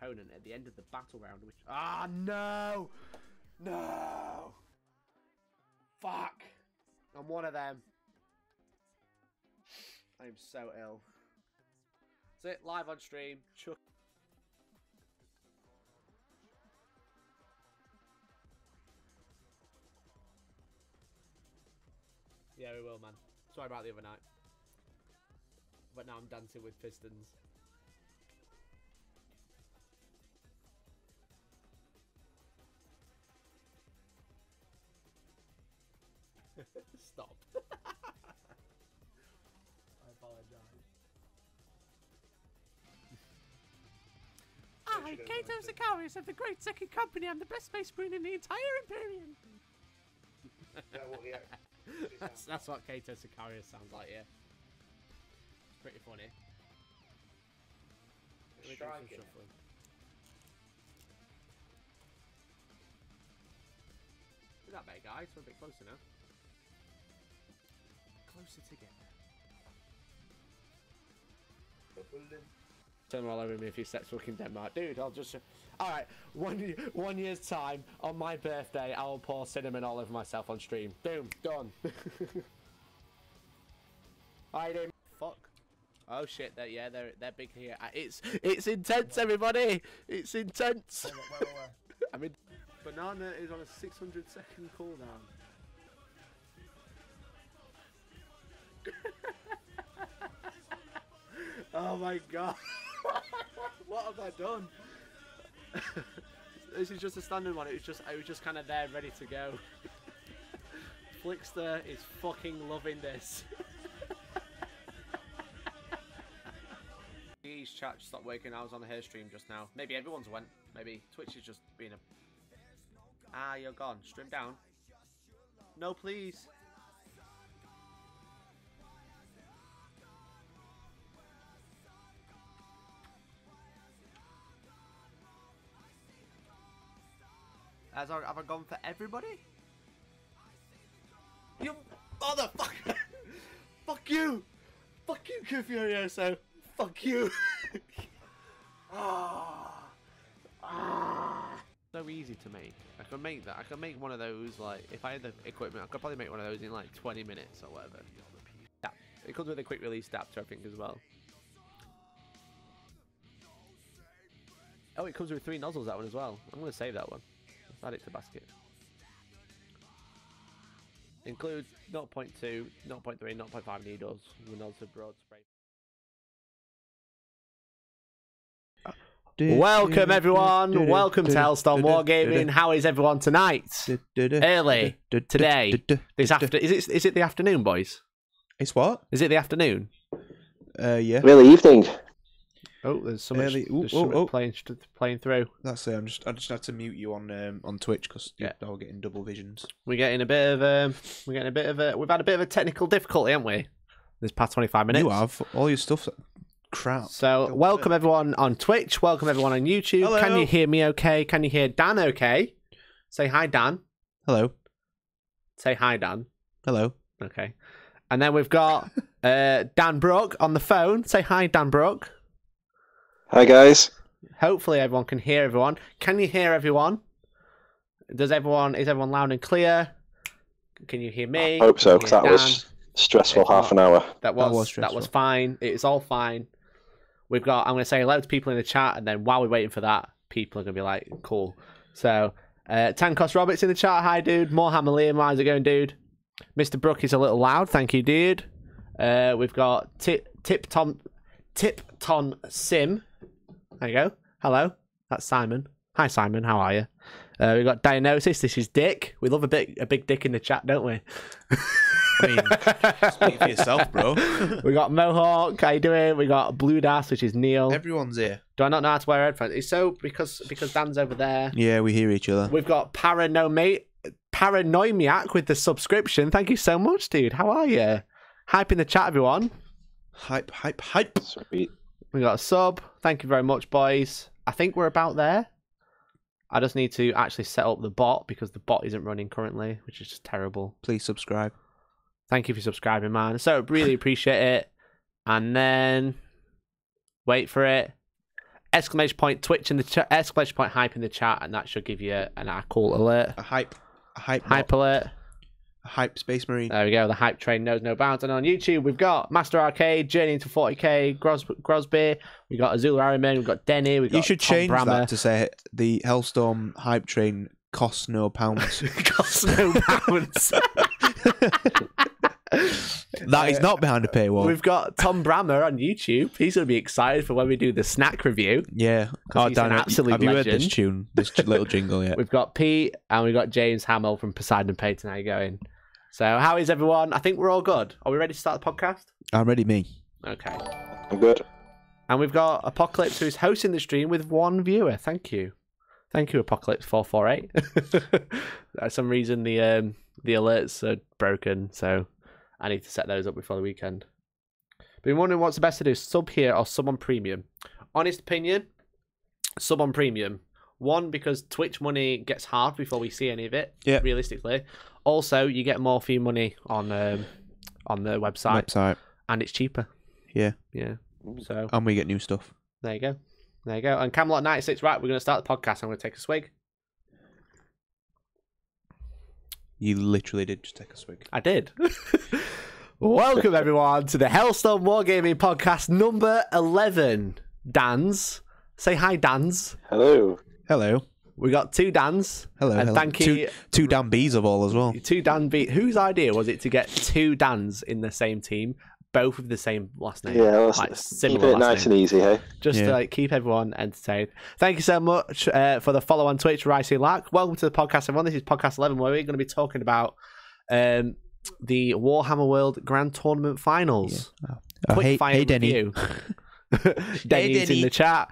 opponent at the end of the battle round. Which no, no, fuck! I'm one of them. I'm so ill. That's it. Live on stream. Chuck. Yeah, we will, man. Sorry about the other night. But now I'm dancing with pistons. Stop. I apologize. I, Kato Sicarius of the Great Second Company, I'm the best space marine in the entire Imperium. That's what Kato Sicarius sounds like, yeah. It's pretty funny. Let me do some shuffling. Is that better, guys? We're a bit closer now. Closer together. Turn all over me if you steps fucking Denmark. Dude, I'll just... Alright, 1 year's time, on my birthday, I will pour cinnamon all over myself on stream. Boom, done. Alright, dude. Fuck. Oh shit, yeah, they're big here. It's intense, everybody! It's intense! Where? I mean, Banana is on a 600-second cooldown. Oh my god. What have I done? This is just a standard one. It was just kind of there, ready to go. Flickster is fucking loving this. These chat stopped working. I was on the hair stream just now. Maybe everyone's went. Maybe Twitch is just being a... Ah, you're gone. Stream down. No, please. Have I gone for everybody? You motherfucker! Fuck you! Fuck you, Furioso! Fuck you! So easy to make. I can make that. I can make one of those, like, if I had the equipment, I could probably make one of those in like 20 minutes or whatever. Yeah. It comes with a quick release adapter, I think, as well. Oh, it comes with 3 nozzles, that one as well. I'm going to save that one. Add it to basket. Includes 0.2, 0.3, 0.5 needles with nods of broad spray. Welcome everyone. Welcome to Hellstorm Wargaming. How is everyone tonight? Early today. This after is it the afternoon, boys? It's what? Is it the afternoon? Yeah. Really evening. Oh, there's so much playing through. That's it. I just had to mute you on Twitch because you're all getting double visions. We're getting a bit of we've had a bit of a technical difficulty, haven't we? This past 25 minutes. You have all your stuff. Crap. So welcome everyone on Twitch. Welcome everyone on YouTube. Hello. Can you hear me? Okay. Can you hear Dan? Okay. Say hi, Dan. Hello. Say hi, Dan. Hello. Okay. And then we've got Dan Brook on the phone. Say hi, Dan Brook. Hi guys. Hopefully everyone can hear everyone. Can you hear everyone? Is everyone loud and clear? Can you hear me? I hope so, because that was stressful half an hour. That was fine. It's all fine. I'm going to say hello to people in the chat, and then while we're waiting for that, people are going to be like, cool. So, Tankos Roberts in the chat. Hi, dude. Warhammer Liam. How's it going, dude? Mr. Brook is a little loud. Thank you, dude. We've got Tipton Sim. There you go. Hello. That's Simon. Hi, Simon. How are you? We've got Diagnosis. This is Dick. We love a big dick in the chat, don't we? I mean, speak for yourself, bro. We got Mohawk. How you doing? We got Blue Das, which is Neil. Everyone's here. Do I not know how to wear headphones? It's so because Dan's over there. Yeah, we hear each other. We've got Paranoimiac with the subscription. Thank you so much, dude. How are you? Hype in the chat, everyone. Hype. Sweet. We got a sub. Thank you very much, boys. I think we're about there. I just need to actually set up the bot because the bot isn't running currently, which is just terrible. Please subscribe. Thank you for subscribing, man. So really appreciate it. And then wait for it. exclamation point Twitch in the chat, exclamation point hype in the chat, and that should give you a cool alert. A hype alert. A hype Space Marine. There we go. The hype train knows no bounds. And on YouTube, we've got Master Arcade, Journey into 40k, Grosby. We got Azula Harriman. We've got Denny. We got You should Tom change Brammer. that to say the Hellstorm hype train costs no pounds. Costs no pounds. That is not behind a paywall. We've got Tom Brammer on YouTube. He's going to be excited for when we do the snack review. Yeah. He's an absolute have you heard legend. this tune? This little jingle yet? We've got Pete and we've got James Hamill from Poseidon Payton. How you going? So, how is everyone? I think we're all good. Are we ready to start the podcast? I'm ready, me. Okay. I'm good. And we've got Apocalypse, who's hosting the stream with one viewer. Thank you. Thank you, Apocalypse448. For some reason, the alerts are broken, so I need to set those up before the weekend. Been wondering what's the best to do, sub here or sub on premium? Honest opinion, sub on premium. One, because Twitch money gets halved before we see any of it, realistically. Also, you get more for your money on the website. And it's cheaper. Yeah. Yeah. So. And we get new stuff. There you go. There you go. And Camelot 96, right, we're going to start the podcast. I'm going to take a swig. You literally did just take a swig. I did. Welcome, everyone, to the Hellstorm Wargaming podcast number 11. Dans. Say hi, Dans. Hello. Hello. We got two Dans. Hello. And hello. thank you. Two Dan B's of all as well. Two Dan B. Whose idea was it to get two Dans in the same team? Both with the same last name. Yeah, like keep it nice and easy, hey? Just to like, keep everyone entertained. Thank you so much for the follow on Twitch, Ricey Lack. Welcome to the podcast, everyone. This is podcast 11, where we're going to be talking about the Warhammer World Grand Tournament Finals. Yeah. Quick fire Denny. review. Denny's in the chat.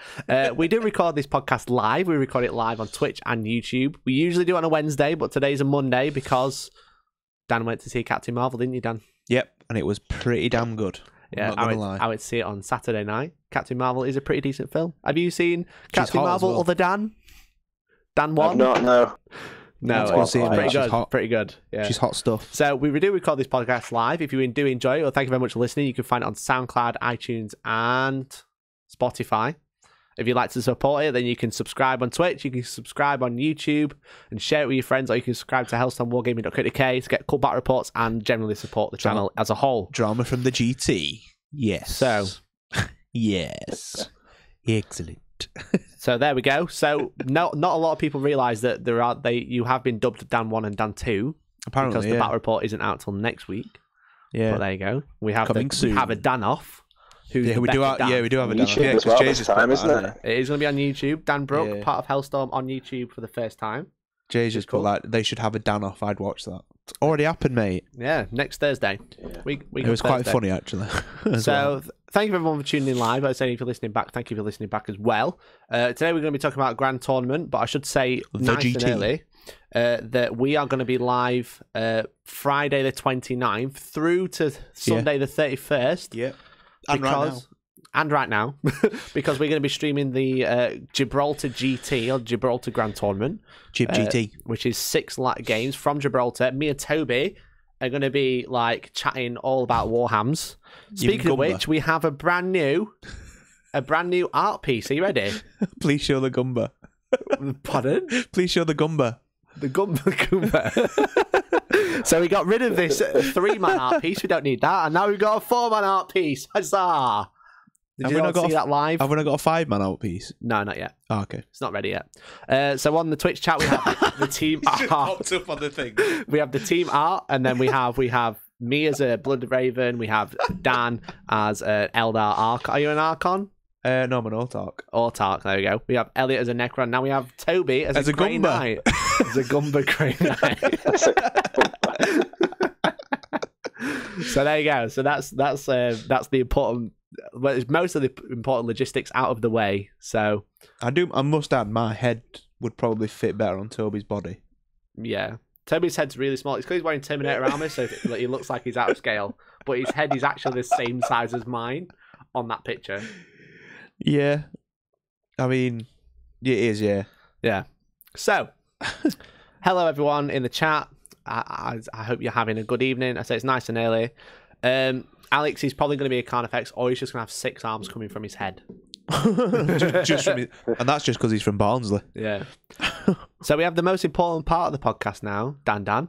We do record this podcast live. We record it live on Twitch and YouTube. We usually do it on a Wednesday, but today's a Monday because Dan went to see Captain Marvel, didn't you, Dan? Yep, and it was pretty damn good. Yeah, I would see it on Saturday night. Captain Marvel is a pretty decent film. Have you seen Captain Marvel, well. other Dan? Dan 1? I've not, no. No, it's pretty good. Hot. Pretty good. Yeah. She's hot stuff. So we do record this podcast live. If you do enjoy it, well, thank you very much for listening. You can find it on SoundCloud, iTunes, and Spotify. If you'd like to support it, then you can subscribe on Twitch, you can subscribe on YouTube and share it with your friends, or you can subscribe to hellstormwargaming.co.uk to get cool battle reports and generally support the channel as a whole. Drama from the GT. Yes. So. Yes. Excellent. So there we go. So not a lot of people realise that you have been dubbed Dan 1 and Dan 2. Apparently, because the battle report isn't out till next week. Yeah. But there you go. We have soon. We have a Dan off. We do have a Dan off. YouTube as well this time, isn't it? It is going to be on YouTube. Dan Brook, part of Hellstorm, on YouTube for the first time. Jay's just put like they should have a Dan off. I'd watch that. It's already happened, mate. Yeah, next Thursday. Yeah. It was quite funny actually. So thank you everyone for tuning in live. I was saying if you're listening back, thank you for listening back as well. Today we're going to be talking about Grand Tournament, but I should say nice GT. and early that we are going to be live Friday the 29th through to Sunday the 31st. Yeah. And right now, because we're going to be streaming the Gibraltar GT, or Gibraltar Grand Tournament. GT. Which is 6 games from Gibraltar. Me and Toby are going to be like chatting all about Warhams. Speaking of which, we have a brand new art piece. Are you ready? Please show the Gumba. Pardon? Please show the Gumba. The Gumba. So we got rid of this 3-man art piece. We don't need that. And now we've got a 4-man art piece. Huzzah! Did you not see that live? Have we not got a 5-man out piece? No, not yet. Oh, okay. It's not ready yet. So on the Twitch chat, we have the team art. Popped up on the thing. We have the team art, and then we have me as a Blood Raven. We have Dan as an Eldar Ark. Are you an Archon? No, I'm an Autark. Autark, there we go. We have Elliot as a Necron. Now we have Toby as a Grey Gumba. Knight. As a Gumba Grey Knight. So there you go. So that's the important. Well, it's most of the important logistics out of the way. So I must add, my head would probably fit better on Toby's body. Yeah, Toby's head's really small. It's because he's wearing Terminator armor, so he looks like he's out of scale. But his head is actually the same size as mine on that picture. Yeah, I mean, it is. Yeah. So, hello everyone in the chat. I hope you're having a good evening. I say it's nice and early. Alex is probably going to be a Carnifex, or he's just going to have 6 arms coming from his head. just from and that's just because he's from Barnsley. Yeah. So we have the most important part of the podcast now, Dan.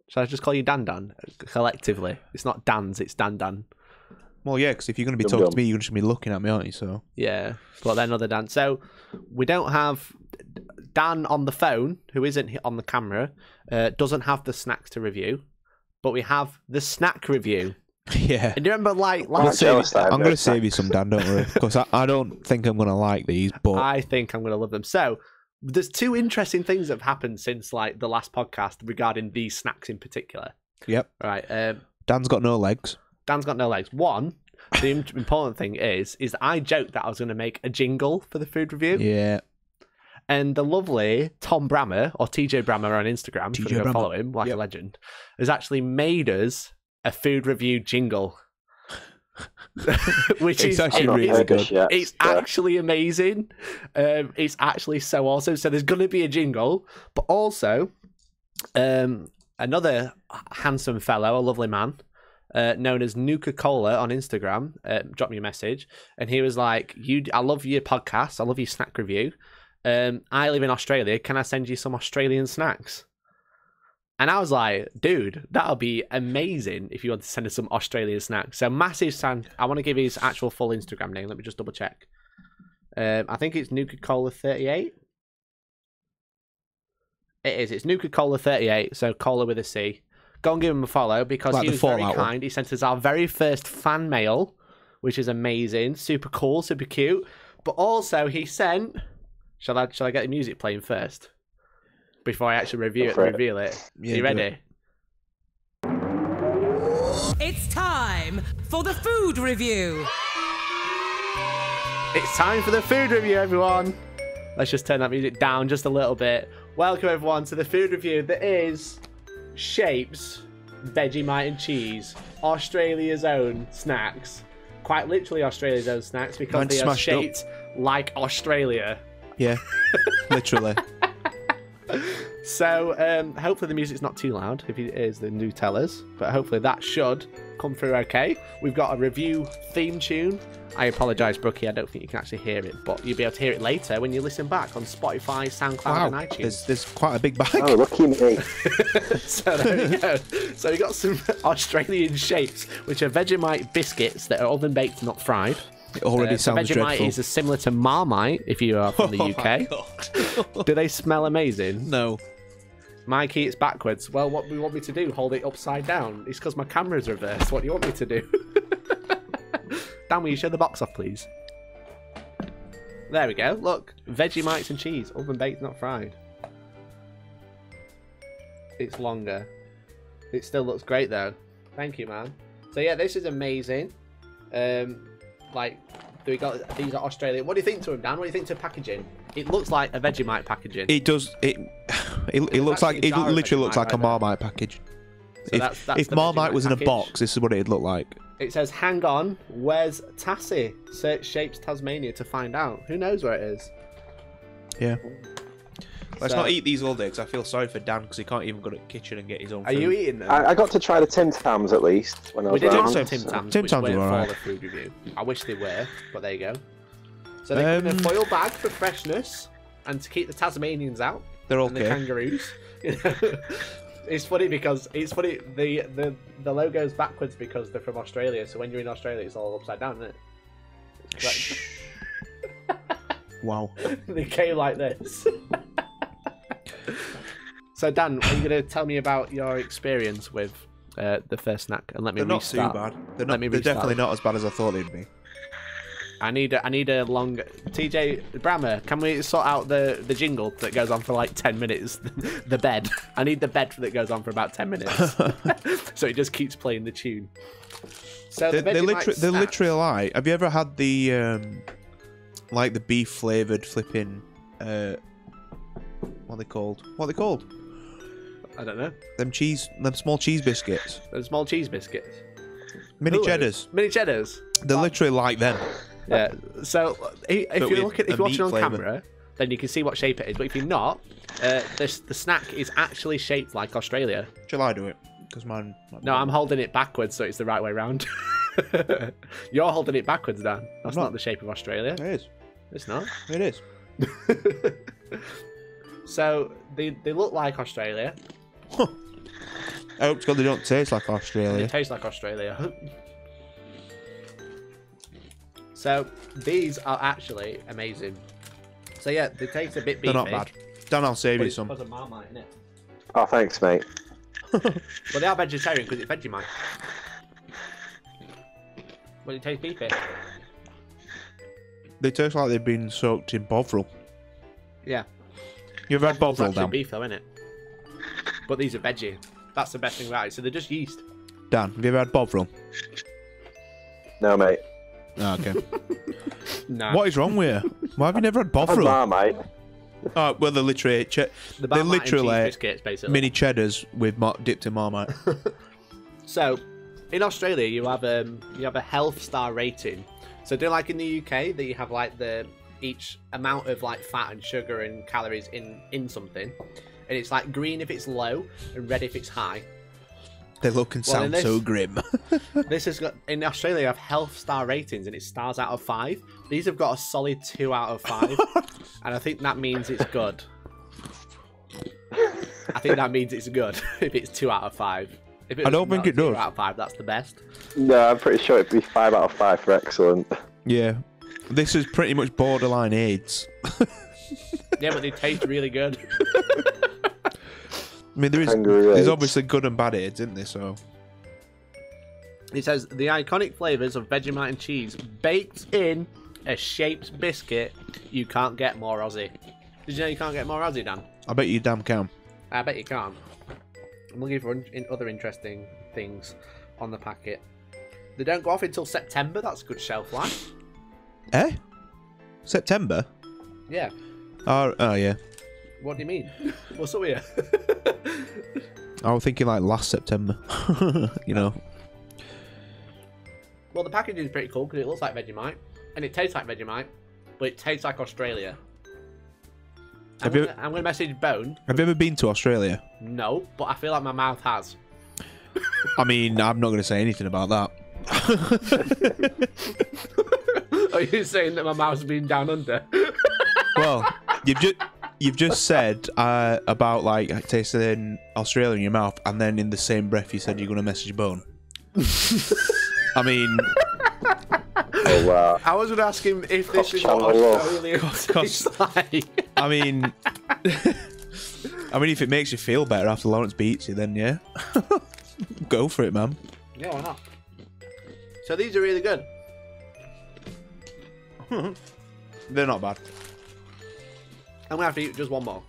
Shall I just call you Dan? Collectively. It's not Dan's, it's Dan. Well, yeah, because if you're going to be talking to me, you're going to be looking at me, aren't you? So yeah, but then other Dan. So we don't have Dan on the phone, who isn't on the camera, doesn't have the snacks to review, but we have the snack review. Yeah. And do you remember, like, I'm going to save you some, Dan, don't worry. Because I don't think I'm going to like these, but I think I'm going to love them. So there's two interesting things that have happened since, like, the last podcast regarding these snacks in particular. Yep. Right. Dan's got no legs. Dan's got no legs. One, the important thing is that I joked that I was going to make a jingle for the food review. Yeah. And the lovely Tom Brammer, or TJ Brammer on Instagram, if you go follow him, like a legend, has actually made us a food review jingle. Which is actually really good. It's actually amazing. It's actually so awesome. So there's going to be a jingle, but also another handsome fellow, a lovely man, known as Nuka-Cola on Instagram, dropped me a message, and he was like, I love your podcast, I love your snack review. I live in Australia, can I send you some Australian snacks? And I was like, dude, that'll be amazing if you want to send us some Australian snacks. So massive fan. I want to give his actual full Instagram name. Let me just double check. I think it's Nuka-Cola 38. It is. It's Nuka-Cola 38. So cola with a C. Go and give him a follow because he was very kind. He sent us our very first fan mail, which is amazing. Super cool, super cute. But also he sent... Shall I get the music playing first? Before I actually reveal it. Yeah, Are you ready? It's time for the food review. It's time for the food review, everyone. Let's just turn that music down just a little bit. Welcome, everyone, to the food review that is Shapes, Vegemite and Cheese, Australia's own snacks. Quite literally Australia's own snacks because they are shaped like Australia. Yeah, literally. So, hopefully the music's not too loud. If it is, then do tell us. But hopefully that should come through okay. We've got a review theme tune. I apologise, Brookie, I don't think you can actually hear it, but you'll be able to hear it later when you listen back on Spotify, SoundCloud, and iTunes. There's quite a big bag. Oh, lucky me. So there we go. So we got some Australian shapes, which are Vegemite biscuits that are oven baked, not fried. It already sounds Vegemite dreadful. is similar to Marmite if you are from the UK. Do they smell amazing? No. Mikey, it's backwards. Well, what do you want me to do? Hold it upside down? It's because my camera's reversed. What do you want me to do? Dan, will you show the box off, please? There we go. Look, Vegemites and cheese. Oven baked, not fried. It's longer. It still looks great, though. Thank you, man. So, yeah, this is amazing. We got these are Australian. What do you think to them, Dan? What do you think to packaging? It looks like a Vegemite packaging. It does. It looks like it literally looks like a Marmite package. So if Marmite was in a box, this is what it'd look like. It says, "Hang on, where's Tassie? Search Shapes Tasmania to find out." Who knows where it is? Yeah. Let's not eat these all day because I feel sorry for Dan because he can't even go to the kitchen and get his own food. Are you eating them? I got to try the Tim Tams at least when I was We did around. also Tim Tams, Tim which Tams weren't were for alright. the food review. I wish they were, but there you go. So they come in a foil bag for freshness and to keep the Tasmanians out. They're And the okay. kangaroos. It's funny because the logo's backwards because they're from Australia. So when you're in Australia, it's all upside down, isn't it? Wow. They came like this. So Dan, are you going to tell me about your experience with the first snack and let me They're not restart? too bad. They're Restart. definitely not as bad as I thought they'd be. I need a long TJ Brammer. Can we sort out the jingle that goes on for like 10 minutes? The bed. I need the bed that goes on for about 10 minutes, so it just keeps playing the tune. So They're literally like. Have you ever had the like the beef flavored flipping? What are they called? I don't know. Them small cheese biscuits. The small cheese biscuits. Mini cheddars. Mini cheddars. They're literally like them. Yeah. So if you're watching on flavour. camera, then you can see what shape it is. But if you're not, the snack is actually shaped like Australia. Shall I do it? Because mine. No, I'm holding it backwards, so it's the right way round. You're holding it backwards, Dan. That's not the shape of Australia. It is. It's not. It is. So they look like Australia. I hope they don't taste like They Australia. taste like Australia. So these are actually amazing. So yeah, they taste a bit beefy. They're not bad. Dan, I'll save But you it's some. because of Marmite, innit? Oh, thanks, mate. But they are vegetarian because it's Vegemite. But it tastes beefy. They taste like they've been soaked in bovril. Yeah. You've had It's bovril, actually Dan? beef though, isn't it? But these are veggie. That's the best thing about it. So they're just yeast. Dan, have you ever had bovril? No, mate. Oh, okay. No. What is wrong with you? Why have you never had I'm bovril? Marmite. Oh, well, they're literally The they're Marmite and cheese literally biscuits, basically. mini cheddars with dipped in Marmite. So, in Australia, you have a health star rating. So, do like in the UK that you have like each amount of like fat and sugar and calories in something, and it's like green if it's low and red if it's high. They look and sound so grim. This has got in Australia you have health star ratings and it's stars out of 5. These have got a solid 2 out of 5, and I think that means it's good. I think that means it's good if it's 2 out of 5. If it I was don't think not it does. 2 out of 5, that's the best. No, I'm pretty sure it'd be 5 out of 5 for excellent. Yeah. This is pretty much borderline AIDS. Yeah, but they taste really good. I mean, there's AIDS. obviously good and bad AIDS, isn't there? So It says the iconic flavours of Vegemite and cheese baked in a shaped biscuit. You can't get more Aussie. Did you know you can't get more Aussie, Dan? I bet you damn can. I bet you can't. I'm looking for other interesting things on the packet. They don't go off until September. That's a good shelf life. Eh? September? Yeah. Oh yeah. What do you mean? What's up with you? I was thinking like last September. You know. Well, the packaging is pretty cool because it looks like Vegemite and it tastes like Vegemite, but it tastes like Australia. I'm gonna message Bone. Have you ever been to Australia? No, but I feel like my mouth has. I mean, I'm not going to say anything about that. Are you saying that my mouth's been down under? Well, you've just said about like tasting Australia in your mouth, and then in the same breath you said you're going to message Bone. I mean, Oh, wow. I was going to ask him if this is Cock what channel Australia tastes like. I mean, if it makes you feel better after Lawrence beats you, then yeah, go for it, man. Yeah, why not? So these are really good. They're not bad. I'm going to have to eat just one more.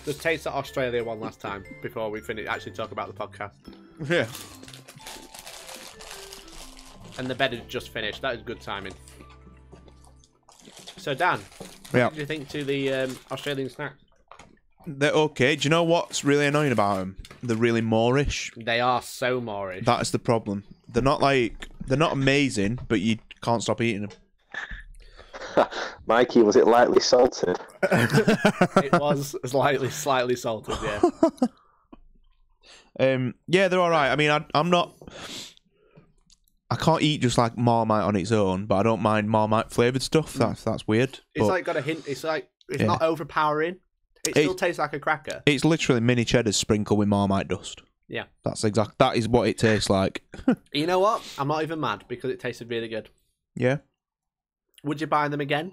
Just taste that Australia one last time before we actually talk about the podcast. Yeah. And the bed is just finished. That is good timing. So, Dan, Yeah. what did you think to the Australian snacks? They're okay. Do you know what's really annoying about them? They're really Moorish. They are so Moorish. That's the problem. They're not amazing, but you can't stop eating them. Mikey, was it lightly salted? It was slightly salted, yeah. Yeah, they're all right. I mean, I can't eat just like Marmite on its own, but I don't mind Marmite flavoured stuff. That's weird. It's but like got a hint. It's like it's not overpowering. It still tastes like a cracker. it's literally mini cheddars sprinkled with Marmite dust. Yeah. That is what it tastes like. You know what? I'm not even mad because it tasted really good. Yeah. Would you buy them again?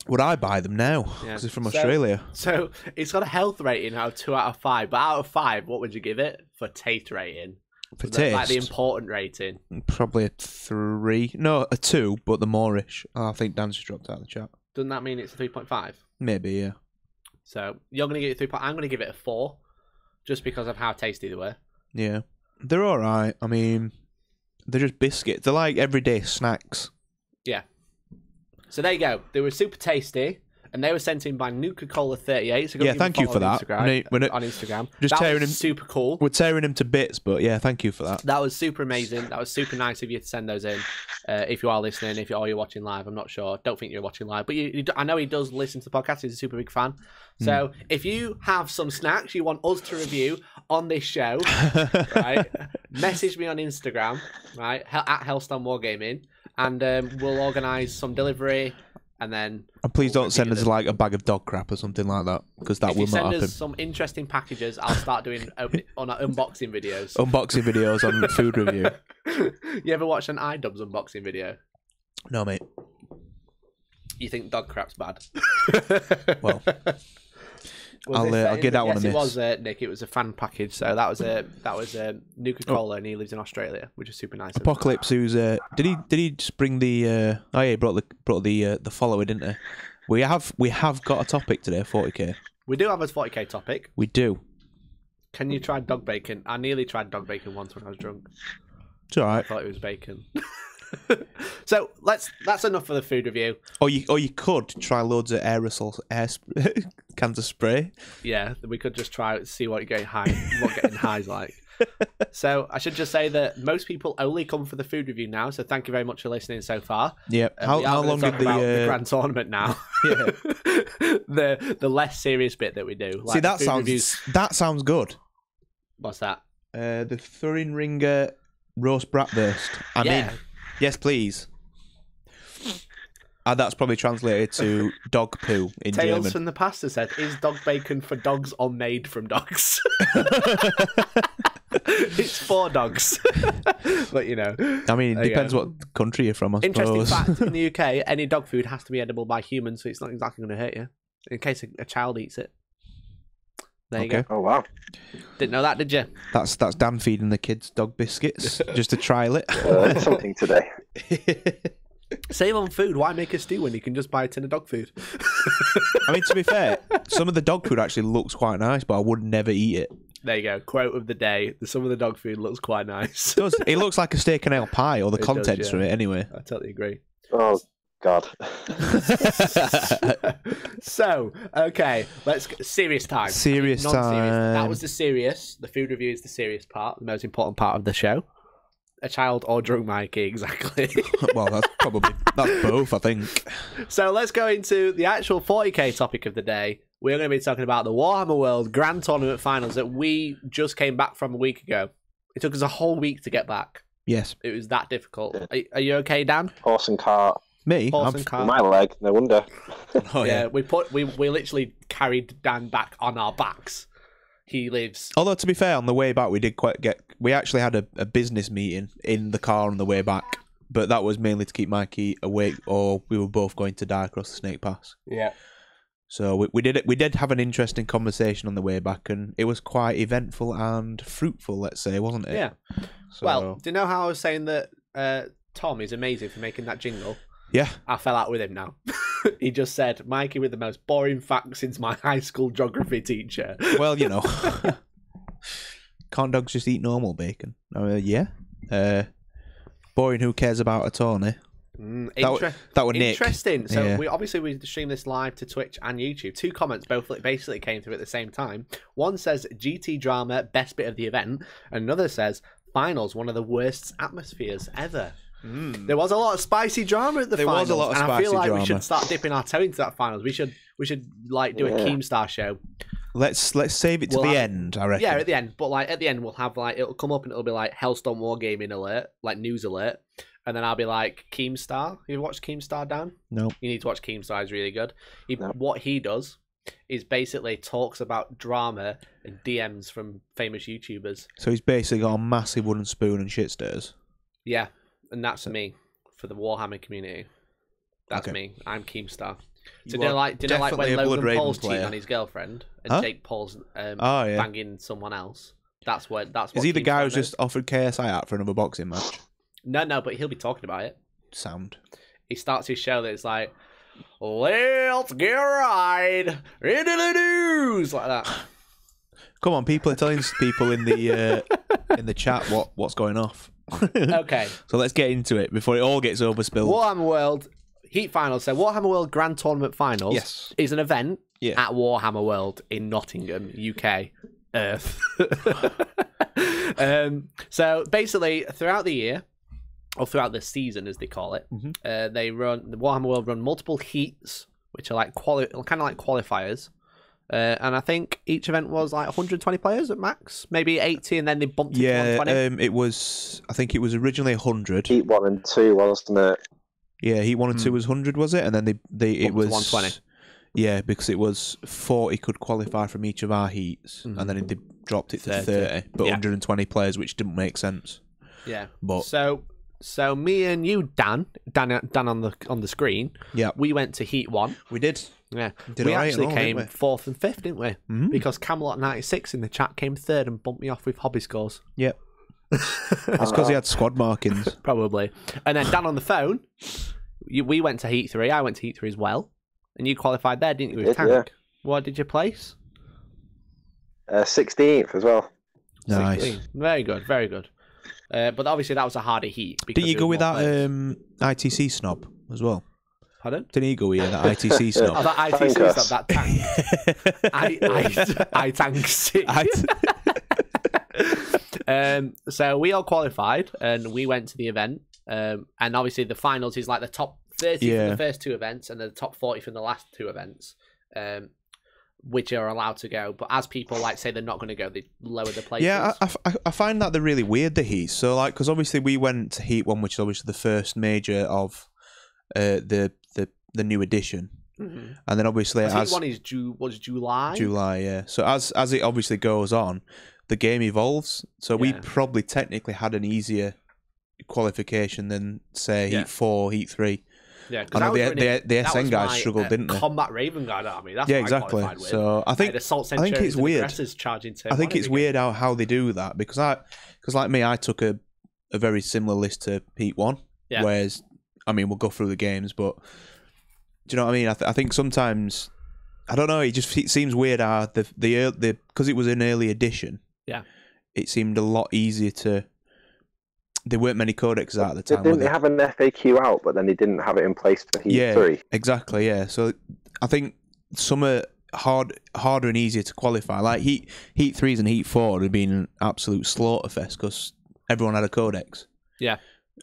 Would I buy them now? Yeah. Because it's from Australia. So it's got a health rating of 2 out of 5. But out of 5, what would you give it for taste rating? For So taste, like the important rating. probably a 3. No, a 2, but the Moorish. I think Dan's just dropped out of the chat. Doesn't that mean it's a 3.5? Maybe, yeah. So you're going to give it 3. I'm going to give it a 4, just because of how tasty they were. Yeah. They're all right. I mean, they're just biscuits. They're like everyday snacks. Yeah. So there you go. They were super tasty, and they were sent in by Nuka-Cola38. So go Yeah, give them a thank you follow for on that. Instagram, on Instagram. Just That tearing was him- super cool. We're tearing them to bits, but yeah, thank you for that. That was super amazing. That was super nice of you to send those in. If you are listening, if you're watching live, I'm not sure. Don't think you're watching live, but I know he does listen to the podcast. He's a super big fan. So if you have some snacks you want us to review on this show, right, message me on Instagram, right, at Hellstorm Wargaming, and we'll organise some delivery, and then... And please don't send us like a bag of dog crap or something like that, because that will not happen. If you send us some interesting packages, I'll start doing unboxing videos. Unboxing videos on food review. You ever watched an iDubbbz unboxing video? No, mate. You think dog crap's bad? Well, I'll get that one. Yes, it was Nick. It was a fan package. So that was Nuka Cola, and he lives in Australia, which is super nice. Apocalypse, who's did he just bring the? Oh yeah, he brought the follower, didn't he? We have got a topic today, 40k. We do have a 40k topic. We do. Can you try dog bacon? I nearly tried dog bacon once when I was drunk. It's all right. I thought it was bacon. So that's enough for the food review. Or you could try loads of cans of spray. Yeah, we could just try see what getting high's like. So I should just say that most people only come for the food review now. So thank you very much for listening so far. Yeah. How long did the grand tournament now? Yeah. the less serious bit that we do. Like that sounds good. What's that? The Thurin Ringer roast bratwurst. I'm in. Yes, please. And that's probably translated to dog poo in Tales German. from the Past has said, is dog bacon for dogs or made from dogs? It's for dogs. But, you know. I mean, it depends what country you're from, I Interesting suppose. fact, in the UK, any dog food has to be edible by humans, so it's not exactly going to hurt you. In case a child eats it. There you go. Oh, wow. Didn't know that, did you? That's Dan feeding the kids dog biscuits just to trial it. Something today. Save on food. Why make a stew when you can just buy a tin of dog food? I mean, to be fair, some of the dog food actually looks quite nice, but I would never eat it. There you go. Quote of the day. Some of the dog food looks quite nice. It does. It looks like a steak and ale pie, or the contents from it anyway. I totally agree. Oh, God. So, okay, let's get serious time. Serious time. That was the food review is the serious part, the most important part of the show. A child or drunk Mikey, exactly. Well, that's both, I think. So let's go into the actual 40k topic of the day. We're going to be talking about the Warhammer World Grand Tournament Finals that we just came back from a week ago. It took us a whole week to get back. Yes. It was that difficult. Are you okay, Dan? Horse and cart. Me? Horse and cart. My leg, no wonder. Oh, yeah. We literally carried Dan back on our backs. He lives. Although, to be fair, on the way back, we actually had a business meeting in the car on the way back, but that was mainly to keep Mikey awake, or we were both going to die across the Snake Pass. Yeah. So we did have an interesting conversation on the way back, and it was quite eventful and fruitful, let's say, wasn't it? Yeah. So, well, do you know how I was saying that Tom is amazing for making that jingle? Yeah. I fell out with him now. He just said, Mikey with the most boring facts since my high school geography teacher. Well, you know. Can't dogs just eat normal bacon? Yeah. Boring, who cares about a tourney? That were Nick. Interesting. So yeah. we stream this live to Twitch and YouTube. 2 comments both basically came through at the same time. One says GT drama, best bit of the event. And another says finals, one of the worst atmospheres ever. There was a lot of spicy drama at the finals. There was a lot of spicy and I feel like drama. we should start dipping our toe into that finals. We should like do a Keemstar show. Let's save it to the end, I reckon. Yeah, at the end. But like at the end we'll have like it'll come up and it'll be like Hellstorm Wargaming alert, like news alert. And then I'll be like, Keemstar. You ever watched Keemstar, Dan? No. You need to watch Keemstar, it's really good. What he does is basically talks about drama and DMs from famous YouTubers. So he's basically got a massive wooden spoon and shit stirs. Yeah, and that's me for the Warhammer community. That's me. I'm Keemstar. So do you know like when Logan Paul's cheating on his girlfriend and Jake Paul's banging someone else? That's what Is he the guy who's is. just offered KSI out for another boxing match? No, but he'll be talking about it. Sound. He starts his show that it's like, let's get right into the news, like that. Come on, people are telling people in the chat what's going off. Okay. So let's get into it before it all gets overspilled. Warhammer World Heat Finals. So Warhammer World Grand Tournament Finals is an event at Warhammer World in Nottingham, UK, Earth. So basically, throughout the year, or throughout the season, as they call it, the Warhammer World run multiple heats, which are like kind of like qualifiers, And I think each event was like 120 players at max, maybe 80, and then they bumped it to 120. It was. I think it was originally 100. Heat 1 and 2, wasn't it? Yeah, Heat 1 and 2 was 100, was it? And then it was 120. Yeah, because it was 40 could qualify from each of our heats, and then they dropped it to 30, but 120 players, which didn't make sense. Yeah. But so me and you, Dan on the screen. Yeah. We went to Heat 1. We did. Yeah. Did We all right actually and all, came didn't 4th and 5th, didn't we? Mm-hmm. Because Camelot 96 in the chat came 3rd and bumped me off with hobby scores. Yep. That's because he had squad markings. Probably. And then Dan on the phone, we went to Heat 3. I went to Heat 3 as well. And you qualified there, didn't you, with Tank? Yeah. What did you place? 16th as well. Nice. 16. Very good, very good. But obviously that was a harder heat. Didn't you go with that ITC snob as well? Pardon? Didn't you go with that ITC snob? Oh, that ITC snob, that tank. I tank 6. So we all qualified and we went to the event. And obviously the finals is like the top 30 from the first 2 events and the top 40 from the last 2 events, which are allowed to go. But as people like say they're not going to go, they lower the places. Yeah, I find that they're really weird, the heats. So like, because obviously we went to Heat 1, which is obviously the first major of the new edition, and then obviously Heat 1 is was July. July, yeah. So as it obviously goes on, the game evolves. So we probably technically had an easier qualification than say Heat 4, Heat 3. Yeah, I know the SN guys struggled, didn't they? Combat Raven Guard army. That's yeah, what exactly. I qualified with. So I think it's weird. I think it's weird how they do that because like me, I took a very similar list to Heat 1. Yeah. Whereas, I mean, we'll go through the games, but do you know what I mean? I think sometimes I don't know. It seems weird how the because it was an early edition. Yeah. It seemed a lot easier to. There weren't many codexes out at the time. Didn't they have an FAQ out, but then they didn't have it in place for Heat 3? Exactly, yeah. So I think some are harder and easier to qualify. Like Heat 3s and Heat 4 would have been an absolute slaughterfest because everyone had a codex. Yeah.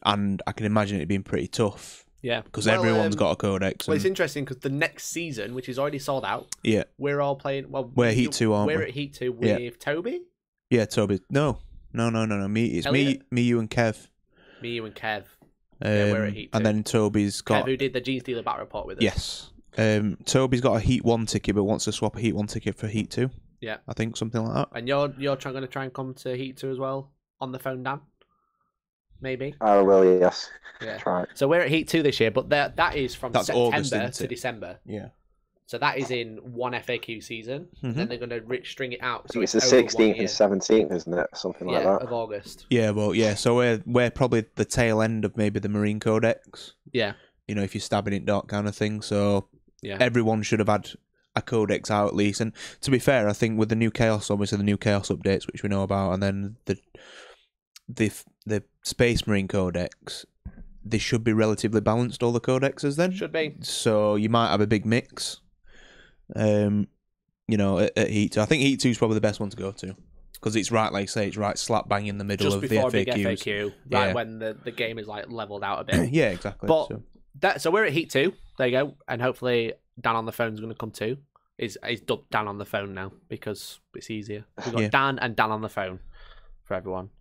And I can imagine it being pretty tough. Yeah. Because everyone's got a codex. Well, it's interesting because the next season, which is already sold out, we're all playing. Well, we're Heat 2, aren't we? We're at Heat 2 with Toby? Yeah, Toby. No. It's Elliot? me, you, and Kev. Me, you, and Kev. Yeah, we're at Heat 2. And then Toby's got. Kev, who did the Gene Stealer Battle Report with us. Yes. Toby's got a Heat 1 ticket, but wants to swap a Heat 1 ticket for Heat 2. Yeah. I think something like that. And you're going to try and come to Heat 2 as well on the phone, Dan? Maybe. I will, yes. Yeah. Try. So we're at Heat 2 this year, but that is from September August, to December. Yeah. So that is in one FAQ season. Then they're going to string it out. So it's the 16th and 17th, isn't it? Something like that. Of August. Yeah, well, yeah. So we're probably the tail end of maybe the Marine Codex. Yeah. You know, if you're stabbing it dark kind of thing. So everyone should have had a Codex out at least. And to be fair, I think with the new Chaos, obviously the new Chaos updates, which we know about, and then the Space Marine Codex, they should be relatively balanced, all the codexes then. Should be. So you might have a big mix. You know, at Heat 2. I think Heat 2 is probably the best one to go to. Because it's right, like you say, it's right slap bang in the middle of the FAQs. Big FAQ, right when the game is like leveled out a bit. Yeah, exactly. But so we're at Heat 2. There you go. And hopefully Dan on the phone is going to come too. He's dubbed Dan on the phone now because it's easier. We've got Dan and Dan on the phone for everyone.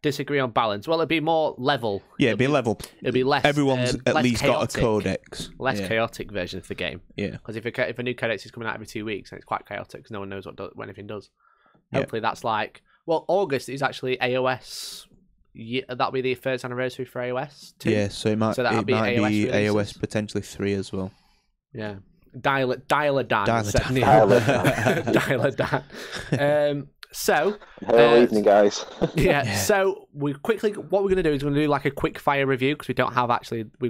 Disagree on balance. Well, it'd be more level. Yeah, it'd be level. It'd be less. Everyone's at less least chaotic, got a codex. Less chaotic version of the game. Yeah. Because if a new codex is coming out every 2 weeks, then it's quite chaotic because no one knows what anything does. Hopefully that's like... Well, August is actually AOS... that'll be the first anniversary for AOS 2. Yeah, so it might be AOS potentially 3 as well. Yeah. Dial a Dan. Dial a Dan. So, hello, evening, guys. So we quickly, what we're going to do is we're going to do like a quick fire review because we've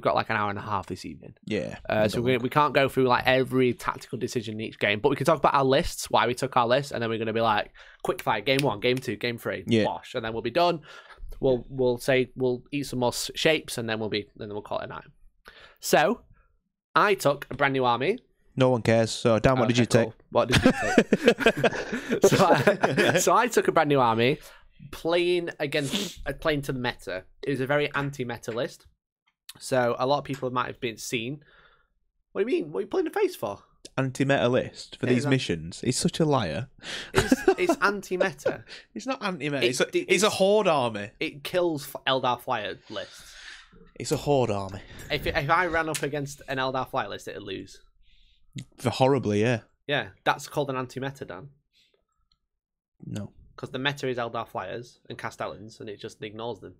got like an hour and a half this evening. Yeah. So we can't go through like every tactical decision in each game, but we can talk about our lists, why we took our list, and then we're going to be like quick fire, game 1, game 2, game 3, wash, and then we'll be done. We'll eat some more shapes, and then we'll call it a night. So, I took a brand new army. No one cares. So, Dan, what did you take? What did you take? So I took a brand new army, playing to the meta. It was a very anti-meta list. So a lot of people might have been seen. What do you mean? What are you pulling the face for? anti-meta list for these missions. He's such a liar. It's anti-meta. It's not anti-meta. It's a horde army. It kills Eldar flyer lists. It's a horde army. If I ran up against an Eldar flyer list, it'd lose. Horribly, yeah. Yeah, that's called an anti-meta, Dan. No. Because the meta is Eldar flyers and Castellans, and it just ignores them.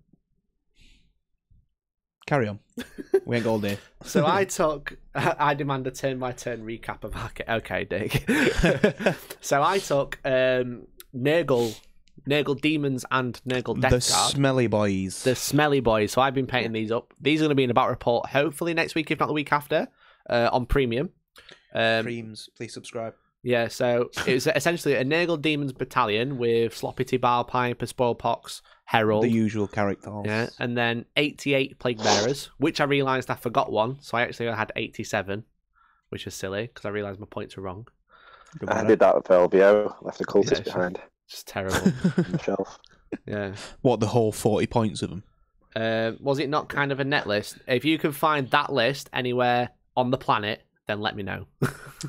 Carry on. We ain't got all day. So I demand a turn-by-turn recap of okay, Dick. So I took Nurgle Demons and Nurgle Death Guard. The smelly boys. The smelly boys. So I've been painting these up. These are going to be in a battle report, hopefully next week, if not the week after, on Premium. Creams, please subscribe. Yeah, so it was essentially a Nurgle Demons battalion with Sloppy Tibal, Piper, Spoilpox, Herald. The usual characters. Yeah, and then 88 Plague Bearers, which I realised I forgot one, so I actually had 87, which is silly, because I realised my points were wrong. I did that with LBO, left the cultists behind. Just terrible. On the shelf. Yeah. What, the whole 40 points of them? Was it not kind of a net list? If you can find that list anywhere on the planet, then let me know.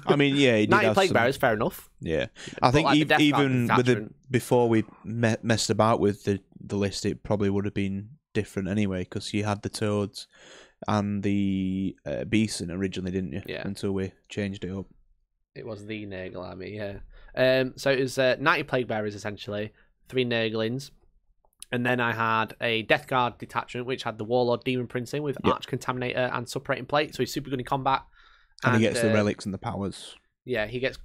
I mean, yeah, he did 90 Plague Bearers, fair enough. Yeah, I think like even with before we messed about with the list, it probably would have been different anyway, because you had the Toads and the Beeson originally, didn't you? Yeah. Until we changed it up. It was the Nurgle army, yeah. So it was 90 Plague Bearers essentially, 3 Nurglings, and then I had a Death Guard detachment which had the Warlord Demon Prince in with Arch Contaminator and Suppurating Plate, so he's super good in combat. And he gets the relics and the powers. Yeah, he gets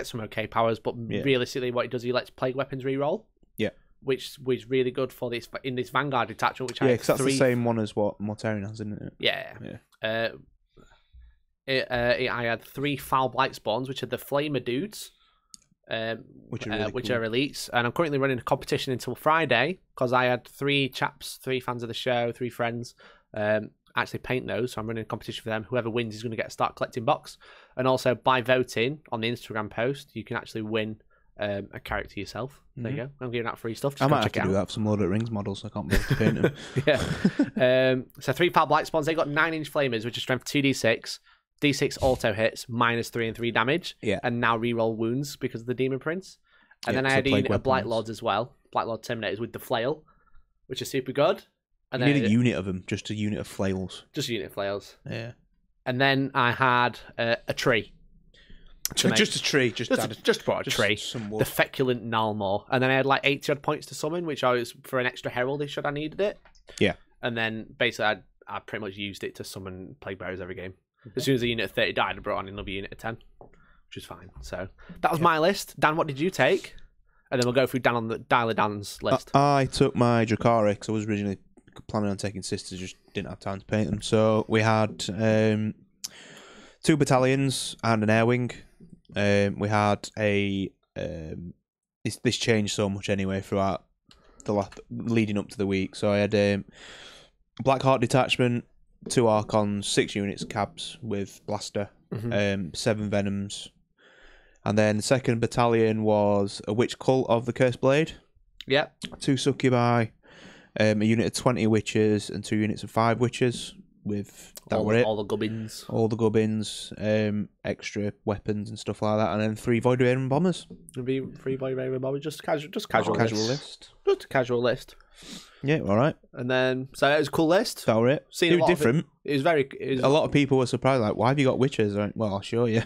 some okay powers, but realistically, what he does, he lets plague weapons reroll. Yeah, which was really good for this in this Vanguard detachment. Which because that's the same one as what Mortarion has, isn't it? Yeah. I had 3 Foul Blight spawns, which are the Flamer dudes, which are elites, and I'm currently running a competition until Friday because I had 3 chaps, 3 fans of the show, 3 friends. Actually paint those, so I'm running a competition for them. Whoever wins is going to get a start collecting box, and also by voting on the Instagram post you can actually win a character yourself. There you go. I'm giving out free stuff. Just I might have to do that for some Lord of the Rings models. I can't be able to paint them. Yeah. So 3 Foul Blight spawns. They got 9-inch flamers, which is strength 2d6, d6 auto hits, -3 and 3 damage, and now reroll wounds because of the Demon Prince. And then I had a unit of Blight Lords as well, Blight Lord Terminators with the flail, which is super good. And you need a unit of them, just a unit of flails. Just a unit of flails. Yeah. And then I had a tree. Just a tree. Just brought a tree. The Feculent Nalmor. And then I had like 80 odd points to summon, which I was for an extra herald should I needed it. Yeah. And then basically I pretty much used it to summon Plague Bearers every game. As soon as a unit of 30 died, I brought on another unit of 10, which is fine. So that was my list. Dan, what did you take? And then we'll go through Dan on the Dialer Dan's list. I took my Drakari because I was originally planning on taking Sisters, just didn't have time to paint them. So we had 2 battalions and an air wing. We had a this changed so much anyway throughout the leading up to the week. So I had Blackheart detachment, 2 Archons, 6 units cabs with blaster, 7 Venoms, and then the 2nd battalion was a Witch Cult of the Cursed Blade. Yep. 2 Succubi. A unit of 20 witches and 2 units of 5 witches with all the gubbins. All the gubbins, extra weapons and stuff like that, and then 3 Void Raven bombers. It'll be 3 Void Raven bombers, just casual list. Just a casual list. Yeah, all right. And then so it was a cool list. That was it. It was different. It was very. A lot of people were surprised, like, why have you got witches? Like, well, I'll show you.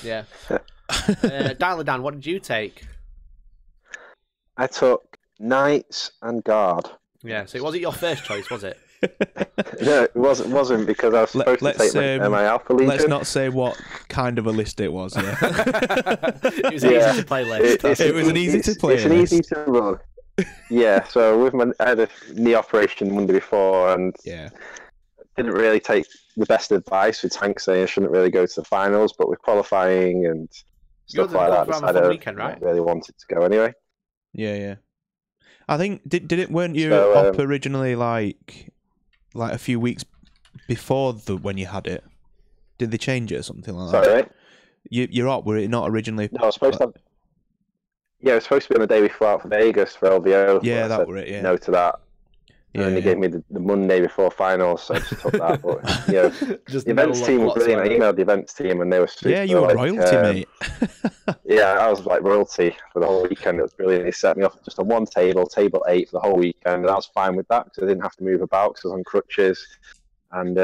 Yeah. Dialer Dan, what did you take? I took Knights and Guard. Yeah, so it wasn't your first choice, was it? No, it wasn't because I was supposed to take my Alpha Legion. Let's not say what kind of a list it was. Yeah. It was an easy to play list. It was an easy to play list. It's an easy to run. Yeah, so with I had a knee operation Monday before and didn't really take the best advice with Tank saying I shouldn't really go to the finals, but with qualifying and stuff like that, I really wanted to go anyway. Yeah. I think did it weren't you up originally like a few weeks before when you had it? Did they change it or something like that? Sorry? You're up, were it not originally? No, I was supposed to. Yeah, it was supposed to be on the day before out for Vegas for LVO. Yeah, that were it. Yeah. No to that. And then they gave me the Monday before finals, so I just took that. But the events team were brilliant. I emailed the events team, and they were super. Yeah, you were royalty, mate. Yeah, I was like royalty for the whole weekend. It was brilliant. They set me up just on one table, table 8 for the whole weekend, and I was fine with that because I didn't have to move about because I was on crutches. And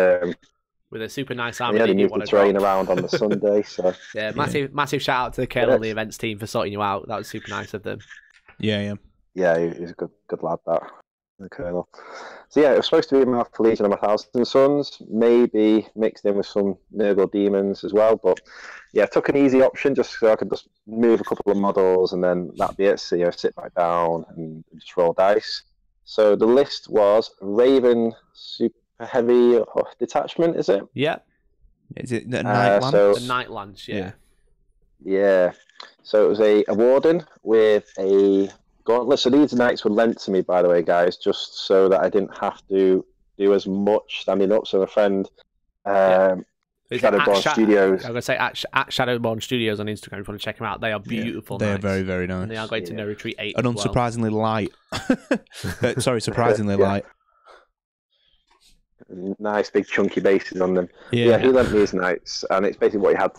with a super nice army, they moved the terrain around on the Sunday. So massive shout out to the Colonel and the events team for sorting you out. That was super nice of them. Yeah. Yeah, he's a good lad, that, the Colonel. So yeah, it was supposed to be my Legion of 1,000 Suns, maybe mixed in with some Nurgle Demons as well, but yeah, I took an easy option just so I could just move a couple of models and then that'd be it. So sit back down and just roll dice. So the list was Raven Super Heavy Detachment, is it? Yeah. Is it the Nightlands? The Nightlands, yeah. Yeah. So it was a Warden with a Gauntlet. So these knights were lent to me, by the way, guys, just so that I didn't have to do as much standing up. So my friend Shadowborn Studios. I'm going to say at Shadowborn Studios on Instagram if you want to check them out. They are beautiful They knights. are very, very nice. And they are going to No Retreat 8 and unsurprisingly light. Sorry, surprisingly light. Nice big chunky bases on them. Yeah, he lent me his knights, and it's basically what he had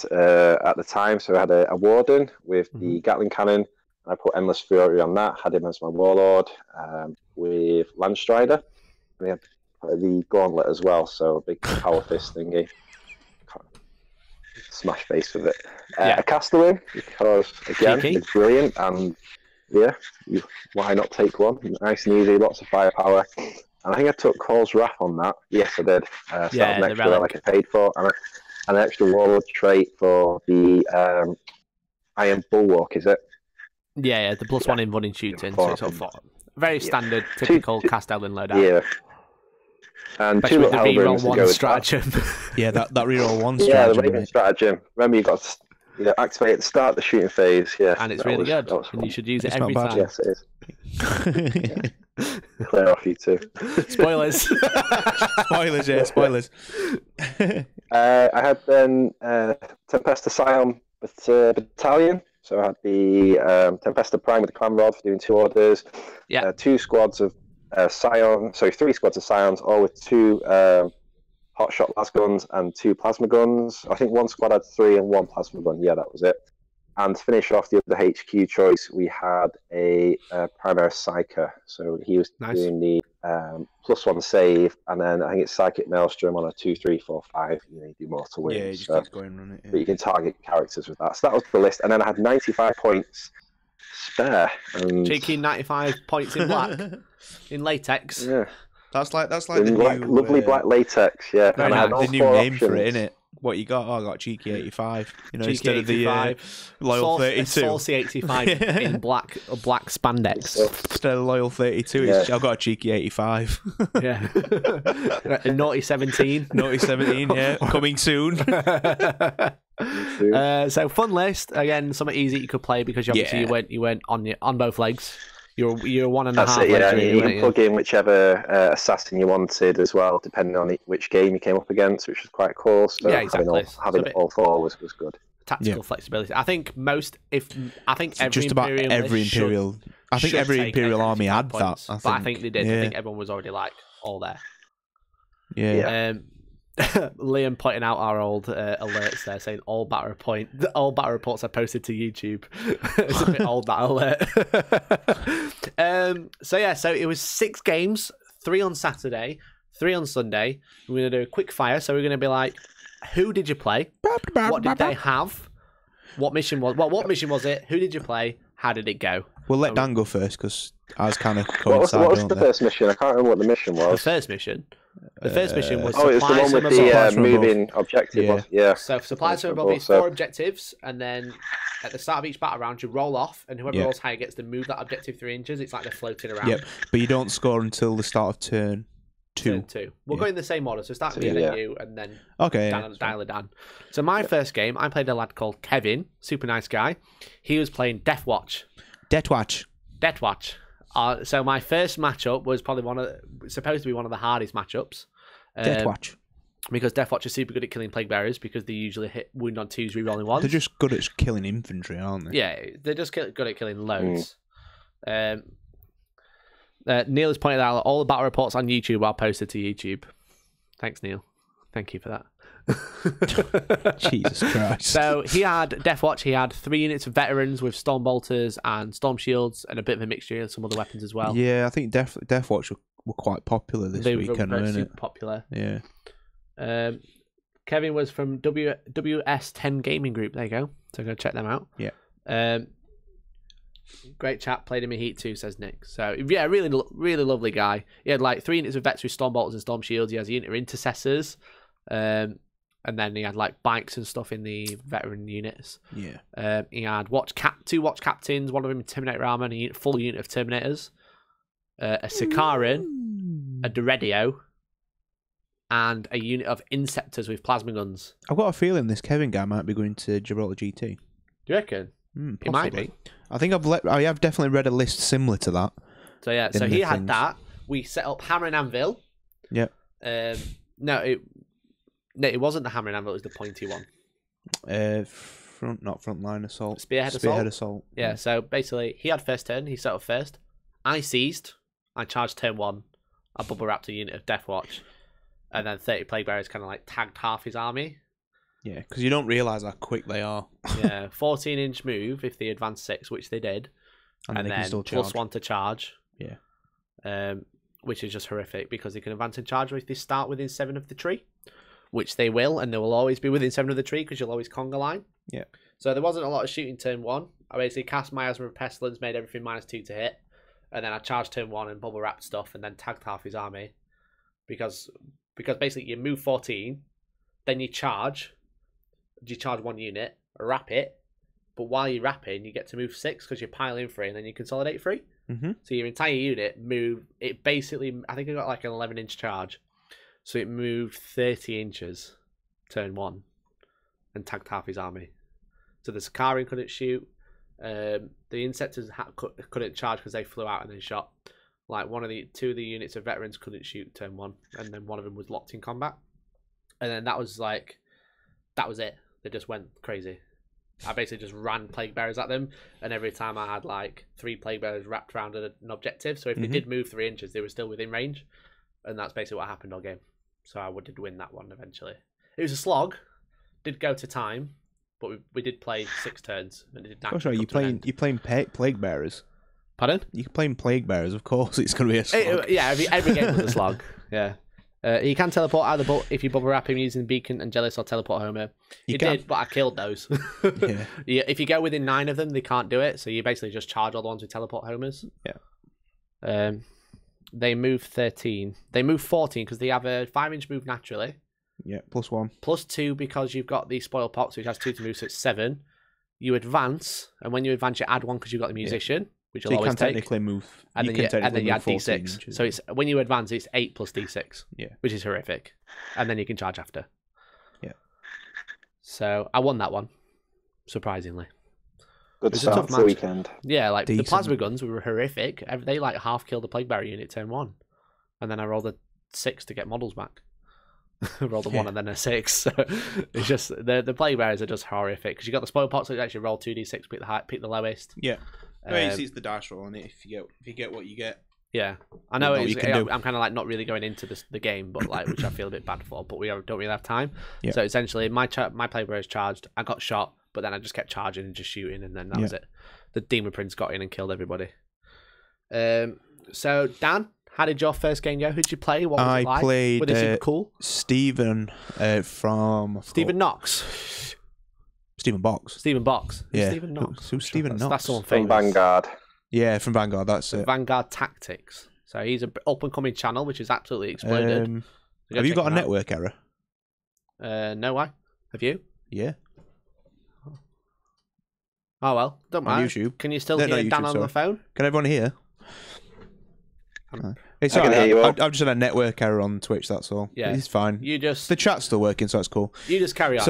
at the time. So I had a Warden with the Gatling Cannon. I put Endless Fury on that, had him as my Warlord with Landstrider. We had the Gauntlet as well, so a big power fist thingy. Smash face with it. A Castaway, because again, it's brilliant, and why not take one? Nice and easy, lots of firepower. And I think I took Call's Wrath on that. Yes, I did. So that was an extra like I paid for, and an extra Warlord trait for the Iron Bulwark, is it? Yeah, the +1 in running shooting. So it's all very standard, typical Castellan loadout. Yeah. And especially two with the reroll one stratagem. That reroll one stratagem. Yeah, the Raven stratagem. Remember, you got to activate at the start of the shooting phase. Yeah, and it's really good. And you should use it every time. Yes, it is. Clear off you too. Spoilers. Spoilers. I had then Tempesta Scion Battalion. So I had the Tempesta Prime with the Clan Rod for doing 2 orders. Yeah. 2 squads of Scion. Sorry, 3 squads of Scions, all with 2 hotshot las guns and 2 plasma guns. I think one squad had 3 and 1 plasma gun. Yeah, that was it. And to finish off the other HQ choice, we had a Primaris Psyker. So he was doing the +1 save, and then I think it's Psychic Maelstrom on a 2, 3, 4, 5. You do more to win. Yeah, you just keep going on it. Yeah. But you can target characters with that. So that was the list. And then I had 95 points spare. And... Cheeky 95 points in black, in latex. Yeah. That's like the new, lovely black latex. Yeah, and I had the new name for it, innit? What you got? Oh, I got Cheeky 85. Cheeky instead 85. Of the Loyal 32. Saucy 85 in black spandex. Instead of Loyal 32, I've got a Cheeky 85. Yeah. Naughty 17. Naughty 17, yeah. Coming soon. So fun list. Again, something easy you could play because obviously you went on both legs. You're 1.5 legs. Yeah, you can plug in whichever assassin you wanted as well, depending on which game you came up against, which was quite cool. So exactly. Having all 4 was good. Tactical flexibility. I think every Imperial. I think every Imperial army had that. But I think they did. Yeah. I think everyone was already all there. Yeah. Liam pointing out our old alerts there, saying all battle reports are posted to YouTube. It's a bit old, that alert. So it was 6 games, 3 on Saturday, 3 on Sunday. We're going to do a quick fire. So we're going to be like, who did you play? What did they have? What mission was it? Who did you play? How did it go? We'll let Dan go first because I was kind of coincide. What was the first mission? I can't remember what the mission was. The first mission was it's the one with the moving objective. Yeah. So supplies from above is 4 objectives, and then at the start of each battle round you roll off, and whoever rolls higher gets to move that objective 3 inches. It's like they're floating around. Yep, but you don't score until the start of turn 2. We'll go in the same order. So start with me and you, and then dial it down. So my first game, I played a lad called Kevin, super nice guy. He was playing Death Watch. So my first matchup was probably supposed to be one of the hardest matchups. Death Watch. Because Death Watch are super good at killing plague bearers because they usually hit wound on 2s, rerolling 1s. They're just good at killing infantry, aren't they? Yeah, they're just good at killing loads. Neil has pointed out that all the battle reports on YouTube are posted to YouTube. Thanks, Neil. Thank you for that. Jesus Christ. So he had Deathwatch. He had 3 units of veterans with storm bolters and storm shields and a bit of a mixture of some other weapons as well. Yeah, I think Deathwatch were quite popular this weekend, weren't it? Popular. Yeah. Kevin was from WS10 Gaming Group. There you go. So go check them out. Yeah. Great chat. Played him in Heat 2, says Nick. So yeah, really lovely guy. He had like 3 units of vets with storm bolters and storm shields. He has a unit of intercessors. And then he had like bikes and stuff in the veteran units. Yeah. He had 2 watch captains, one of them in Terminator armor, and a full unit of Terminators. A Sikaran, a Deredio, and a unit of Inceptors with plasma guns. I've got a feeling this Kevin guy might be going to Gibraltar GT. Do you reckon? He might be. I think I have definitely read a list similar to that. So yeah, so he had that. We set up Hammer and Anvil. Yep. No, it wasn't the Hammer and Anvil, it was the pointy one. Not frontline assault. Spearhead assault. Yeah, so basically, he had first turn, he set up first. I seized, I charged turn 1. I bubble wrapped a unit of Deathwatch. And then 30 Plague Bearers kind of like tagged half his army. Yeah, because you don't realise how quick they are. Yeah, 14-inch move if they advance 6, which they did. And they then can still plus charge. 1 to charge. Yeah. Which is just horrific because they can advance and charge if they start within 7 of the tree. Which they will, and they will always be within 7 of the tree because you'll always conga line. Yeah. So there wasn't a lot of shooting turn 1. I basically cast Miasma of Pestilence, made everything -2 to hit, and then I charged turn 1 and bubble wrapped stuff, and then tagged half his army. Because basically you move 14, then you charge 1 unit, wrap it, but while you're wrapping, you get to move 6 because you pile in 3, and then you consolidate 3. Mm-hmm. So your entire unit move, it basically, I think I got like an 11-inch charge. So it moved 30 inches, turn 1, and tagged half his army. So the Sikaran couldn't shoot. The Inceptors couldn't charge because they flew out and then shot. Like 2 of the units of veterans couldn't shoot turn 1, and then one of them was locked in combat. And then that was it. They just went crazy. I basically just ran Plague Bearers at them, and every time I had like 3 Plague Bearers wrapped around an objective. So if they did move 3 inches, they were still within range. And that's basically what happened all game. So I did win that one eventually. It was a slog. Did go to time, but we did play 6 turns. And it did you're playing Plague Bearers. Pardon? You're playing Plague Bearers, of course. It's going to be a slog. Every game was a slog. Yeah. He can teleport either, but if you bubble wrap him using Beacon and Jealous or Teleport Homer. He did, but I killed those. Yeah. If you go within 9 of them, they can't do it. So you basically just charge all the ones with Teleport Homers. Yeah. They move 13. They move 14 because they have a 5-inch move naturally. Yeah, +1. +2 because you've got the Spoil Pox, which has 2 to move, so it's 7. You advance, and when you advance, you add 1 because you've got the Musician, which you'll always take. Technically move. And then you add D6. Inches. So it's when you advance, it's 8 plus D6. Yeah. Which is horrific. And then you can charge after. Yeah. So I won that one, surprisingly. Good start for the weekend. Yeah, like Decent. the plasma guns were horrific. They like half killed the Plague Bearer unit turn 1. And then I rolled a 6 to get models back. Rolled a 1 and then a 6. So it's just the Plague Bearers are just horrific because you got the Spoil Pots, so you actually roll 2d6, pick the lowest. Yeah. It's the dice roll, and if you get what you get. Yeah, I know. I'm kind of like not really going into the game, but like which I feel a bit bad for. But we don't really have time. Yeah. So essentially, my Plague Bearers charged. I got shot, but then I just kept charging and just shooting, and then that was it. The Demon Prince got in and killed everybody. So Dan, how did your first game go? Who did you play? What was it like? I played Were they super cool? Stephen from Stephen Knox. Stephen Box. Stephen Box. Yeah. Stephen Knox. Who's Stephen Knox? That's someone From famous. Vanguard. Yeah, from Vanguard. That's it. Vanguard Tactics. So he's an up and coming channel, which is absolutely exploded. Have you got a network error? No, why? Have you? Yeah. Oh well, don't On mind. YouTube. Can you still hear YouTube, Dan on the phone? Can everyone hear? It's I can hear you all. I've just had a network error on Twitch. That's all. Yeah, it's fine. The chat's still working, so that's cool. You just carry on.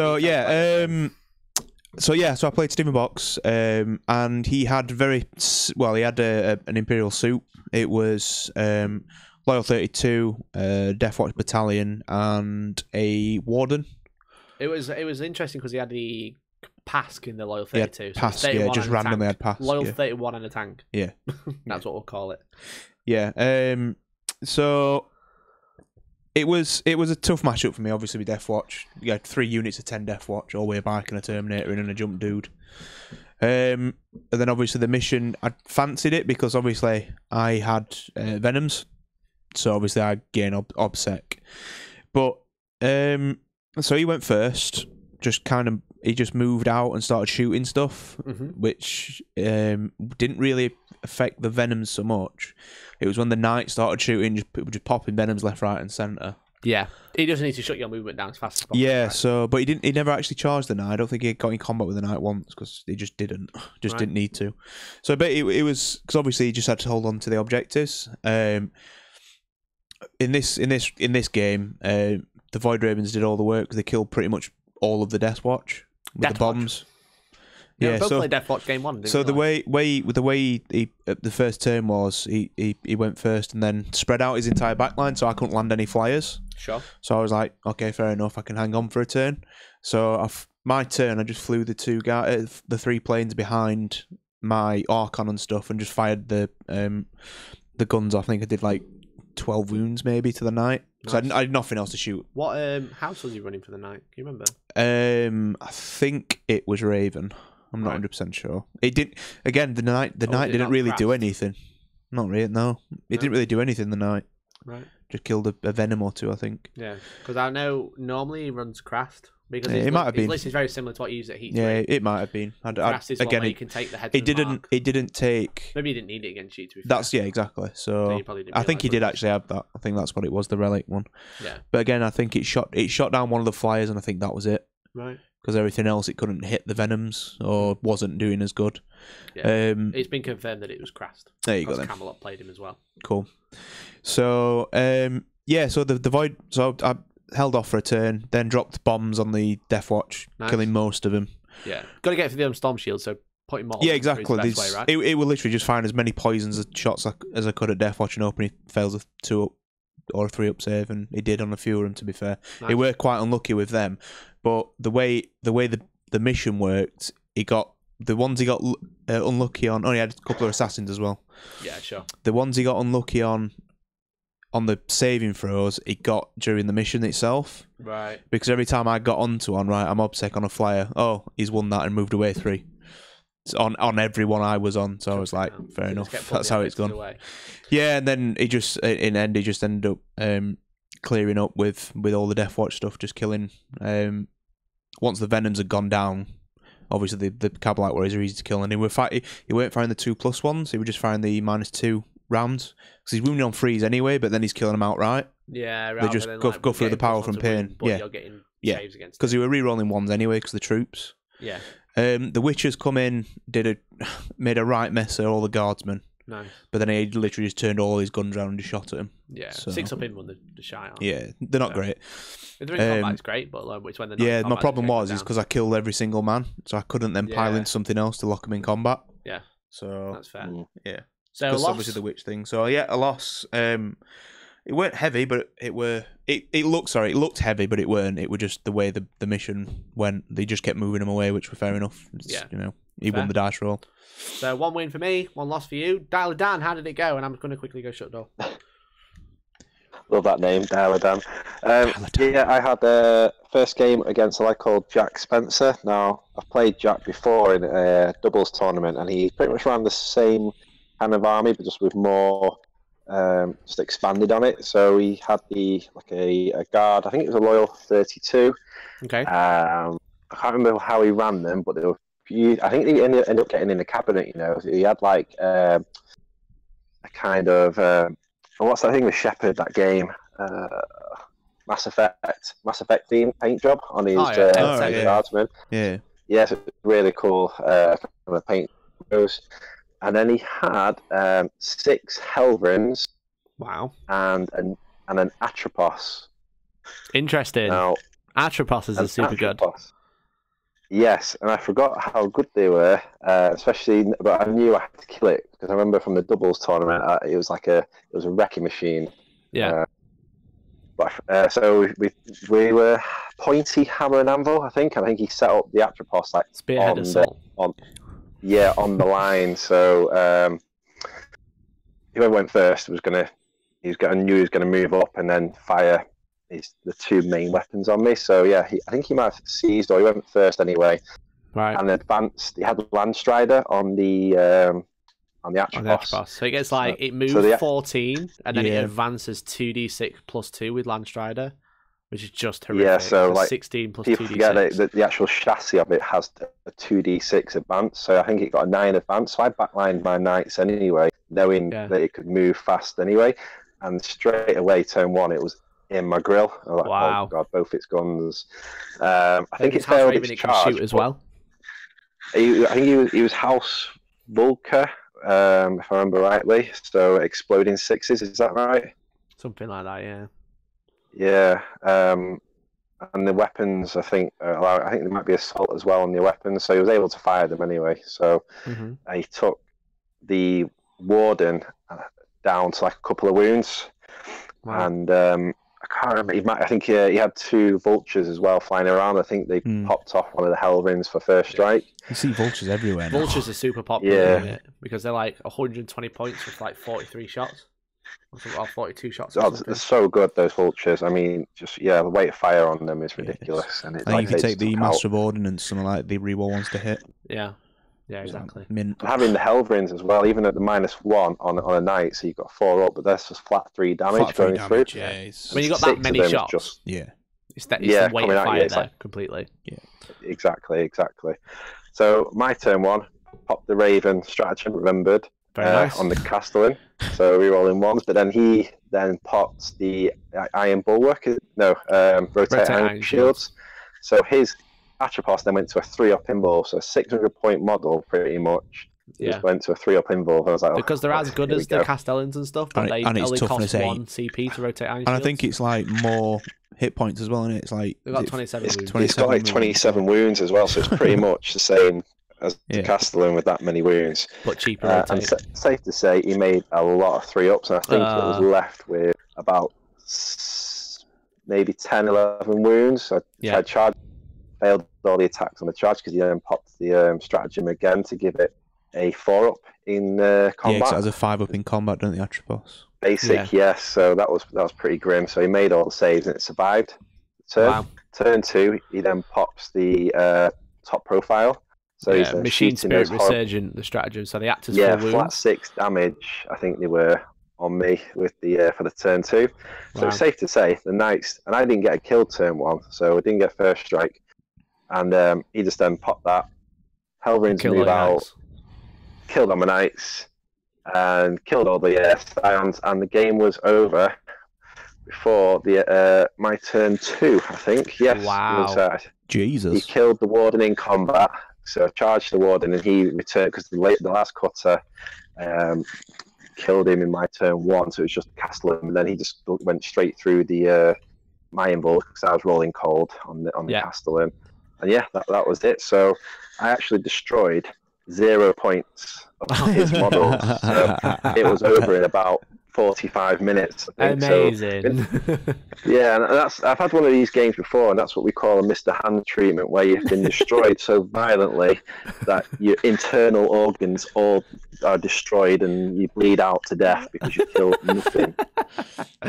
So yeah, so I played Stephen Box, and he had he had an Imperial suit. It was Loyal 32, Deathwatch Battalion, and a Warden. It was interesting because he had the Pask in the Loyal 32. Pask, just randomly had Pask. Loyal 31 and a tank. Yeah. That's what we'll call it. Yeah. So it was a tough matchup for me, obviously, with Deathwatch. You had 3 units of 10 Deathwatch, all the way back, and a Terminator and a Jump Dude. And then obviously the mission, I fancied it because obviously I had Venoms, so obviously I gained OBSEC. But so he went first, he just moved out and started shooting stuff, which didn't really affect the Venoms so much. It was when the Knight started shooting, just popping Venoms left, right, and centre. Yeah, he doesn't need to shut your movement down as fast as possible. Yeah, right? So but he never actually charged the Knight. I don't think he got in combat with the Knight once because he just didn't need to. So, but it was because obviously he just had to hold on to the objectives. In this game, the Void Ravens did all the work because they killed pretty much all of the Deathwatch with the bombs. Yeah, both played Deathwatch game 1. So the way the first turn was, he went first and then spread out his entire backline, so I couldn't land any flyers. Sure. So I was like, okay, fair enough, I can hang on for a turn. So my turn, I just flew the 3 planes behind my Archon and stuff, and just fired the guns off. I think I did like 12 wounds maybe to the Knight. Nice. So I had nothing else to shoot. What house was he running for the Knight? Can you remember? I think it was Raven. I'm not 100% sure. It did again. The Knight didn't really do anything. Not really. No, it didn't really do anything. The Knight. Right. Just killed a Venom or 2, I think. Yeah, because I know normally he runs Craft. Because it might have been. His list is very similar to what you use at Heat. Yeah, it might have been. Craft is again, you can take the head. It didn't take. Maybe he didn't need it against you. To be fair. That's exactly. So I think he did actually have that. I think that's what it was, the relic one. Yeah. But again, I think it shot down one of the flyers, and I think that was it. Right. Because everything else, it couldn't hit the Venoms or wasn't doing as good. Yeah. It's been confirmed that it was Crast. There you go. Then Camelot played him as well. Cool. So yeah, so the Void. So I held off for a turn, then dropped bombs on the Deathwatch, killing most of them. Yeah, got to get for the Storm Shield. So putting more. Yeah, exactly. Way, right? It will literally just find as many poisons shots as I could at Deathwatch and open. He fails a 2 up or a 3 up save, and he did on a few of them. To be fair, he were quite unlucky with them. But the way the mission worked, he got the ones he got unlucky on. Oh, he had a couple of assassins as well. Yeah, sure. The ones he got unlucky on the saving throws, he got during the mission itself. Right. Because every time I got onto one, right, I'm OBSEC on a flyer. Oh, he's won that and moved away 3. It's on every one I was on, so I was like, fair enough. That's how it's gone. Away. Yeah, and then he just ended up clearing up with all the Deathwatch stuff, just killing. Once the Venoms had gone down, obviously the Cabalite warriors are easy to kill, and he weren't firing the 2+ ones. He was just firing the -2 rounds because he's wounded on 3s anyway, but then he's killing them outright. Yeah, they just go through the power from pain. You're getting saves against because he were re-rolling 1s anyway because the troops. Yeah. The Witchers come in, made a right mess of all the guardsmen. Nice. But then he literally just turned all his guns around and just shot at him. Yeah, so, 6 up in when the shy on. Yeah, they're not great. If they're in combat, it's great, but it's when they're not in combat, my problem was because I killed every single man, so I couldn't then pile into something else to lock them in combat. Yeah, so that's fair. Yeah, so that's obviously the Witch thing. So yeah, a loss. It weren't heavy, but it looked heavy, but it weren't. It was just the way the mission went. They just kept moving him away, which were fair enough. He won the dice roll. So 1 win for me, 1 loss for you. Dialer Dan, how did it go? And I'm going to quickly go shut the door. Love that name, Dialer Dan. Yeah, I had a first game against a lad called Jack Spencer. Now, I've played Jack before in a doubles tournament, and he pretty much ran the same kind of army, but just with more, just expanded on it. So he had a guard. I think it was a loyal 32. Okay. I can't remember how he ran them, but they were. I think they ended up getting in the cabinet. He had like a kind of what's that thing with Shepard? That game, Mass Effect theme paint job on his guardsman. Yeah. Yes, it's really cool. From a paint goes, and then he had 6 Helverins. Wow. And an Atropos. Interesting. Now, Atropos is super good. Yes, and I forgot how good they were, especially. But I knew I had to kill it because I remember from the doubles tournament, it was a wrecking machine. Yeah. So we were pointy hammer and anvil. I think he set up the Atropos like spearhead assault. On the line. So whoever went first knew he was going to move up and then fire the two main weapons on me. So yeah, I think he might have seized, or he went first anyway. Right. And advanced. He had the Landstrider on the Atropos. So it gets like it moves 14, and then it advances 2d6 plus 2 with Landstrider, which is just horrific. Yeah, so like 16 plus people 2d6. forget that the actual chassis of it has a 2d6 advance. So I think it got a 9 advance. So I backlined my knights anyway, knowing that it could move fast anyway. And straight away, turn 1, it was in my grill. I was like, wow! Oh god, both its guns. I think it failed its charge. Shoot as well. I think he was House Vulca, if I remember rightly. So exploding 6s, is that right? Something like that, yeah. Yeah, and the weapons, I think there might be assault as well on the weapons. So he was able to fire them anyway. So he took the Warden down to like a couple of wounds, and I can't remember. I think he had 2 vultures as well flying around. I think they popped off one of the Hellrins for first strike. You see vultures everywhere now. Vultures are super popular, isn't it? Because they're like 120 points with like 43 shots. Or 42 shots. They're so good, those vultures. I mean, just the rate of fire on them is ridiculous. And if you take the Master of Ordnance, something like the reroll ones to hit. Yeah, exactly. Having the Hellrins as well, even at the -1 on a knight, so you've got 4 up, but that's just flat 3 damage going through. Yeah, when you got that many shots, it's the weight of fire there completely. Yeah, exactly. So my turn 1, popped the Raven stratagem, remembered. Nice. On the Castellan, so re-rolling 1s, but then he popped the Iron Bulwark, rotate iron shields. So his Atropos then went to a 3-up involve, so a 600-point model pretty much. Just went to a 3-up involve. I was like, because they're as good as the Castellans and stuff, but they only cost 1 CP to rotate iron shields. And I think it's like more hit points as well, isn't it? It's like they've got 27 wounds. It's got like 27 wounds as well, so it's pretty much the same as the Castellan with that many wounds. But cheaper. And safe to say, he made a lot of 3-ups, and I think it was left with about maybe 10, 11 wounds. So I charged, failed all the attacks on the charge because he then popped the stratagem again to give it a 4-up in combat. Yeah, because it has a 5-up in combat, don't the Atropos? Basic, yes. So that was pretty grim. So he made all the saves and it survived. Turn 2, he then pops the top profile. So he's Machine Spirit Resurgent, the stratagem. So they act as 4 wounds. Flat 6 damage. I think they were on me with the for the turn 2. So it's safe to say the knights, and I didn't get a kill turn 1, so I didn't get first strike. And he just then popped that. Hellrins move out, killed on my knights, and killed all the scions, and the game was over before the my turn 2. I think. Yes. Wow. Jesus. He killed the Warden in combat. So I charged the Warden and he returned because the last cutter killed him in my turn 1, so it was just Castellan, and then he just went straight through the my involve because I was rolling cold on the Castellan, and that was it. So I actually destroyed 0 points of his models. So it was over in about 45 minutes. I think. Amazing. So, and I've had one of these games before, and that's what we call a Mr. Hand treatment, where you've been destroyed so violently that your internal organs all are destroyed and you bleed out to death because you killed nothing.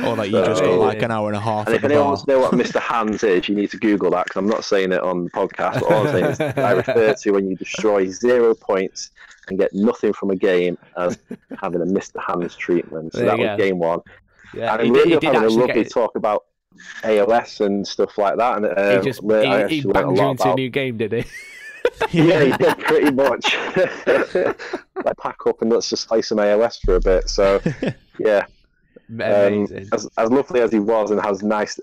Or that you just got like an hour and a half. And if anyone wants to know what Mr. Hands is, you need to Google that, because I'm not saying it on the podcast, but all I'm saying is I refer to when you destroy 0 points and get nothing from a game as having a Mr. Hands treatment. So that was game 1. Yeah, and we ended up having a lovely talk about AOS and stuff like that. And he banged you into a new game, did he? Yeah, he did pretty much. Like, pack up and let's just play some AOS for a bit. So, yeah. Amazing. As lovely as he was, and how nice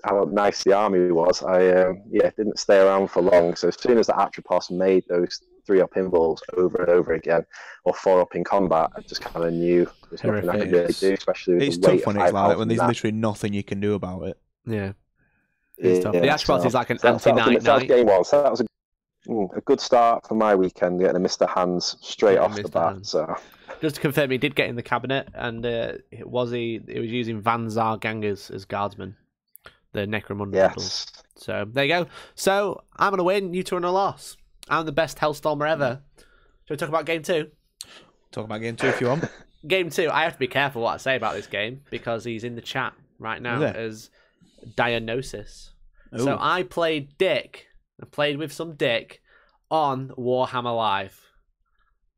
the army was, I didn't stay around for long. So as soon as the Atropos made those 3-up involves over and over again, or 4-up in combat, I just kind of knew there's nothing I could really do, especially with it's the weight tough when it's like that, when there's literally nothing you can do about it. Yeah, it's tough. The Atropos is like an anti-night. That was game 1, so that was a good start for my weekend, getting a Mr. Hands straight off the bat. So. Just to confirm, he did get in the cabinet, and he was using Van Zar Gangers as guardsmen, the Necromunda models. So there you go. So I'm gonna win, you two are on a loss. I'm the best Hellstormer ever. Shall we talk about game 2? Talk about game 2 if you want. game 2, I have to be careful what I say about this game because he's in the chat right now as Diagnosis. Ooh. So I played Dick. I played with some Dick on Warhammer Live.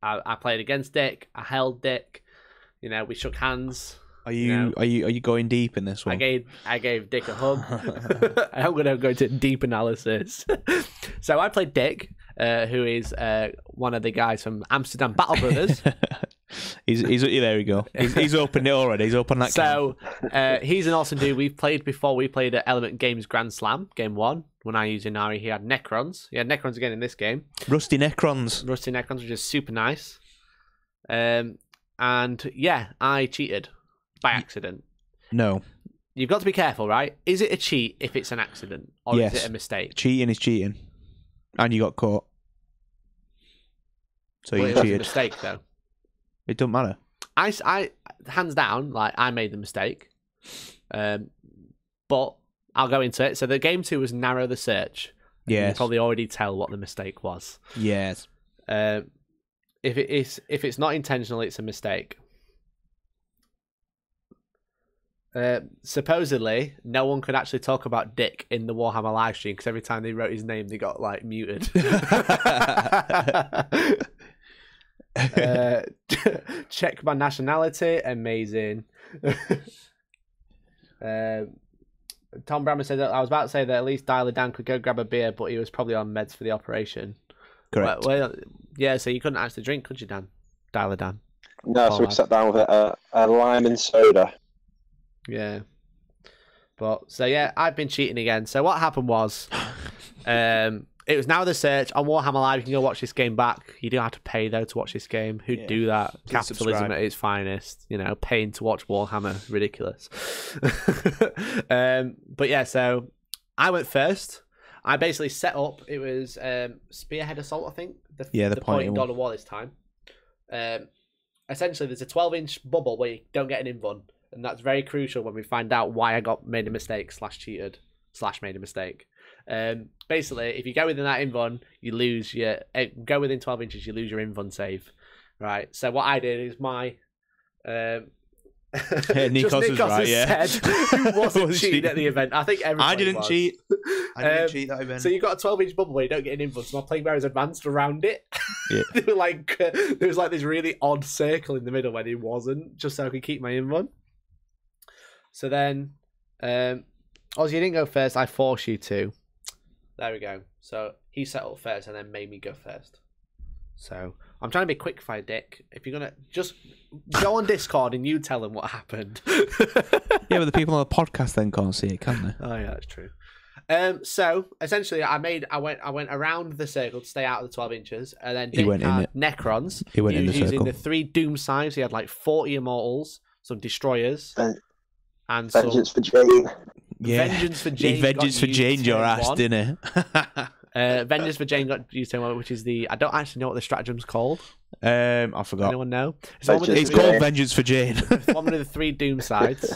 I played against Dick. I held Dick. You know, we shook hands. Are you going deep in this one? I gave Dick a hug. I'm going to go into deep analysis. So I played Dick, who is one of the guys from Amsterdam Battle Brothers. He's there we go. He's opened it already. He's opened that. So he's an awesome dude. We've played before. We played at Element Games Grand Slam Game 1 when I used Inari. He had Necrons. He had Necrons again in this game. Rusty Necrons, which is super nice. And yeah, I cheated by accident. No. You've got to be careful, right? Is it a cheat if it's an accident, or is it a mistake? Cheating is cheating, and you got caught. So you cheated. It was a mistake, though. It don't matter. I hands down, like I made the mistake, but I'll go into it. So the game 2 was narrow the search. Yes. You can probably already tell what the mistake was. Yes. If it's not intentional, it's a mistake. Supposedly, no one could actually talk about Dick in the Warhammer live stream because every time they wrote his name, they got like muted. Check my nationality. Amazing. Tom Brammer said that I was about to say that at least Dialer Dan could go grab a beer, but he was probably on meds for the operation. Correct. Well, yeah, so you couldn't actually drink, could you, Dan? Dialer Dan. No, so we sat down with a lime and soda. Yeah. But so yeah, I've been cheating again. So what happened was it was now the search on Warhammer Live. You can go watch this game back. You don't have to pay though to watch this game. Who'd do that? Capitalism at its finest. You know, paying to watch Warhammer, ridiculous. But yeah, so I went first. I basically set up. It was Spearhead Assault, I think. The point God of War this time. Essentially, there's a 12-inch bubble where you don't get an invuln. And that's very crucial when we find out why I made a mistake / cheated / made a mistake. Basically, if you go within that invuln, you lose your... go within 12 inches, you lose your invuln save. Right? So what I did is my... Nikos was right, yeah. Said who wasn't cheating at the event. I think everybody I didn't was. cheat. I didn't cheat that event. So you've got a 12-inch bubble where you don't get an invuln, so my plague bearers advanced around it. Yeah. There was like this really odd circle in the middle where there wasn't, just so I could keep my invuln. So then, you didn't go first. I forced you to. There we go. So he set up first and then made me go first. So I'm trying to be quick fire, Dick. If you're gonna just go on Discord and you tell them what happened. Yeah, but the people on the podcast then can't see it, can they? Oh yeah, that's true. So essentially, I went around the circle to stay out of the 12 inches, and then Dick had Necrons. He went in the circle using the 3 Doom Sives. He had like 40 Immortals, some Destroyers. And Vengeance for Jane. Yeah. Vengeance for Jane. Vengeance for Jane, your ass, didn't it? Vengeance for Jane got used to, which is the... I don't actually know what the stratagem's called. I forgot. Anyone know? It's called Vengeance for Jane. One with the 3 Doom sides.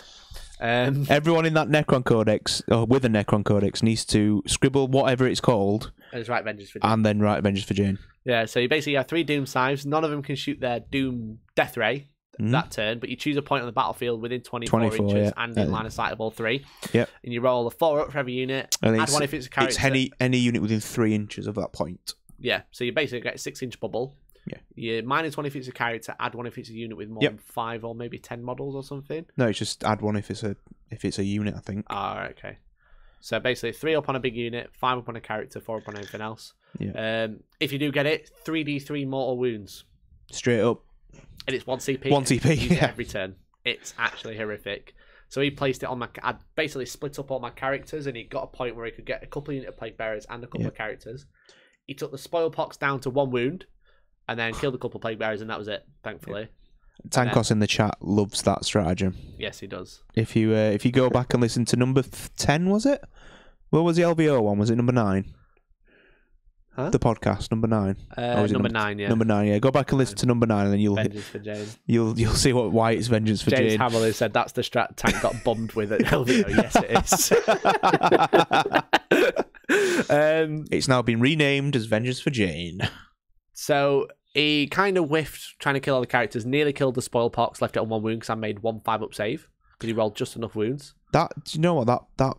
Everyone in that Necron Codex, or with a Necron Codex, needs to scribble whatever it's called. And just write Vengeance for Jane. And then write Vengeance for Jane. Yeah, so you basically have 3 Doom sides. None of them can shoot their Doom Death Ray that turn, but you choose a point on the battlefield within 24 inches and in line of sight of all 3. Yep. And you roll a 4 up for every unit. Add 1 if it's a character. It's any unit within 3 inches of that point. Yeah, so you basically get a 6-inch bubble. Yeah. You -1 if it's a character, add 1 if it's a unit with more than 5 or maybe 10 models or something. No, it's just add 1 if it's a unit, I think. Okay. So basically 3 up on a big unit, 5 up on a character, 4 up on anything else. Yeah. If you do get it, 3d3 mortal wounds. Straight up. And it's 1 CP. 1 CP, yeah. Every turn. It's actually horrific. So he placed it on my... I basically split up all my characters, and he got a point where he could get a couple of unit of plague bearers and a couple of characters. He took the spoil pox down to 1 wound, and then killed a couple of plague bearers, and that was it, thankfully. Tankos in the chat loves that stratagem. Yes, he does. If you go back and listen to number 10, was it? What was the LVO one? Was it number 9? Huh? The podcast, number 9. Number 9, yeah. Number 9, yeah. Go back and listen to number 9, and then Vengeance for Jane. You'll see why it's Vengeance for Jane. James Hammerley said that's the strat Tank got bummed with at LVO. Yes, it is. It's now been renamed as Vengeance for Jane. So He kind of whiffed trying to kill all the characters, nearly killed the spoil pox, left it on 1 wound because I made 1 5-up save because he rolled just enough wounds. Do you know what? That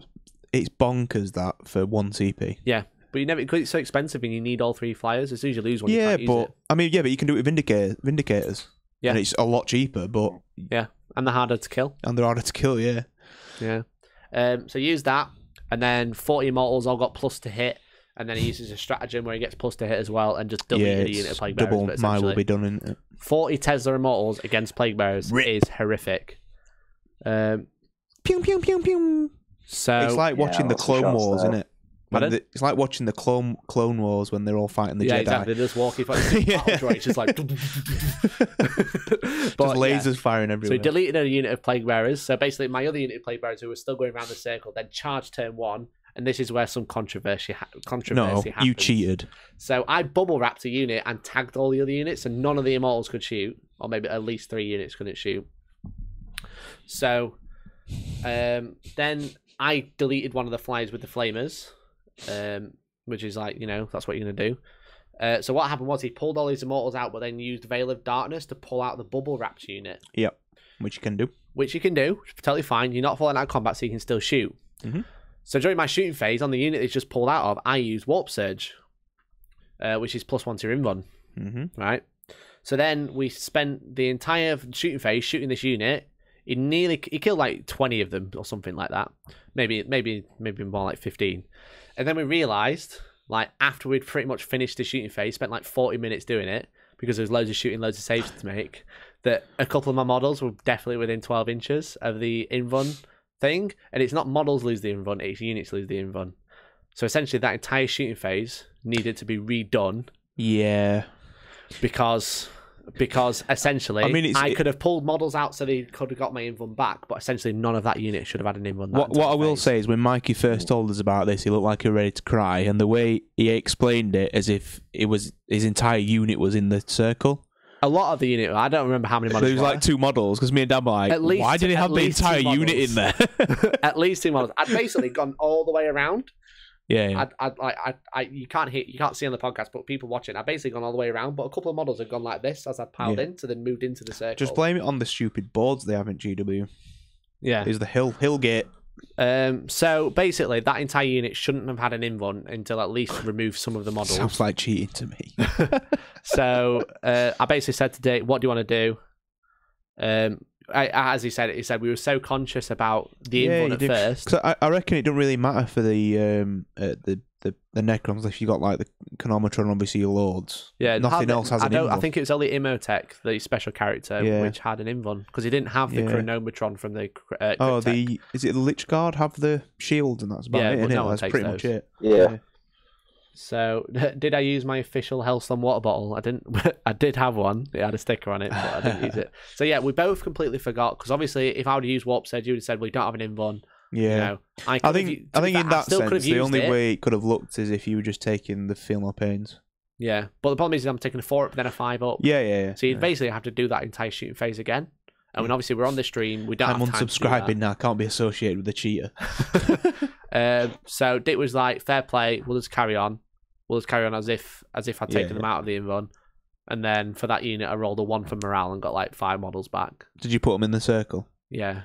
it's bonkers that for 1 CP. Yeah, but you never, because it's so expensive and you need all 3 flyers. As soon as you lose one, you can't use it. I mean, but you can do it with Vindicators. Yeah, and it's a lot cheaper, but yeah, and they're harder to kill. And they're harder to kill, yeah. Yeah. So use that, and then 40 Immortals all got plus to hit. And then he uses a stratagem where he gets plus to hit as well, and just double the unit of Plague Bearers. Double mine will be done in it. 40 Tesla Immortals against Plague Bearers is horrific. Pew pew pew pew. So it's like watching the Clone Wars, isn't it? It's like watching the Clone Wars when they're all fighting the Jedi. Yeah, exactly. They're just walking, it's just like just lasers firing everywhere. So he deleted a unit of Plague Bearers. So basically, my other unit of Plague Bearers who were still going around the circle then charged turn 1. And this is where some controversy happens. No, you cheated. So I bubble wrapped a unit and tagged all the other units, and none of the Immortals could shoot, or maybe at least 3 units couldn't shoot. So then I deleted one of the flyers with the flamers, which is like, that's what you're going to do. So what happened was he pulled all his Immortals out, but then used Veil of Darkness to pull out the bubble wrapped unit. Yep, which you can do. Totally fine. You're not falling out of combat, so you can still shoot. Mm-hmm. So during my shooting phase, on the unit it's just pulled out of, I used Warp Surge, which is +1 to your invuln. Mm-hmm. Right? So then we spent the entire shooting phase shooting this unit. He killed like 20 of them or something like that. Maybe more like 15. And then we realised, like after we'd pretty much finished the shooting phase, spent like 40 minutes doing it, because there was loads of shooting, loads of saves to make, that a couple of my models were definitely within 12 inches of the invuln thing, and it's not models lose the invuln, it's units lose the invuln. So essentially that entire shooting phase needed to be redone. Yeah. Because essentially I could have pulled models out so they could have got my invuln back, but essentially none of that unit should have had an invuln. What I will say is, when Mikey first told us about this, he looked like he was ready to cry, and the way he explained it as if it was his entire unit was in the circle. A lot of the unit, I don't remember how many models. There was like 2 models, because me and Dad were like, why did he have the entire unit in there? At least 2 models. I'd basically gone all the way around. Yeah. You can't see on the podcast, but people watching, I've basically gone all the way around, but a couple of models have gone like this as I piled in, so then moved into the circle. Just blame it on the stupid boards they have in GW. Yeah. There's the hill gate. So basically, that entire unit shouldn't have had an invuln until at least remove some of the models. Sounds like cheating to me. So I basically said to Dave, "What do you want to do?" As he said, we were so conscious about the invuln at first. Because I reckon it don't really matter for the Necrons if you got like the Chronometron, obviously your lords. Yeah, nothing else has an invuln. I think it was only Imhotep, the special character, which had an invuln, because he didn't have the Chronometron from the. Is it the Lich Guard have the shields, and that's about it? But no that's pretty much it. Yeah. So, did I use my official Hellstorm water bottle? I didn't. I did have one. It had a sticker on it, but I didn't use it. So yeah, we both completely forgot, because obviously, if I would have used Warp Surge, you would have said, "Well, you don't have an invuln." Yeah, I think in that sense, the only way it could have looked is if you were just taking the Feel No Pains. Yeah, but the problem is I'm taking a 4 up, then a 5 up. Yeah. So you basically have to do that entire shooting phase again. And when obviously we're on the stream, we don't. I'm have time unsubscribing to do now. Can't be associated with the cheater. So Dick was like, "Fair play. We'll just carry on. We'll just carry on as if I'd taken them out of the invuln." And then for that unit, I rolled a 1 for morale and got like 5 models back. Did you put them in the circle? Yeah.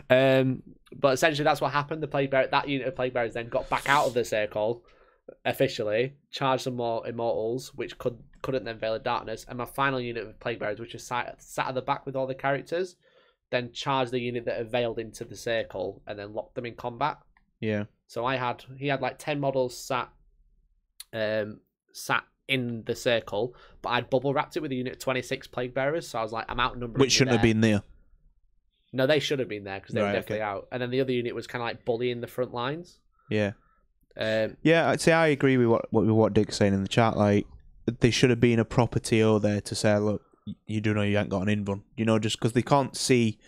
But essentially that's what happened. That unit of Plague Bearers then got back out of the circle officially, charged some more Immortals, which couldn't then Veil of Darkness, and my final unit of Plague Bearers, which is sat at the back with all the characters, then charged the unit that had veiled into the circle and then locked them in combat. Yeah. So he had like 10 models sat in the circle, but I'd bubble wrapped it with a unit of 26 Plague Bearers, so I was like, I'm outnumbering. Which shouldn't have been there. No, they should have been there because they were definitely out. And then the other unit was kind of like bullying the front lines. Yeah. I'd say I agree with what Dick's saying in the chat. Like, there should have been a proper TO there to say, look, you do know you ain't got an invuln. Just because they can't see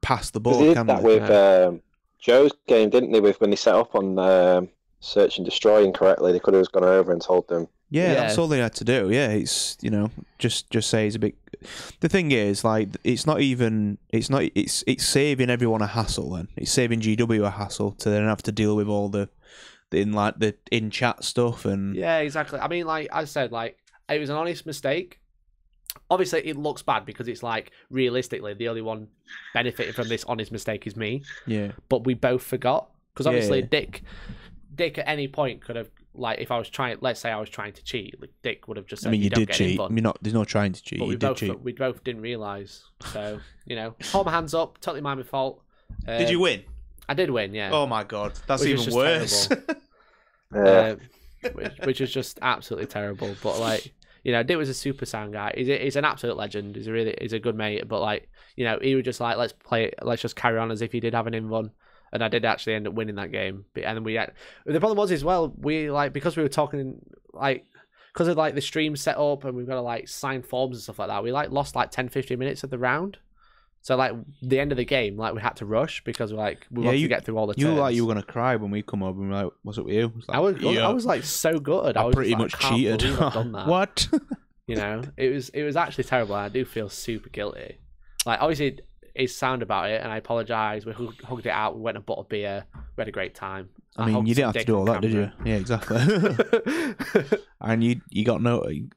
past the board, can they? They did that with Joe's game, didn't they? When they set up on Search and Destroy incorrectly, they could have gone over and told them. Yeah, that's all they had to do. Yeah, it's just say it's a bit. The thing is, like, it's saving everyone a hassle. Then it's saving GW a hassle to then have to deal with all the in chat stuff and. Yeah, exactly. I mean, like I said, like it was an honest mistake. Obviously, it looks bad because it's like, realistically, the only one benefiting from this honest mistake is me. Yeah. But we both forgot. Because obviously, Dick at any point could have, like, if I was trying, let's say I was trying to cheat, like, Dick would have just said, you did cheat. There's no trying to cheat. But you did cheat. We both didn't realise. So, hold my hands up. Totally my fault. Did you win? I did win, yeah. Oh my God. That's even worse. Which is just absolutely terrible. But, like, Dick was a super sound guy. He's an absolute legend. He's a good mate. But, like, he was just like, let's just carry on as if he did have an invuln. And I did actually end up winning that game. And then the problem was as well, because we were talking, like, because of, like, the stream set up and we've got to, like, sign forms and stuff like that, we, like, lost, like, 10-15 minutes of the round. So, like, the end of the game, like, we had to rush because, like, we wanted to get through all the turns. You look like you were going to cry when we come over and we're like, what's up with you? I was like, so gutted. I pretty much cheated. I've done that. What? It was actually terrible. And I do feel super guilty. Like, obviously, he's sound about it, and I apologise. We hugged it out. We went and bought a beer. We had a great time. I mean, you didn't have to do all that, did you? Yeah, exactly. And you got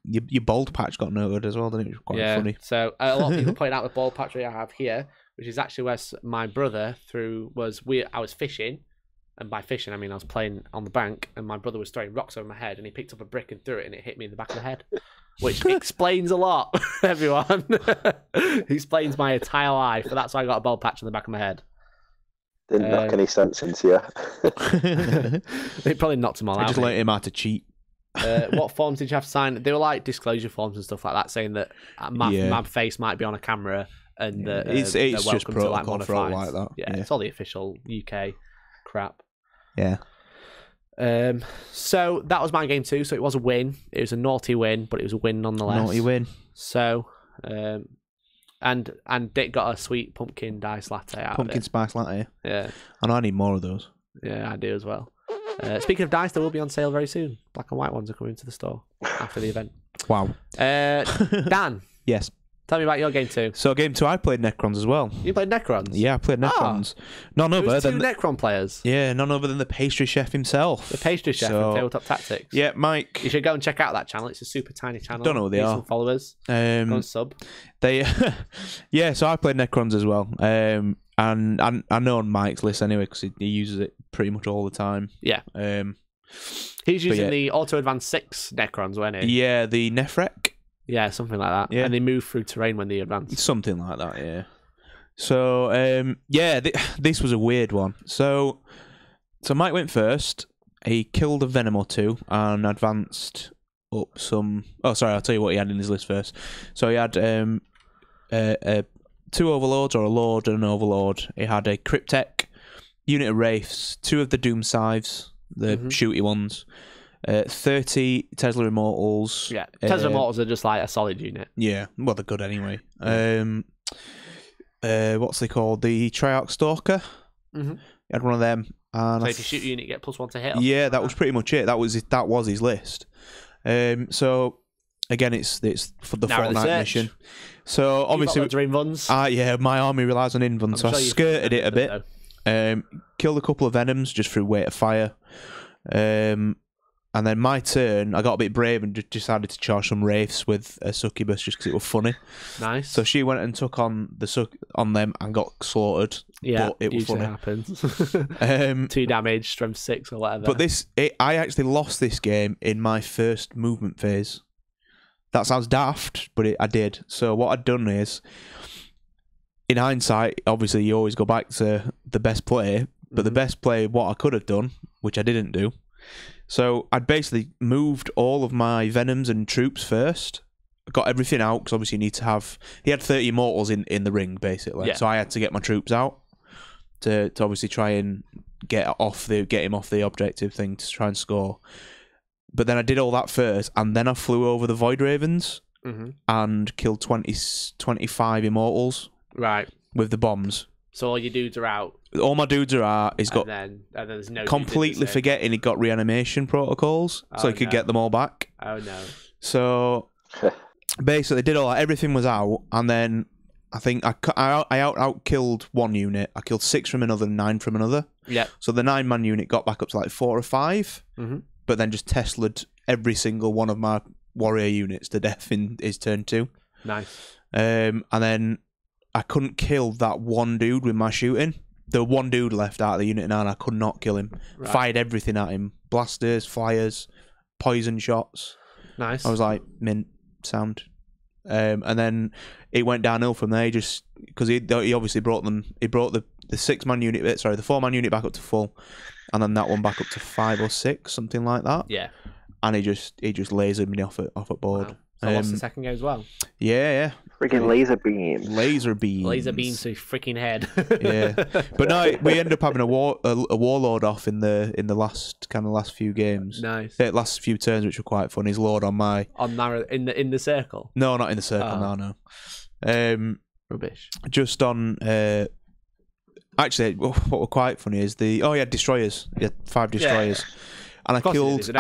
your bald patch got noted as well, didn't it? It was quite funny. So a lot of people point out the bald patch I have here, which is actually where my brother I was fishing, and by fishing I mean I was playing on the bank, and my brother was throwing rocks over my head, and he picked up a brick and threw it, and it hit me in the back of the head. Which explains a lot, everyone. Explains my entire life, but that's why I got a bald patch on the back of my head. Didn't knock any sense into you. It probably knocked him all out. I just let him out to cheat. What forms did you have to sign? They were like disclosure forms and stuff like that, saying that my face might be on a camera and that it's just protocol for all like that. Yeah, it's all the official UK crap. Yeah. So that was my game too. So it was a win. It was a naughty win, but it was a win nonetheless. Naughty win. So, and Dick got a sweet pumpkin dice latte out. Pumpkin spice latte. Yeah. And I need more of those. Yeah, I do as well. Speaking of dice, they will be on sale very soon. Black and white ones are coming to the store after the event. Wow. Dan. Yes. Tell me about your game 2. So game 2, I played Necrons as well. You played Necrons? Yeah, I played Necrons. None other than Necron players. Yeah, none other than the pastry chef himself. The pastry chef from Tabletop Tactics. Yeah, Mike. You should go and check out that channel. It's a super tiny channel. Don't know who they are. Some followers. Go and sub. Yeah, so I played Necrons as well. And I know on Mike's list anyway because he uses it pretty much all the time. Yeah. He's using the Auto Advance 6 Necrons, wasn't he? Yeah, the Nefrek. Yeah, something like that. Yeah. And they move through terrain when they advance. Something like that, yeah. So, this was a weird one. So Mike went first. He killed a Venom or two and advanced up some... Oh, sorry, I'll tell you what he had in his list first. So he had 2 Overlords, or a Lord and an Overlord. He had a Cryptek, unit of Wraiths, 2 of the Doom Scythes, the shooty ones, 30 Tesla Immortals. Yeah, Tesla Immortals are just like a solid unit. Yeah, well, they're good anyway. What's they called? The Triarch Stalker. Mm-hmm. He had one of them. And so if you shoot a unit, you get +1 to hit. Yeah, that was pretty much it. That was his list. So again, it's for the Fortnite mission. So obviously, invulns. My army relies on invulns, so I skirted it a bit. Killed a couple of Venoms just through weight of fire. And then my turn, I got a bit brave and just decided to charge some Wraiths with a Succubus just because it was funny. Nice. So she went and took on on them and got slaughtered. Yeah, but it was funny. Happens. 2 damage, strength 6 or whatever. But I actually lost this game in my first movement phase. That sounds daft, but I did. So what I'd done is, in hindsight, obviously you always go back to the best play, but the best play, what I could have done, which I didn't do. So I'd basically moved all of my Venoms and troops first. Got everything out, because obviously you need to have... He had 30 Immortals in the ring, basically. Yeah. So I had to get my troops out to obviously try and get him off the objective thing to try and score. But then I did all that first, and then I flew over the Void Ravens and killed 25 Immortals. Right. With the bombs. So all your dudes are out. All my dudes are out. He's got and then there's no completely forgetting he got reanimation protocols, so he could get them all back. Oh no! So basically, did all that. Everything was out, and then I think I out killed one unit. I killed 6 from another, 9 from another. Yeah. So the 9-man unit got back up to like 4 or 5, but then just Tesla'd every single one of my warrior units to death in his turn 2. Nice. And then I couldn't kill that one dude with my shooting. The one dude left out of the unit now, and I could not kill him. Right. Fired everything at him. Blasters, flyers, poison shots. Nice. I was like, mint, sound. And then it went downhill from there, just because he obviously brought them. He brought the 6-man unit, the 4-man unit back up to full, and then that one back up to 5 or 6, something like that. Yeah. And he just lasered me off at board. Wow. So I lost the second game as well. Yeah. Freaking laser beams. Laser beams to his freaking head. Yeah, but no, we ended up having a warlord off in the last few games. Nice. The last few turns, which were quite fun. His lord on my in the circle. No, not in the circle. No. Rubbish. Just on. Actually, what were quite funny is he had destroyers. He had 5 destroyers, and I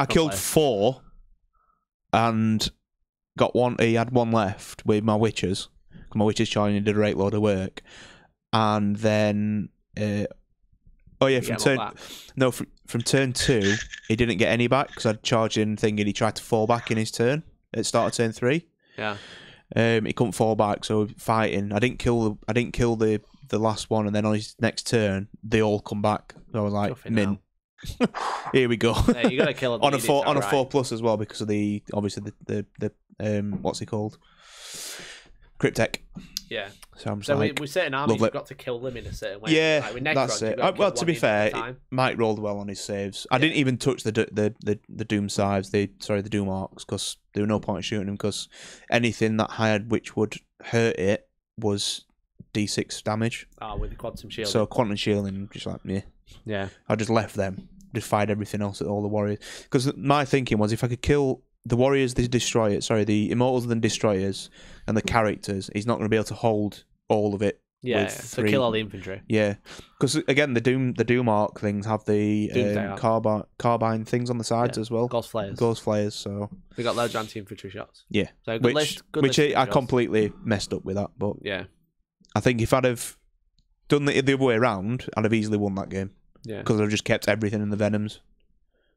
killed 4, and got one. He had 1 left with my witches. My witches charging did a great load of work, and then from turn 2 he didn't get any back because I'd charged in thinking he tried to fall back in his turn at start of turn 3. Yeah. He couldn't fall back, so fighting. I didn't kill the last one, and then on his next turn they all come back. So I was like, min. Here we go. Yeah, you gotta kill him on a 4+ as well because of the what's he called? Cryptek. Yeah. So I'm like, we're certain armies you've got to kill them in a certain way. Yeah, like that's it. Well, to be fair, Mike rolled well on his saves. I didn't even touch the Doom Scythes, the Doom Arcs, because there was no point in shooting them because anything that had which would hurt it was D6 damage. Oh, with the quantum shield. So quantum shielding, just like yeah. I just left them. Just fired everything else at all the warriors. Because my thinking was if I could kill the warriors, the immortals, and destroyers, and the characters, he's not going to be able to hold all of it. Yeah, so kill all the infantry. Yeah, because again, the Doom Arc things have the carbine things on the sides as well. Ghost flayers. So we got loads of anti-infantry shots. Yeah, so good list I completely messed up with that. But yeah, I think if I'd have done the other way around, I'd have easily won that game. Yeah, because I've just kept everything in the Venoms,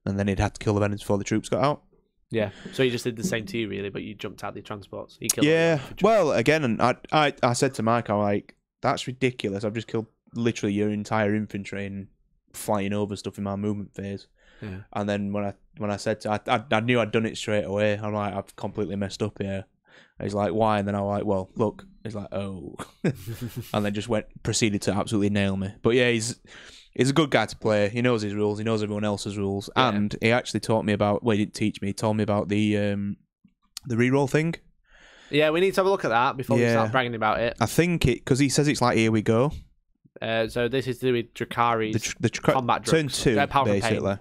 and then he'd had to kill the Venoms before the troops got out. Yeah, so he just did the same to you, really, but you jumped out the transports. He killed well, again, and I said to Mike, I'm like, that's ridiculous. I've just killed literally your entire infantry and flying over stuff in my movement phase. Yeah. And then when I said I knew I'd done it straight away. I'm like, I've completely messed up here. And he's like, why? And then I was like, well, look. He's like, oh, and then proceeded to absolutely nail me. But yeah, he's a good guy to play. He knows his rules. He knows everyone else's rules. Yeah. And he actually taught me about. Well, he didn't teach me. He told me about the reroll thing. Yeah, we need to have a look at that before we start bragging about it. I think because he says it's like here we go. So this is to do with Drakari's combat turn 2 basically.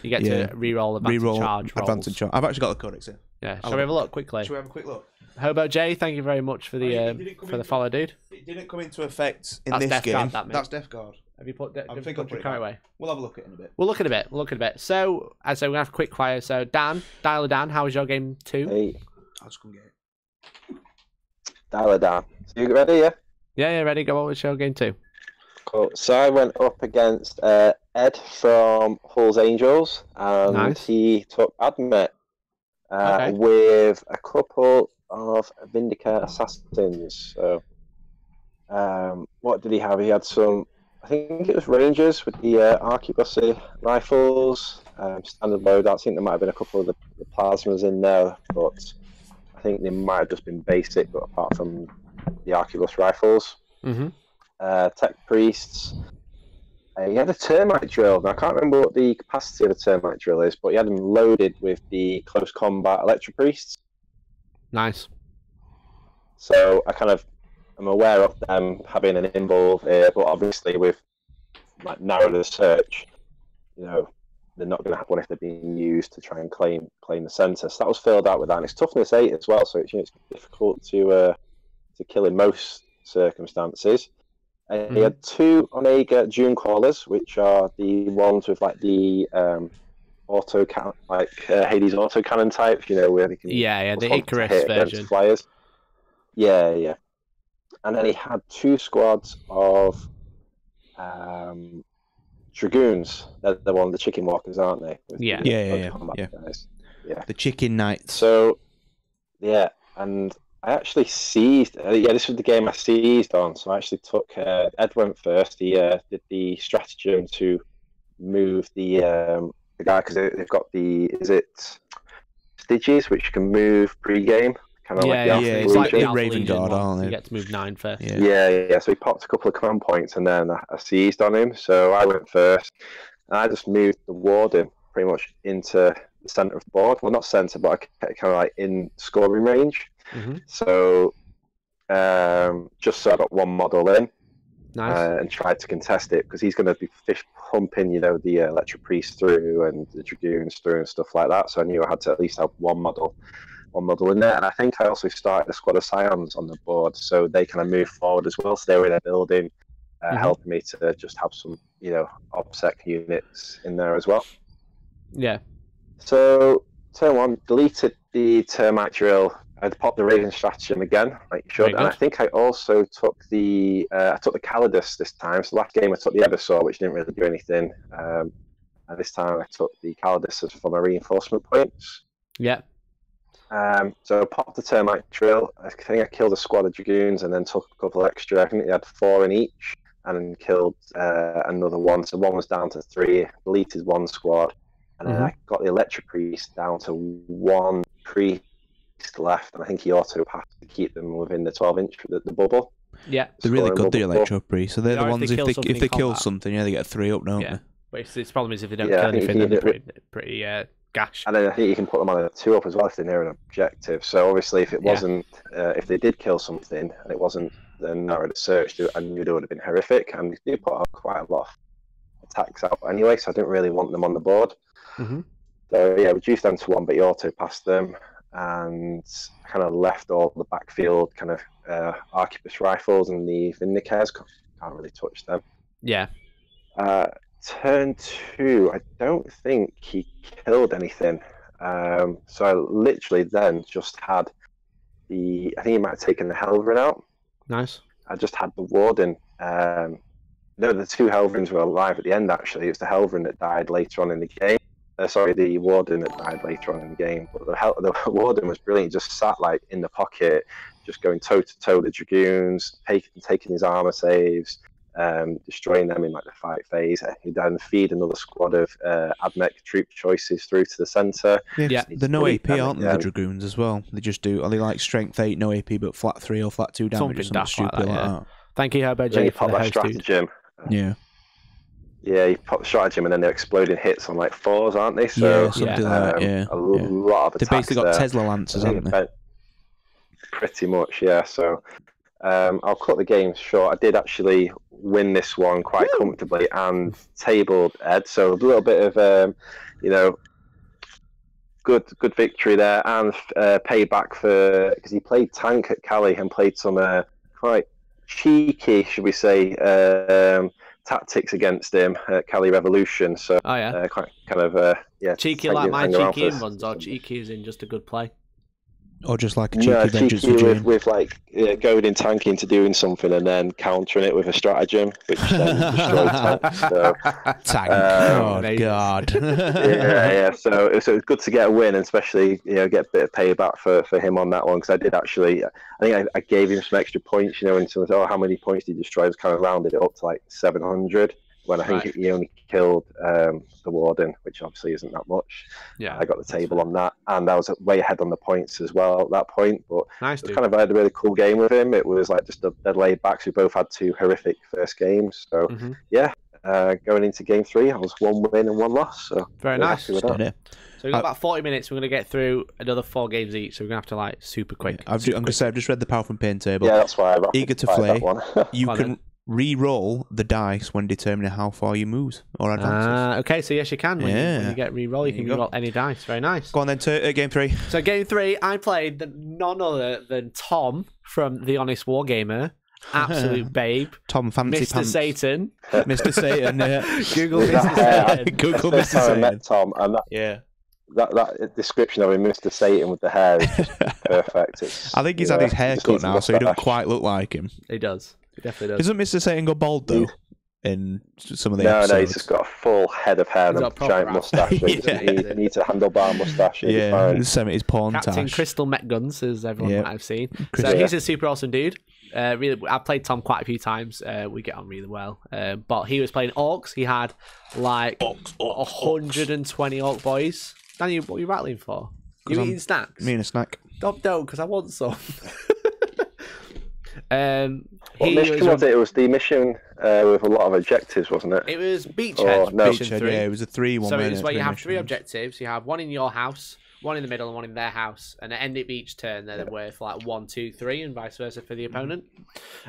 You get to reroll advance and charge. I've actually got the codex here. Yeah, shall we have a look quickly? Shall we have a quick look? Hobo J, thank you very much for the follow, dude. It didn't come into effect in this game. That's Death Guard. Have you put Drakari away? We'll have a look at it in a bit. We'll look at it a bit. So, as I say, we're going to have a quick fire. So, Dan, how was your game 2? Hey. I'll just come get it. Dan. So you ready, yeah? Yeah, ready. Go on with your game 2. Cool. So I went up against Ed from Hull's Angels, and he took Admet with a couple of Vindicator Assassins. So, what did he have? He had some, I think it was Rangers with the arquebussy rifles, standard loadout. I think there might have been a couple of the plasmas in there, but I think they might have just been basic, but apart from the arquebus rifles. Tech priests. He had a termite drill. Now, I can't remember what the capacity of the termite drill is, but he had them loaded with the close combat electro priests. Nice. So I'm aware of them having an involve here, but obviously with narrow the search, they're not going to have one if they're being used to try and claim the centre. So that was filled out with that. And it's toughness 8 as well, so it's difficult to kill in most circumstances. He had 2 Omega Dune Crawlers, which are the ones with the auto cannon, Hades auto cannon type, where they can the Icarus version flyers. Yeah. And then he had 2 squads of Dragoons. They're one of the chicken walkers, aren't they? Yeah. Guys. Yeah. The chicken nights. So, yeah, and I actually seized. This was the game I seized on. So I actually took. Ed went first. He did the stratagem to move the guy because they've got the Styges, which can move pre-game. Kind of it's like the Raven Guard, aren't they? You get to move 9 first. Yeah. So he popped a couple of command points, and then I seized on him. So I went first, and I just moved the Warden pretty much into the centre of the board. Well, not centre, but kind of like in scoring range. Mm-hmm. So just so I got one model in. Nice. And tried to contest it because he's going to be fish pumping, the Electro Priest through and the Dragoons through and stuff like that. So I knew I had to at least have one model in there. And I think I also started a squad of Scions on the board, so they kind of move forward as well. So they were in a building, helping me to just have some, OBSEC units in there as well. Yeah. So turn 1, deleted the Termite Drill. I'd popped the Raven Stratagem again, like you should, and I think I also took the Calidus this time. So last game I took the Eversaw, which didn't really do anything, and this time I took the Calidus for my reinforcement points. Yeah. So I popped the Termite Drill. I think I killed a squad of Dragoons and then took a couple extra. I think they had 4 in each, and then killed another one. So one was down to 3. Deleted one squad, and then I got the Electro Priest down to 1 priest left, and I think he also has to keep them within the 12-inch, the bubble. Yeah, they're really good, the Electro Priest. So they're the ones if they kill something, they get 3 up, don't they? But its problem is if they don't kill anything, then they're pretty gash. And then I think you can put them on a 2 up as well if they're near an objective. So obviously, if it wasn't, if they did kill something and it wasn't then narrowed search, I knew they would have been horrific. And they put out quite a lot of attacks out anyway, so I didn't really want them on the board. Mm-hmm. So reduced them to 1, but he auto passed them. And kind of left all the backfield kind of arquebus rifles and the Vindicators. Can't really touch them. Yeah. Turn 2, I don't think he killed anything. So I literally then just had I think he might have taken the Helverin out. Nice. I just had the Warden. No, the 2 Helverins were alive at the end, actually. It was the Helverin that died later on in the game. The Warden that died later on in the game. But the Warden was brilliant. He just sat like in the pocket, just going toe to toe with the Dragoons, taking his armor saves, destroying them in like the fight phase. He then feed another squad of Admech troop choices through to the centre. Yeah, they're no AP, aren't they, the Dragoons as well? They just do. Are they like strength 8, no AP, but flat 3 or flat 2 damage? Something stupid like that. Thank you, Herbo J, for the stratagem. Yeah. Yeah, you pop the stratagem and then they're exploding hits on like 4s, aren't they? So, something like that, a lot of attacks. They've basically got Tesla Lancers, haven't they? Pretty much, yeah. So I'll cut the game short. I did actually win this one quite comfortably and tabled Ed. So a little bit of, good victory there and payback because he played tank at Cali and played some quite cheeky, should we say, tactics against him at Cali Revolution. So quite kind of cheeky like my cheeky in ones, or cheeky is in just a good play. Or just like a cheeky vengeance with like going in tanking to doing something and then countering it with a stratagem, which then destroyed tanks. So, tank. Oh god. yeah. So it was good to get a win, and especially get a bit of payback for him on that one, because I did actually. I think I gave him some extra points. In terms of how many points did he destroy? I was kind of rounded it up to like 700. When I think he only killed the Warden, which obviously isn't that much. Yeah, I got the table on that, and I was way ahead on the points as well at that point. But nice, I had a really cool game with him. It was like just a dead laid back. We both had 2 horrific first games. So going into game 3, I was 1 win and 1 loss. So very nice. With that. So we've got about 40 minutes. We're going to get through another 4 games each. So we're going to have to super quick. I'm going to say I've just read the Power from Pain table. Yeah, that's why I eager to play. You can re-roll the dice when determining how far you move or advances. Okay, so yes, you can. When you get re-roll, you can re-roll any dice. Very nice. Go on then to game 3. So game 3, I played none other than Tom from The Honest Wargamer. Absolute babe. Tom Fancy Mr. Pants. Satan. Mr. Satan, yeah. Google Mr. Satan. Google Mr. Satan. I met Tom, and that description of him, Mr. Satan with the hair, is just perfect. I think he's had his hair cut now, so he doesn't quite look like him. He does. He definitely does. Doesn't Mr. Satan go bald, though? in some of the episodes. No, he's just got a full head of hair and a giant moustache. He needs a handlebar moustache. Yeah, 70s porn Captain tash. Crystal Met Guns, as everyone might have seen. So he's a super awesome dude. Really, I've played Tom quite a few times. We get on really well. But he was playing orcs. He had like 120 orc boys. Daniel, what are you rattling for? You eating snacks? Me and a snack. Don't, because I want some. What mission was it? It was the mission with a lot of objectives, wasn't it? It was Beachhead. Beachhead, yeah, it was a 3-1. So it was where you have 3 objectives. You have one in your house, one in the middle, and one in their house. And at the end of each turn, they're worth like 1, 2, 3, and vice versa for the opponent.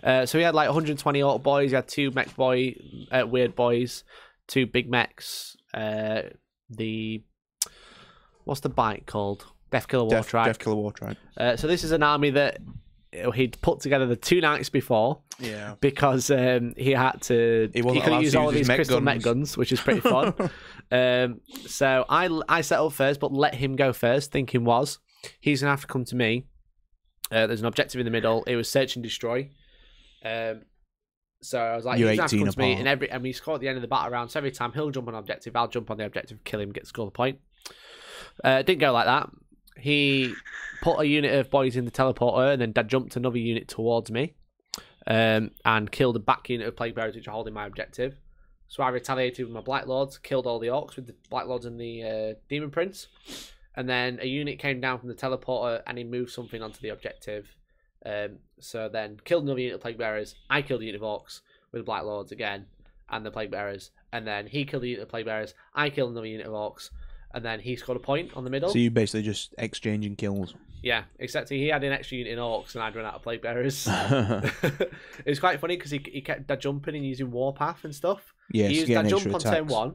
So he had like 120 orc boys. He had 2 mech weird boys, 2 big mechs. What's the bike called? Death Killer War Tribe. Death Killer War Tribe. So this is an army that he'd put together the 2 nights before. Yeah. Because he had to. He couldn't use all of these crystal mech guns, which is pretty fun. So I set up first, but let him go first. Thinking was he's gonna have to come to me. There's an objective in the middle. It was search and destroy. So I was like, he's gonna have to come to me, and we score at the end of the battle round. So every time he'll jump on an objective, I'll jump on the objective, kill him, score the point. Didn't go like that. He put a unit of boys in the teleporter and then jumped another unit towards me and killed a back unit of Plague Bearers, which are holding my objective. So I retaliated with my Black Lords, killed all the orcs with the Black Lords and the Demon Prince. And then a unit came down from the teleporter and he moved something onto the objective. So then killed another unit of Plague Bearers. I killed a unit of orcs with the Black Lords again and the Plague Bearers. And then he killed a unit of Plague Bearers. I killed another unit of orcs. And then he scored a point on the middle. So you basically just exchanging kills. Yeah, except he had an extra unit in orcs and I'd run out of Plague Bearers. It was quite funny because he kept jumping and using Warpath and stuff. Yeah, he used that jump on turn 1,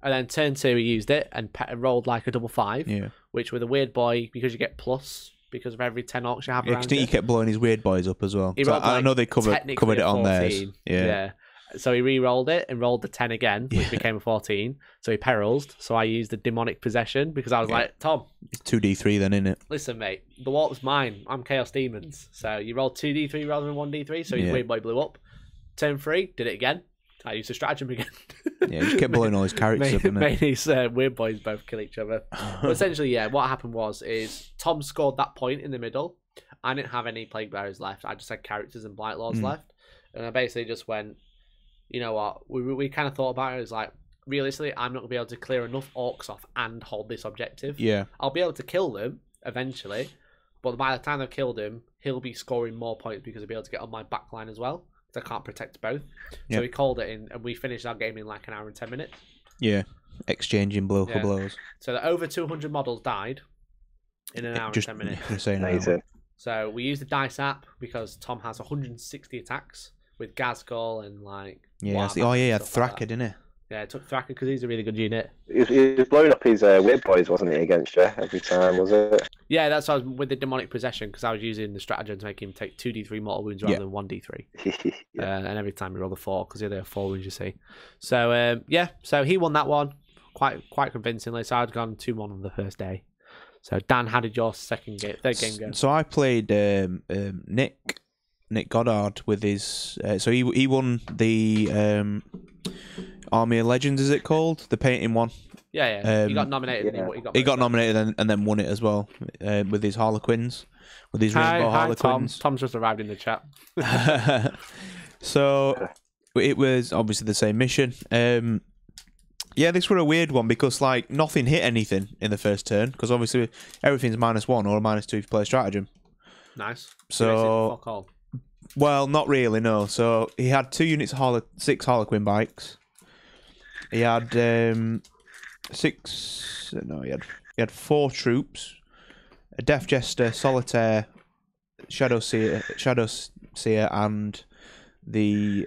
and then turn 2 he used it and rolled like a 5/5. Yeah. Which with a weird boy, because you get plus because of every 10 orcs you have around he kept blowing his weird boys up as well. So I know they covered it on theirs. Yeah. So he re-rolled it and rolled the 10 again, which became a 14. So he perils. So I used the demonic possession because I was like, Tom, it's 2d3 then, isn't it? Listen, mate, the warp's mine. I'm Chaos Demons. So you rolled 2d3 rather than 1d3. So his weird boy blew up. Turn 3, did it again. I used the stratagem again. Yeah, he just kept blowing all his characters up. Made his weird boys both kill each other. But essentially, what happened is Tom scored that point in the middle. I didn't have any Plague Bearers left. I just had characters and Blight Lords left. And I basically just went, you know what, we kind of thought about it as like, realistically, I'm not going to be able to clear enough orcs off and hold this objective. Yeah. I'll be able to kill them eventually, but by the time I've killed him, he'll be scoring more points because he'll be able to get on my backline as well. I can't protect both. So we called it in, and we finished our game in like an hour and 10 minutes. Yeah. Exchanging blow for blows. So that over 200 models died in an hour and 10 minutes. Amazing. So we used the dice app because Tom has 160 attacks with Gazgul and like... Yeah, he had Thraka, didn't he? Yeah, it took Thraka because he's a really good unit. He was blowing up his weird boys, wasn't he, against you every time, was it? Yeah, that's why I was with the demonic possession because I was using the stratagem to make him take 2d3 mortal wounds rather than 1d3. And every time he rolled a 4 because there are 4 wounds, you see. So, so he won that one quite convincingly. So I'd gone 2-1 on the first day. So, Dan, how did your third game go? So I played Nick Goddard with his... so he won the Army of Legends, is it called? The painting one. Yeah. He got nominated. Yeah. He got nominated and then won it as well with his Harlequins. With his Rainbow Harlequins. Tom's just arrived in the chat. So it was obviously the same mission. This was a weird one because like nothing hit anything in the first turn because obviously everything's -1 or -2 if you play stratagem. Nice. So... Well, not really, no. So he had 2 units of 6 Harlequin bikes. He had he had 4 troops, a Death Jester, Solitaire, Shadow Seer, and the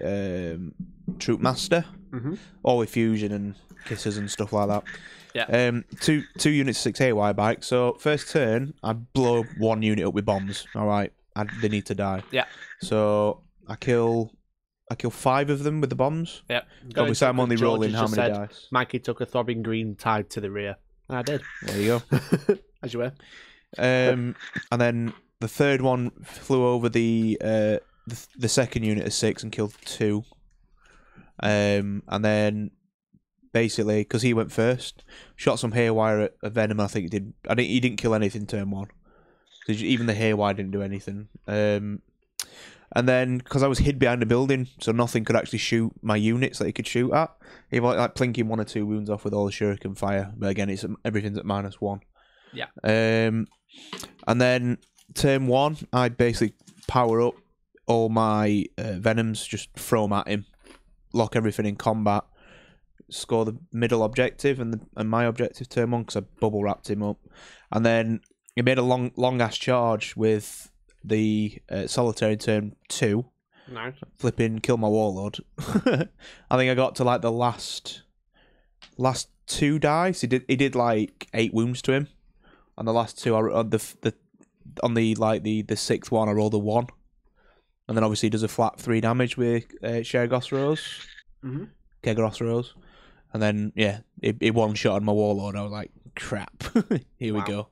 Troop Master, all with fusion and kisses and stuff like that. Yeah. 2 units of 6 AY bikes. So first turn, I blow 1 unit up with bombs. All right. They need to die. Yeah. So I kill 5 of them with the bombs. Yeah. Obviously, I'm only rolling how many dice. Mikey took a throbbing green tied to the rear. And I did. There you go. As you were. And then the third one flew over the second unit of 6 and killed 2. And then basically, because he went first, shot some haywire at a Venom. I think he didn't kill anything turn 1. Even the haywire didn't do anything. And then, because I was hid behind a building, so nothing could actually shoot my units that he could shoot at. He was like plinking 1 or 2 wounds off with all the shuriken fire. But again, everything's at -1. Yeah. And then turn 1, I basically power up all my Venoms, just throw them at him, lock everything in combat, score the middle objective and my objective turn 1 because I bubble wrapped him up, and then he made a long ass charge with the solitary turn 2. Nice. Flipping kill my warlord. I think I got to like the last 2 dice. He did like 8 wounds to him, and the last 2 on the 6th one I rolled a 1, and then obviously he does a flat 3 damage with Kegros Rose. Kegros Rose. And then, yeah, he one-shotted my warlord. I was like, crap. Here we go.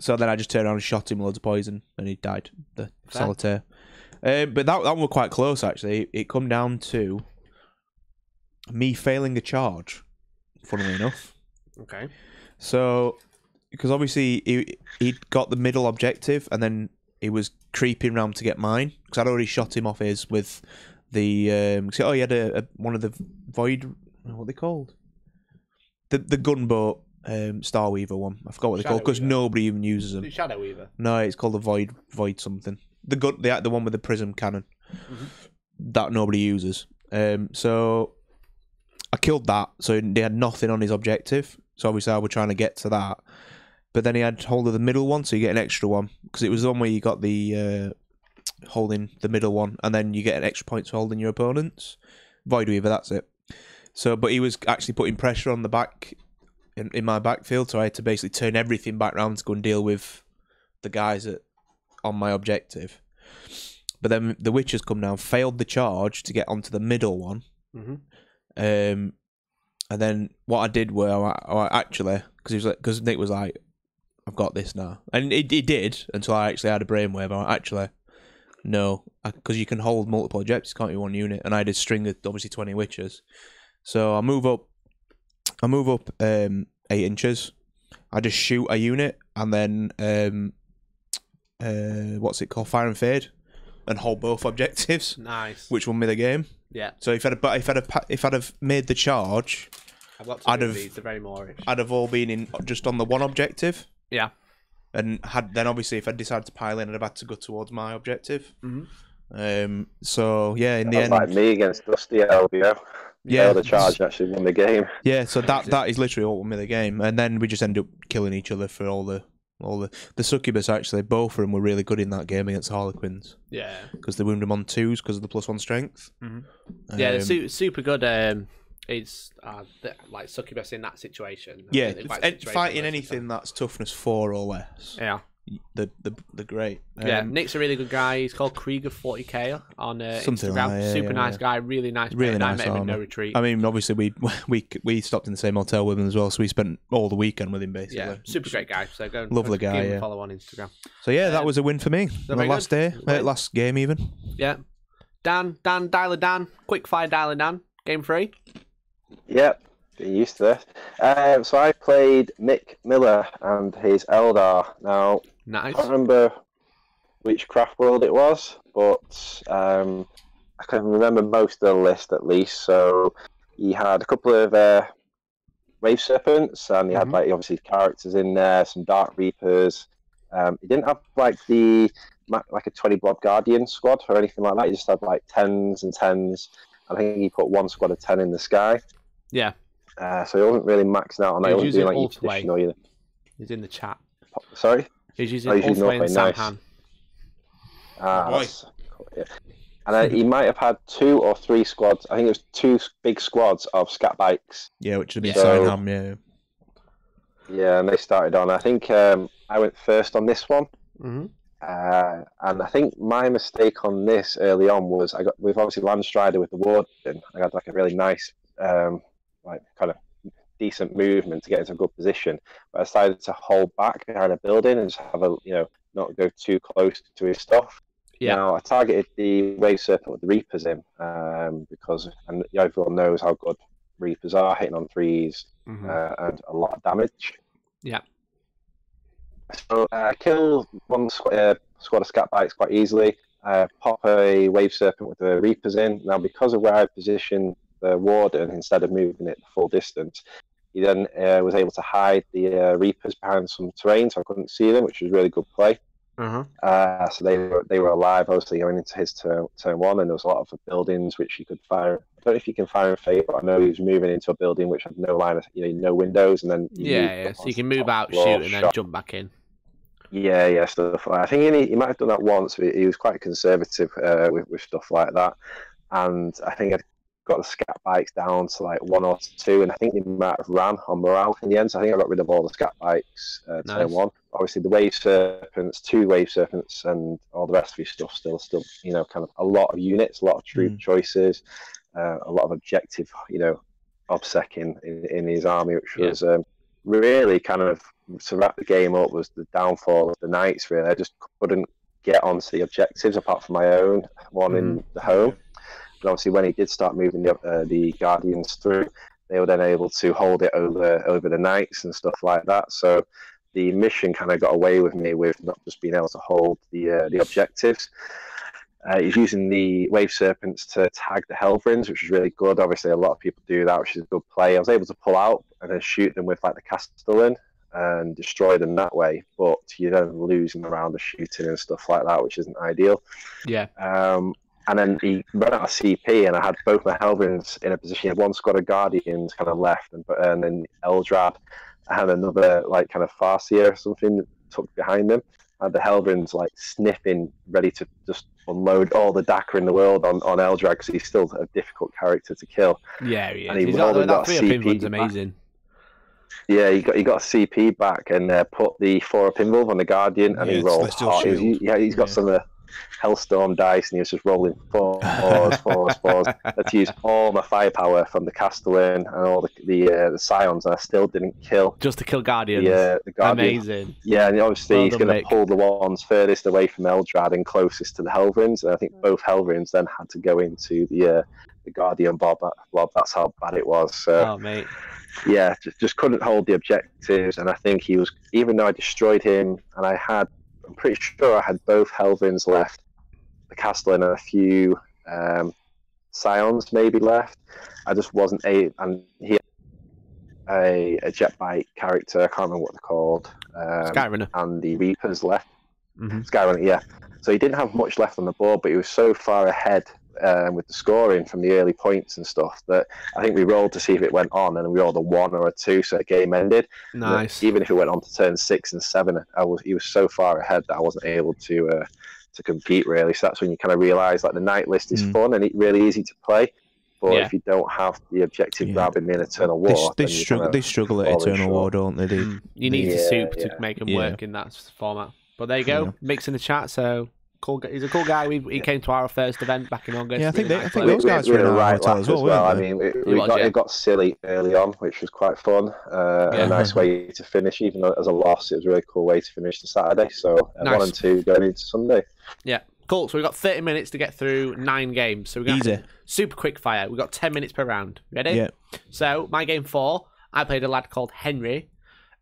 So then I just turned around and shot him loads of poison, and he died. The solitaire. But that one was quite close, actually. It come down to me failing a charge, funnily enough. Okay. So, because obviously he got the middle objective, and then he was creeping round to get mine, because I'd already shot him off his with the... he had one of the void... What are they called? The gunboat Starweaver one. I forgot what they're called because nobody even uses them. Shadow Weaver. No, it's called the void something. The one with the prism cannon that nobody uses. So I killed that. So they had nothing on his objective. So obviously I was trying to get to that, but then he had hold of the middle one, so you get an extra one because it was the one where you got the holding the middle one, and then you get an extra point for holding your opponents. Void Weaver, that's it. So, but he was actually putting pressure on the back in my backfield, so I had to basically turn everything back round to go and deal with the guys on my objective. But then the Witchers come down, failed the charge to get onto the middle one. And then what I did was I actually, because Nick was like, "I've got this now," and he did until I actually had a brainwave. I went, actually, no, because you can hold multiple objectives, can't you, one unit? And I did string of obviously 20 Witchers. So I move up 8 inches. I just shoot a unit and then what's it called? Fire and fade, and hold both objectives. Nice. Which won me the game. Yeah. So if I'd have made the charge, I'd have all been in just on the one objective. Yeah. And then obviously if I decided to pile in, I'd have had to go towards my objective. So yeah, in the end, like me against Dusty at LBO. Yeah, the charge actually won the game. Yeah, so that is literally what won me the game, and then we just ended up killing each other for all the succubus. Actually, both of them were really good in that game against Harlequins. Yeah, because they wounded them on 2s because of the +1 strength. Yeah, they're super good. It's like succubus in that situation. Yeah, fighting anything that's toughness 4 or less. Yeah. The great. Yeah, Nick's a really good guy. He's called Krieger 40k on Instagram. Like, super nice guy, really nice. Really nice. I met him in No Retreat. I mean, obviously we stopped in the same hotel with him as well, so we spent all the weekend with him basically. Yeah, super great guy. So go lovely guy. Give him a follow on Instagram. So yeah, that was a win for me. The last day, last game even. Yeah, Dan, Dialer Dan, quick fire Dialer Dan, game 3. Yep. Getting used to this. So I played Mick Miller and his Eldar. Now, nice. I can't remember which craft world it was, but I can remember most of the list at least. So he had a couple of Wave Serpents, and he had like obviously characters in there, some Dark Reapers. He didn't have like a 20 Blood Guardian squad or anything like that. He just had like 10s and 10s. I think he put one squad of 10 in the sky. Yeah. So he wasn't really maxing out on that. He wasn't doing like your traditional either. He's in the chat. Sorry? He's using Northway and Samhan. Nice. Yeah. And he might have had 2 or 3 squads. I think it was 2 big squads of scat bikes. Yeah, which would be Sinham, yeah. Yeah, and they started on. I think I went first on this one. And I think my mistake on this early on was with obviously Landstrider with the Warden. I got like a really nice like kind of decent movement to get into a good position, but I decided to hold back behind a building and just have not go too close to his stuff. Yeah. Now, I targeted the Wave Serpent with the Reapers in because everyone knows how good Reapers are, hitting on 3s and a lot of damage. Yeah. So I kill one squad of Scat Bites quite easily. Pop a Wave Serpent with the Reapers in. Now, because of where I positioned the Warden, instead of moving it the full distance, he then was able to hide the Reapers behind some terrain, so I couldn't see them, which was a really good play. So they were alive, obviously, going into his turn one, and there was a lot of buildings which he could fire. I don't know if you can fire in fate, but I know he was moving into a building which had no line of, no windows, and then so you can move out, shoot, and then jump back in. Yeah, stuff like that. I think he might have done that once, but he was quite conservative with stuff like that. And I think I got the Scat Bikes down to like 1 or 2, and I think they might have ran on morale in the end. So I think I got rid of all the Scat Bikes turn 1. Obviously, the Wave Serpents, 2 Wave Serpents, and all the rest of his stuff still, kind of a lot of units, a lot of troop choices, a lot of objective, obsecking in his army, which was really kind of, to wrap the game up, was the downfall of the Knights. Really, I just couldn't get onto the objectives apart from my own one in the home. But obviously, when he did start moving the Guardians through, they were then able to hold it over the Knights and stuff like that. So the mission kind of got away with me with not just being able to hold the objectives. He's using the Wave Serpents to tag the Hellbrins, which is really good. Obviously, a lot of people do that, which is a good play. I was able to pull out and then shoot them with like the Castellan and destroy them that way, but you're then losing around the shooting and stuff like that, which isn't ideal. Yeah. And then he ran out of CP, and I had both my Hellbrins in a position. He had one squad of Guardians kind of left, and then Eldrad. I had another like kind of Farseer or something tucked behind them. I had the Hellbrins like sniffing, ready to just unload all the Daka in the world on Eldrad, because he's still a difficult character to kill. Yeah, he is. And he got that 3-up involve's amazing. Yeah, he got a CP back and put the 4-up involve on the Guardian, and he rolled hot. He's got some Hellstorm dice, and he was just rolling fours. I had to use all my firepower from the Castellan and all the Scions, and I still didn't kill. Just to kill Guardians? Yeah, the Guardian. Amazing. Yeah, and obviously he's going to pull the ones furthest away from Eldrad and closest to the Hellvrins, and I think both Hellvrins then had to go into the Guardian Bob. That's how bad it was. So, mate. Yeah, just couldn't hold the objectives, and I think he was, even though I destroyed him, and I'm pretty sure I had both Hellvrins left, the Castellan, and a few Scions maybe left. I just wasn't and he had a jet bike character, I can't remember what they're called, Skyrunner, and the Reapers left. Skyrunner, yeah. So he didn't have much left on the board, but he was so far ahead with the scoring from the early points and stuff that I think we rolled to see if it went on, and we rolled a 1 or a 2, so the game ended. Nice. Even if it went on to turn 6 and 7, he was so far ahead that I wasn't able to compete really. So that's when you kind of realise like the Knight list is fun and really easy to play, but if you don't have the objective grabbing in Eternal War, they struggle at Eternal War, don't they? You need the soup to make them work in that format. But there you go, Mix in the chat. So cool. He's a cool guy. He came to our first event back in August. Yeah, I think those guys were in our hotel as well. I mean, it got silly early on, which was quite fun. A nice way to finish, even though as a loss, it was a really cool way to finish the Saturday. So 1 and 2 going into Sunday. Yeah, cool. So we've got 30 minutes to get through 9 games. So we're going to super quick fire. We've got 10 minutes per round. Ready? Yeah. So my game 4, I played a lad called Henry.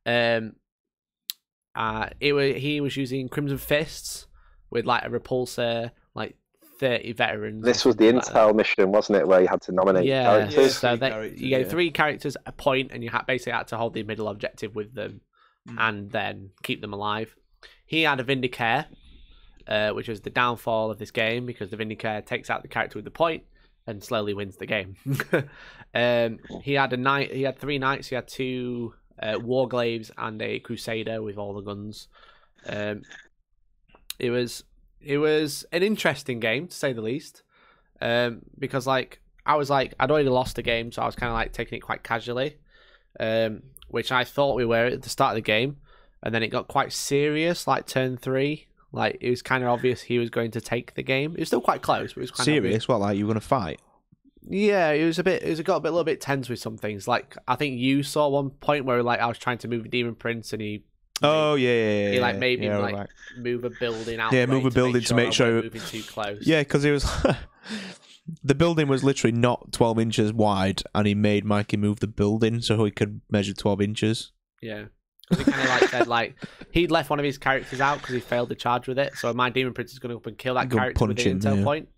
He was using Crimson Fists with like a repulsor, like 30 veterans. This was the Intel mission, wasn't it, where you had to nominate characters? So you gave 3 characters a point, and you basically had to hold the middle objective with them, and then keep them alive. He had a Vindicare, which was the downfall of this game, because the Vindicare takes out the character with the point and slowly wins the game. He had a knight. He had 3 knights. He had 2 Warglaves and a Crusader with all the guns. It was an interesting game, to say the least, because like I'd already lost the game, so I was kind of like taking it quite casually, which I thought we were at the start of the game, and then it got quite serious, like turn 3. Like it was kind of obvious he was going to take the game. It was still quite close, but it was kind serious. of obvious. What, like you were going to fight? Yeah, it got a little bit tense with some things. Like I think you saw one point where like I was trying to move the Demon Prince, and he Oh yeah. He like made me like move a building out. Yeah, move a building to make sure moving too close. Yeah, because it was the building was literally not 12 inches wide, and he made Mikey move the building so he could measure 12 inches. Yeah, he kind of like said like he'd left one of his characters out because he failed the charge with it. So my demon prince is going to go up and kill that character with the intel point.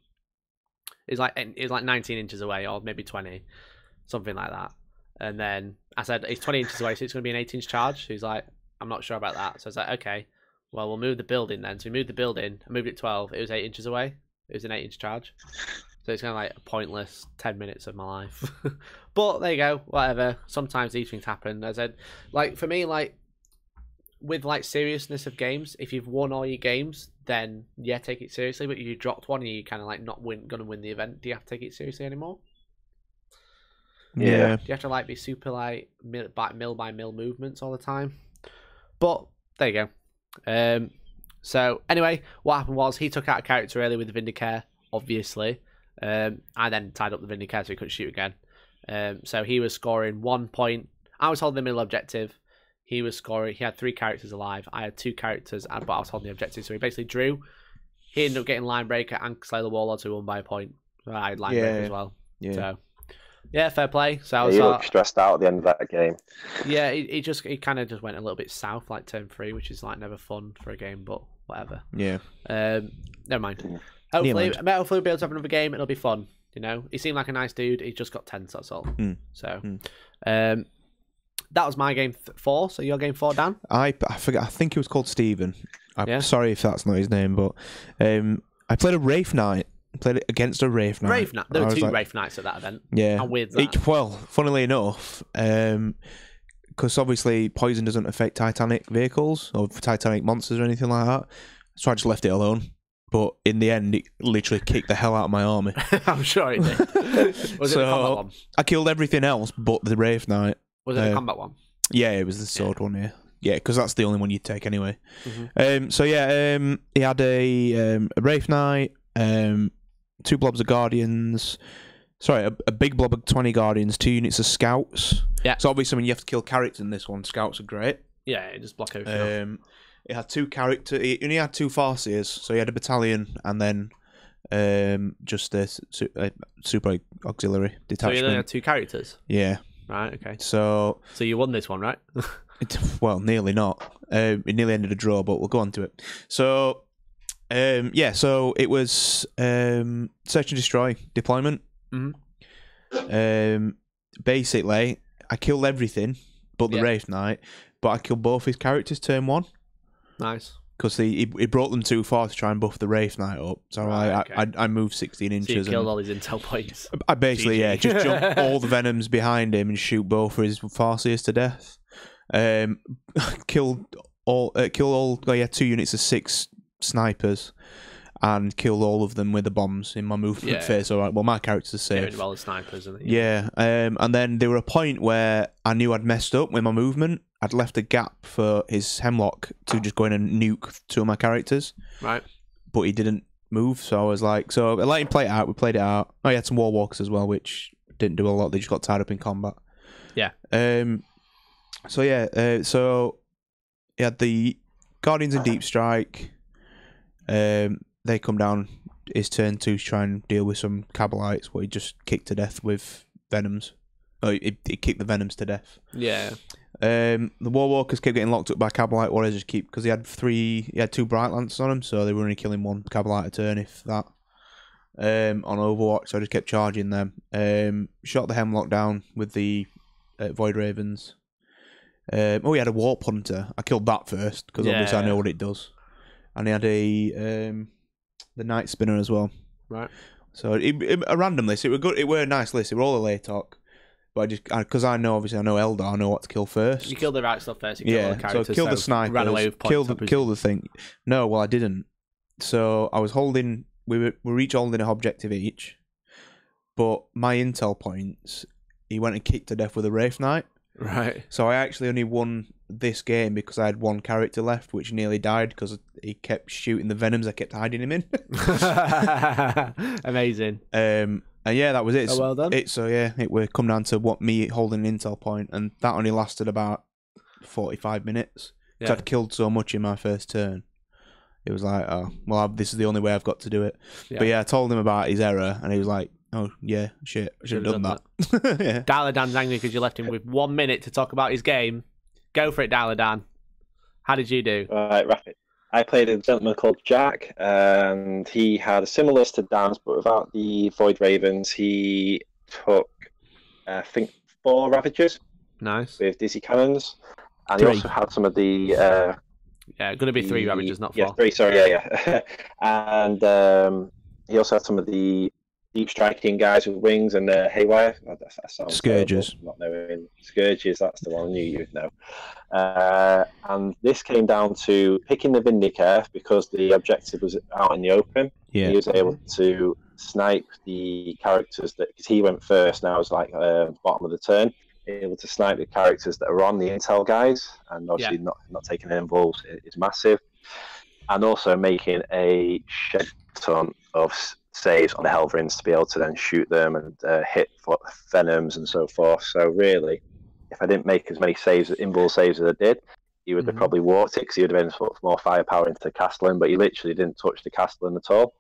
It's like 19 inches away, or maybe 20, something like that. And then I said he's 20 inches away, so it's going to be an 8-inch charge. He's like, I'm not sure about that. So I was like, okay, well, we'll move the building then. So we moved the building. I moved it 12. It was 8 inches away. It was an 8-inch charge. So it's kind of like a pointless 10 minutes of my life. But there you go. Whatever. Sometimes these things happen. As I said, like for me, like with like seriousness of games, if you've won all your games, then yeah, take it seriously. But if you dropped one and you kind of like not gonna win the event, do you have to take it seriously anymore? Yeah. Do you have to like be super like mil by mil movements all the time? But there you go. So anyway, what happened was he took out a character early with the Vindicare, obviously. I then tied up the Vindicare so he couldn't shoot again. So he was scoring 1 point. I was holding the middle objective. He was scoring. He had 3 characters alive. I had 2 characters, but I was holding the objective. So he basically drew. He ended up getting Line Breaker and Slay the Warlord, so he won by a point. So I had Line Breaker as well. Yeah. So yeah, fair play. So he looked stressed out at the end of that game. Yeah, he kind of just went a little bit south, like turn 3, which is like never fun for a game, but whatever. Yeah. Never mind. Hopefully we'll be able to have another game. It'll be fun. You know, he seemed like a nice dude. He just got tense. That's all. So, that was my game 4. So your game 4, Dan? I forget. I think he was called Stephen. I'm sorry if that's not his name, but I played a Wraith Knight. Played it against a Wraith Knight. Wraith Knight. There were 2 Wraith Knights at that event. Yeah. How weird that? Well, funnily enough, because obviously poison doesn't affect Titanic vehicles or Titanic monsters or anything like that, so I just left it alone. But in the end, it literally kicked the hell out of my army. I'm sure it did. Was it the combat one? I killed everything else but the Wraith Knight. Was it the combat one? Yeah, it was the sword one, yeah. Yeah, because that's the only one you'd take anyway. So yeah, he had a Wraith Knight, 2 blobs of Guardians. Sorry, a big blob of 20 Guardians, 2 units of Scouts. Yeah. So obviously when you have to kill characters in this one, Scouts are great. Yeah, just block everything. It had 2 characters. He only had 2 Farseers, so he had a battalion and then just a super auxiliary detachment. So you only had 2 characters? Yeah. Right, okay. So you won this one, right? Well, nearly not. It nearly ended a draw, but we'll go on to it. So, so it was search and destroy deployment. Basically, I killed everything but the Wraith Knight, but I killed both his characters turn 1. Nice. Because he brought them too far to try and buff the Wraith Knight up. So I moved 16 inches. So you killed all his intel points. I basically, just jump all the Venoms behind him and shoot both of his Farseers to death. Killed all. He had 2 units of 6 snipers, and killed all of them with the bombs in my movement phase. All right, well, my characters are safe. Doing well as snipers, isn't it? Yeah. And then there were a point where I knew I'd messed up with my movement. I'd left a gap for his Hemlock to just go in and nuke 2 of my characters. Right. But he didn't move, so I was like, so I let him play it out. We played it out. Oh, he had some War Walkers as well, which didn't do a lot. They just got tied up in combat. Yeah. So he had the Guardians of Deep Strike. They come down his turn 2 to try and deal with some Cabalites, where he just kicked to death with Venoms. Oh, he kicked the Venoms to death. Yeah. The War Walkers kept getting locked up by Cabalite Warriors, because he had 2 Bright Lances on him, so they were only killing 1 Cabalite a turn, if that. On Overwatch, so I just kept charging them. Shot the Hemlock down with the Void Ravens. He had a Warp Hunter. I killed that first, because obviously I know what it does. And he had the Night Spinner as well. Right. So a random list. It were good. It were a nice list. It were all a Laytok. But because I know Eldar, I know what to kill first. You killed the right stuff first. You killed all the characters, so killed the snipers. Ran away with points, kill the thing. No, well I didn't. So I was holding. We were each holding an objective each. But my intel points, he went and kicked to death with a Wraith Knight. Right. So I actually only won this game because I had 1 character left, which nearly died because he kept shooting the Venoms I kept hiding him in. Amazing. And yeah, that was it. Oh, well done. It would come down to me holding an intel point, and that only lasted about 45 minutes because I'd killed so much in my first turn. It was like, oh, well, this is the only way I've got to do it. Yeah. But yeah, I told him about his error, and he was like, oh, yeah, shit, I should have done that. Yeah. Dial-A-Dan's angry because you left him with 1 minute to talk about his game. Go for it, Dial-A-Dan. How did you do? Right, rapid. I played a gentleman called Jack, and he had a similar list to Dan's, but without the Void Ravens. He took, I think, 4 Ravagers. Nice. With Dizzy Cannons. And 3. He also had some of the... yeah, going to be 3 Ravagers, not 4. Yeah, 3, sorry, yeah. And he also had some of the deep striking guys with wings and haywire. That Scourges. Not knowing Scourges, that's the one I knew you'd know. And this came down to picking the Vindicare because the objective was out in the open. Yeah. He was able to snipe the characters because he went first. Now it was like bottom of the turn. Able to snipe the characters that are on the intel guys, and obviously not taking any involves is massive, and also making a shed ton of saves on the Helverins to be able to then shoot them and hit venoms and so forth. So really, if I didn't make as many saves, invul saves as I did, he would have probably walked it because he would have been sort of more firepower into the Castellan, but he literally didn't touch the Castellan at all.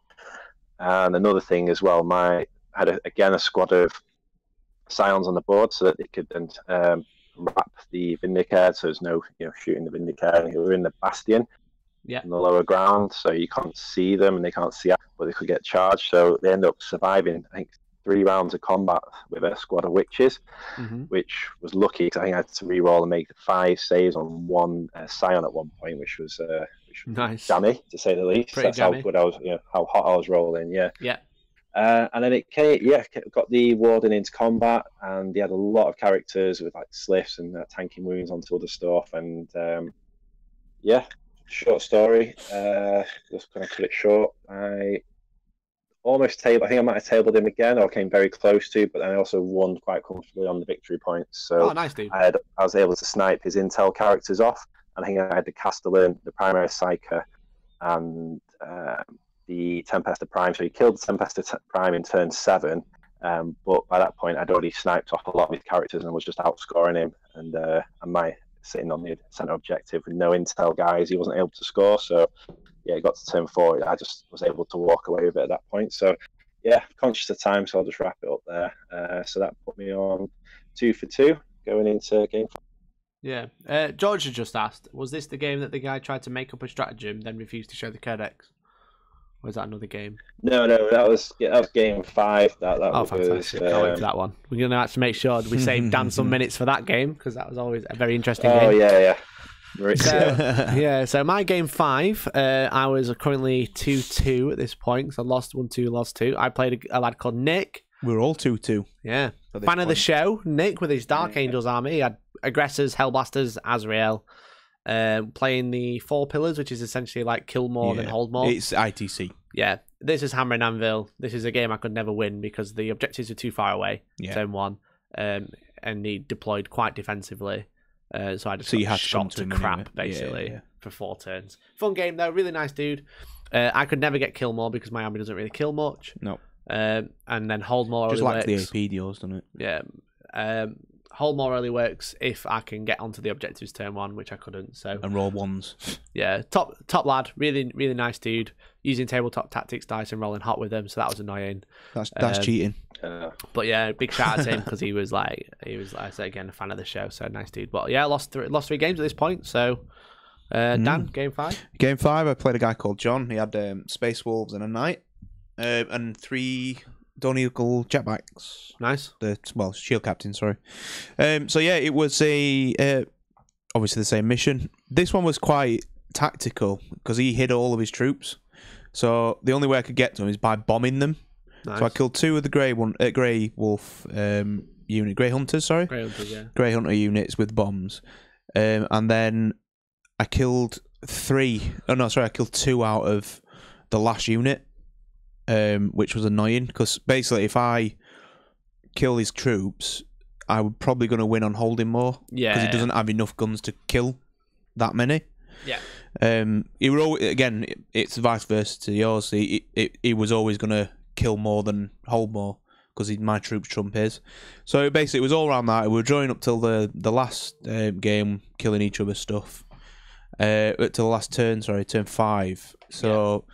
And another thing as well, I had again a squad of Scions on the board so that they could then wrap the Vindicare, so there's no shooting the Vindicare. And they were in the Bastion, in the lower ground, so you can't see them and they can't see out, but they could get charged. So they end up surviving, I think, 3 rounds of combat with a squad of witches, which was lucky because I think I had to re-roll and make 5 saves on 1 Scion at one point, which was nice, jammy to say the least. Pretty That's jammy. how good I was, how hot I was rolling. Yeah. And then it came, got the Warden into combat, and he had a lot of characters with like sliffs and tanking wounds onto other stuff. And short story. Just gonna cut it short. I almost tabled. I think I might have tabled him again, or came very close to. But I also won quite comfortably on the victory points. So nice, dude. I was able to snipe his intel characters off, and I think I had the Castellan, the Primary Psyker, and the Tempest Prime. So he killed the Tempest Prime in turn 7, but by that point I'd already sniped off a lot of his characters and was just outscoring him. And I sitting on the centre objective with no intel guys, he wasn't able to score. So yeah, it got to turn 4. I just was able to walk away with it at that point. So yeah, conscious of time, so I'll just wrap it up there. So that put me on 2 for 2 going into game 5. Yeah, George had just asked, was this the game that the guy tried to make up a stratagem, then refused to show the codex? Or was that another game? No, that was game 5. That fantastic! Can't wait for that one. We're going to have to make sure we save Dan some minutes for that game because that was always a very interesting game. Oh yeah. So my game 5, I was currently 2-2 at this point. So I lost 1-2, lost 2. I played a lad called Nick. We're all 2-2. Yeah, fan of the show. Nick with his Dark Angels army. He had aggressors, Hellblasters, Azrael. Playing the 4 pillars, which is essentially like kill more than hold more. It's ITC. Yeah, this is Hammer and Anvil. This is a game I could never win because the objectives are too far away. Turn 1, and he deployed quite defensively. So I just got shot to crap basically for 4 turns. Fun game though, really nice dude. I could never get kill more because my army doesn't really kill much. No. And then hold more just like works. the AP deals, doesn't it? Yeah. Hold more only works if I can get onto the objectives turn 1, which I couldn't. So and roll 1s. Yeah, top lad, really nice dude. Using tabletop tactics dice and rolling hot with them, so that was annoying. That's cheating. But yeah, big shout out to him because he was like I said again, a fan of the show, so nice dude. But yeah, lost 3 games at this point. So Dan, game 5. Game 5, I played a guy called John. He had Space Wolves and a Knight, and 3 Donegal Jetbacks. Nice. Shield Captain, sorry. So yeah, it was obviously the same mission. This one was quite tactical because he hid all of his troops. So the only way I could get to him is by bombing them. Nice. So I killed 2 of the Grey Wolf unit, Grey Hunters, sorry. Grey Hunter units with bombs, and then I killed 2 out of the last unit. Which was annoying because basically if I kill his troops, I would probably going to win on holding more because he doesn't have enough guns to kill that many. He were always, again, it's vice versa to yours. He was always going to kill more than hold more because my troops trump his. So basically it was all around that. We were drawing up till the last game, killing each other's stuff. to the last turn. Sorry, turn 5. So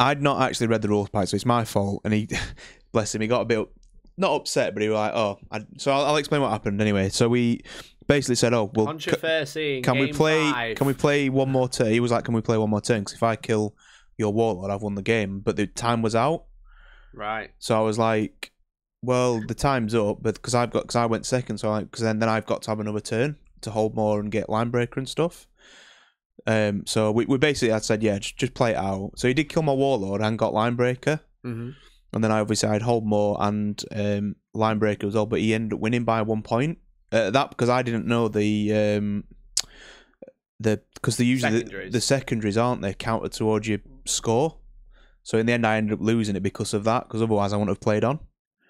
I'd not actually read the rules pack, so it's my fault. And he, bless him, he got a bit not upset, but he was like, "Oh." So I'll explain what happened anyway. So we basically said, "Oh, well, controversy. Can we play one more turn?" He was like, "Can we play one more turn? Because if I kill your warlord, I've won the game." But the time was out. Right. So I was like, "Well, the time's up," but because I went second, so because then I've got to have another turn to hold more and get line breaker and stuff. So we basically I said, "Yeah, just play it out." So he did kill my warlord and got line breaker. And then I'd hold more and line breaker as well, but he ended up winning by 1 point. That because I didn't know because they usually the secondaries, aren't they, counted towards your score. So in the end, I ended up losing it because of that. Because otherwise, I wouldn't have played on.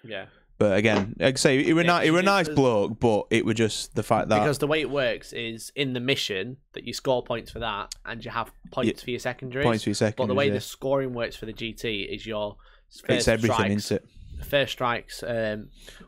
Yeah. But again, like I say, he was a nice bloke, but it was just the fact that because the way it works is in the mission that you score points for that, and you have points for your secondaries. Points for your secondaries. But the way the scoring works for the GT is your it's everything, isn't it? First strikes,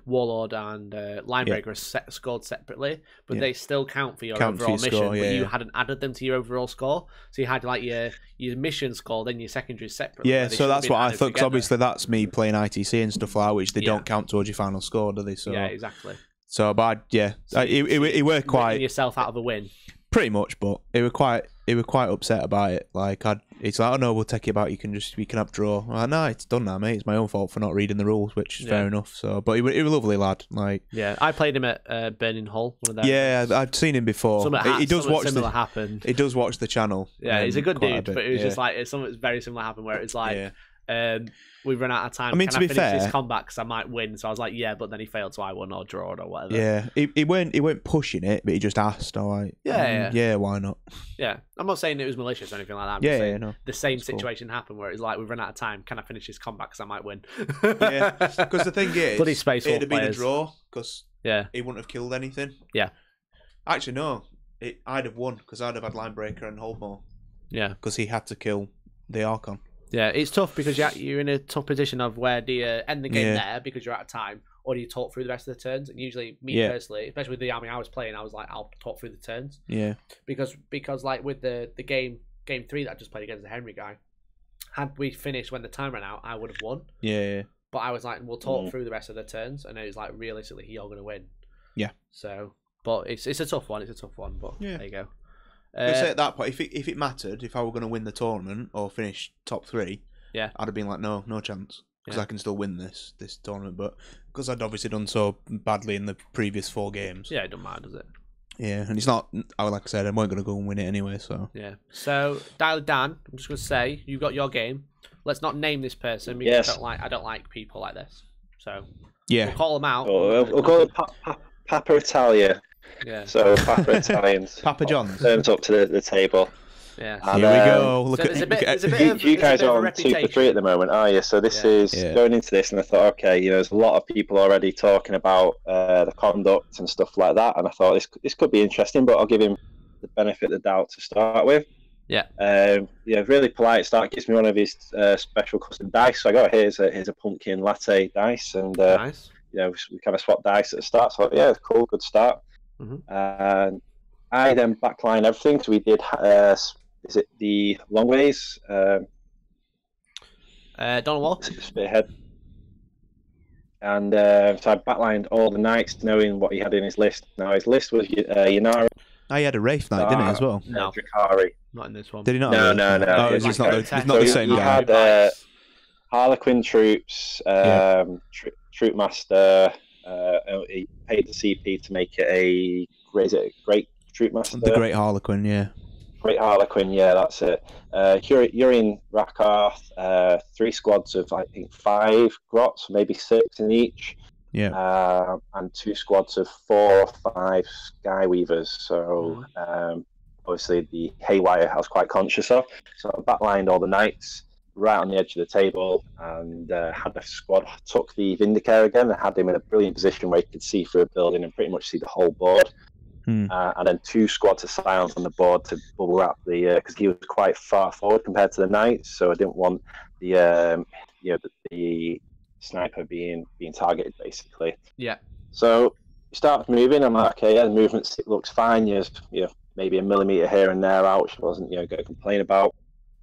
warlord and linebreaker are scored separately, but they still count for your overall mission. Score, but you hadn't added them to your overall score, so you had like your mission score, then your secondaries separately. Yeah, so that's what I thought. Because obviously that's me playing ITC and stuff like that, which they don't count towards your final score, do they? So yeah, exactly. So, but it were quite yourself out of a win. Pretty much, but he were quite upset about it. Like it's like, "Oh no, we'll take it back. We can have draw." I'm like, "No, it's done now, mate. It's my own fault for not reading the rules," which is fair enough. So, but he was a lovely lad. Like, yeah, I played him at Burning Hull. One of yeah, I'd seen him before. He does watch similar happened. He does watch the channel. Yeah, he's a good dude, but it was just like something very similar happened where it was like. We've run out of time. I mean, Can to I be finish fair, this combat because I might win? So I was like, yeah, but then he failed, so I won or draw or whatever. Yeah, he weren't pushing it, but he just asked. All right, yeah, why not? Yeah, I'm not saying it was malicious or anything like that. I'm just saying the same situation happened where it's like we've run out of time. Can I finish this combat because I might win? Yeah, because the thing is, it'd have been a draw because he wouldn't have killed anything. Yeah, actually no, I'd have won because I'd have had line breaker and hold more. Yeah, because he had to kill the Archon. Yeah, it's tough because you're in a tough position of where do you end the game there because you're out of time, or do you talk through the rest of the turns? And usually, me personally, especially with the army I was playing, I was like, I'll talk through the turns. Yeah. Because like with the game 3 that I just played against the Henry guy, had we finished when the time ran out, I would have won. Yeah. But I was like, we'll talk through the rest of the turns, and it was like, realistically, you're going to win. Yeah. So, but it's a tough one. It's a tough one, but there you go. Say at that point, if it mattered, if I were going to win the tournament or finish top 3. Yeah, I'd have been like, no chance, because I can still win this tournament. But because I'd obviously done so badly in the previous 4 games, it doesn't matter, does it? Yeah, and it's not. Like I said, I weren't going to go and win it anyway. So yeah. So Dial Dan, I'm just going to say you got your game. Let's not name this person because I don't like people like this. So we'll call them out. We'll call it Papa Italia. Yeah. So Papa Italians. Papa John's turns up to the table. Yeah. And, here we go. Look you guys are on 2 for 3 at the moment, are you? So this is going into this, and I thought, okay, there's a lot of people already talking about the conduct and stuff like that, and I thought this could be interesting, but I'll give him the benefit of the doubt to start with. Yeah. Really polite start. Gives me one of his special custom dice. So I got here's a pumpkin latte dice, and nice. We kind of swapped dice at the start. So yeah, cool, good start. And I then backlined everything. So we did. Is it the long ways? Donald Wall. Spearhead. And so I backlined all the knights, knowing what he had in his list. Now his list was Yanara. He had a Wraith Knight, didn't he, as well? No, Drakari. not in this one. Did he not? No. Oh, it's not the same guy. He had Harlequin troops, Troop Master. He paid the CP to make it Great Troop Master? The Great Harlequin, yeah. Great Harlequin, yeah, that's it. Yurian Rakarth, 3 squads of, I think, 5 grots, maybe 6 in each. Yeah. And 2 squads of 4 or 5 Skyweavers. So, obviously, the Haywire I was quite conscious of. So I backlined all the knights right on the edge of the table and had a squad, took the Vindicare again and had him in a brilliant position where he could see through a building and pretty much see the whole board. And then 2 squads of Scions on the board to bubble wrap because he was quite far forward compared to the knights, so I didn't want the the sniper being targeted basically. Yeah. So he starts moving. I'm like, okay, yeah, the movement looks fine. No maybe a millimetre here and there out, which I wasn't, going to complain about.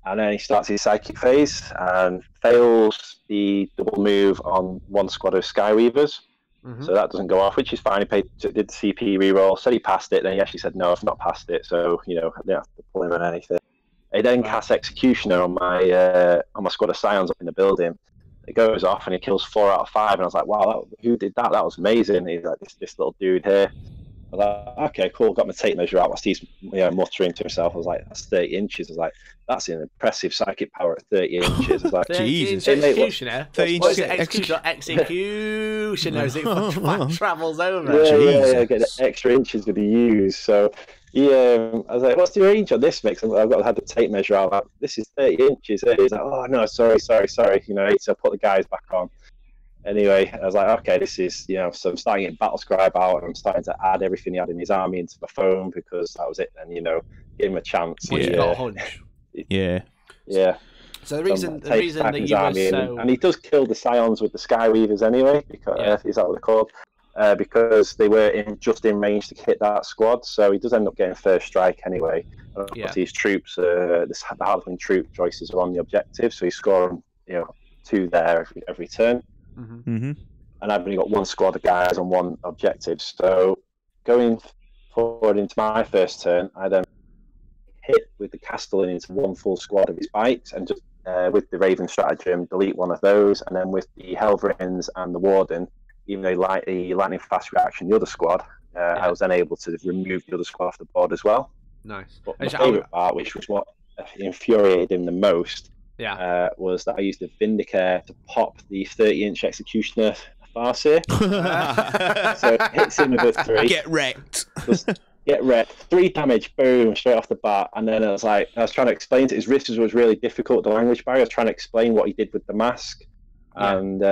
And then he starts his psychic phase and fails the double move on one squad of Skyweavers. So that doesn't go off, which is fine. He did the CP reroll, said he passed it, then he actually said, no, I've not passed it, so, I don't have to pull him on anything. He then casts Executioner on my squad of Scions up in the building. It goes off and he kills 4 out of 5, and I was like, wow, who did that? That was amazing. He's like, this little dude here. I was like, okay, cool, got my tape measure out. He's muttering to himself. I was like, that's 30 inches. I was like, that's an impressive psychic power at 30 inches. I was like, Jesus. Executioner? 30 inches. Executioner as it travels over. Yeah, get the extra inches with the U's. So, I was like, what's the range on this mix? I've got to have the tape measure out. Like, this is 30 inches. He's like, oh, no, sorry. So I put the guys back on. Anyway, I was like, okay, this is, so I'm starting to get Battle Scribe out, and I'm starting to add everything he had in his army into my phone, because that was it then, give him a chance. Yeah. So the reason that you were so... And he does kill the Scions with the Skyweavers anyway, because is that what they're called? Because they were just in range to hit that squad, so he does end up getting first strike anyway. His troops, the Harlequin troop choices are on the objective, so he's scoring, 2 there every turn. And I've only got 1 squad of guys on 1 objective. So going forward into my first turn, I then hit with the Castellan into 1 full squad of his bikes, and just with the Raven stratagem, delete 1 of those, and then with the Helverins and the Warden, even though the lightning fast reaction, the other squad, I was then able to remove the other squad off the board as well. Nice. But my favourite part, which was what infuriated him the most, was that I used the Vindicare to pop the 30-inch Executioner Farseer. So it hits him with a 3. Get wrecked. Get wrecked. 3 damage, boom, straight off the bat. And then I was trying to explain to his wrists was really difficult, the language barrier. I was trying to explain what he did with the mask. And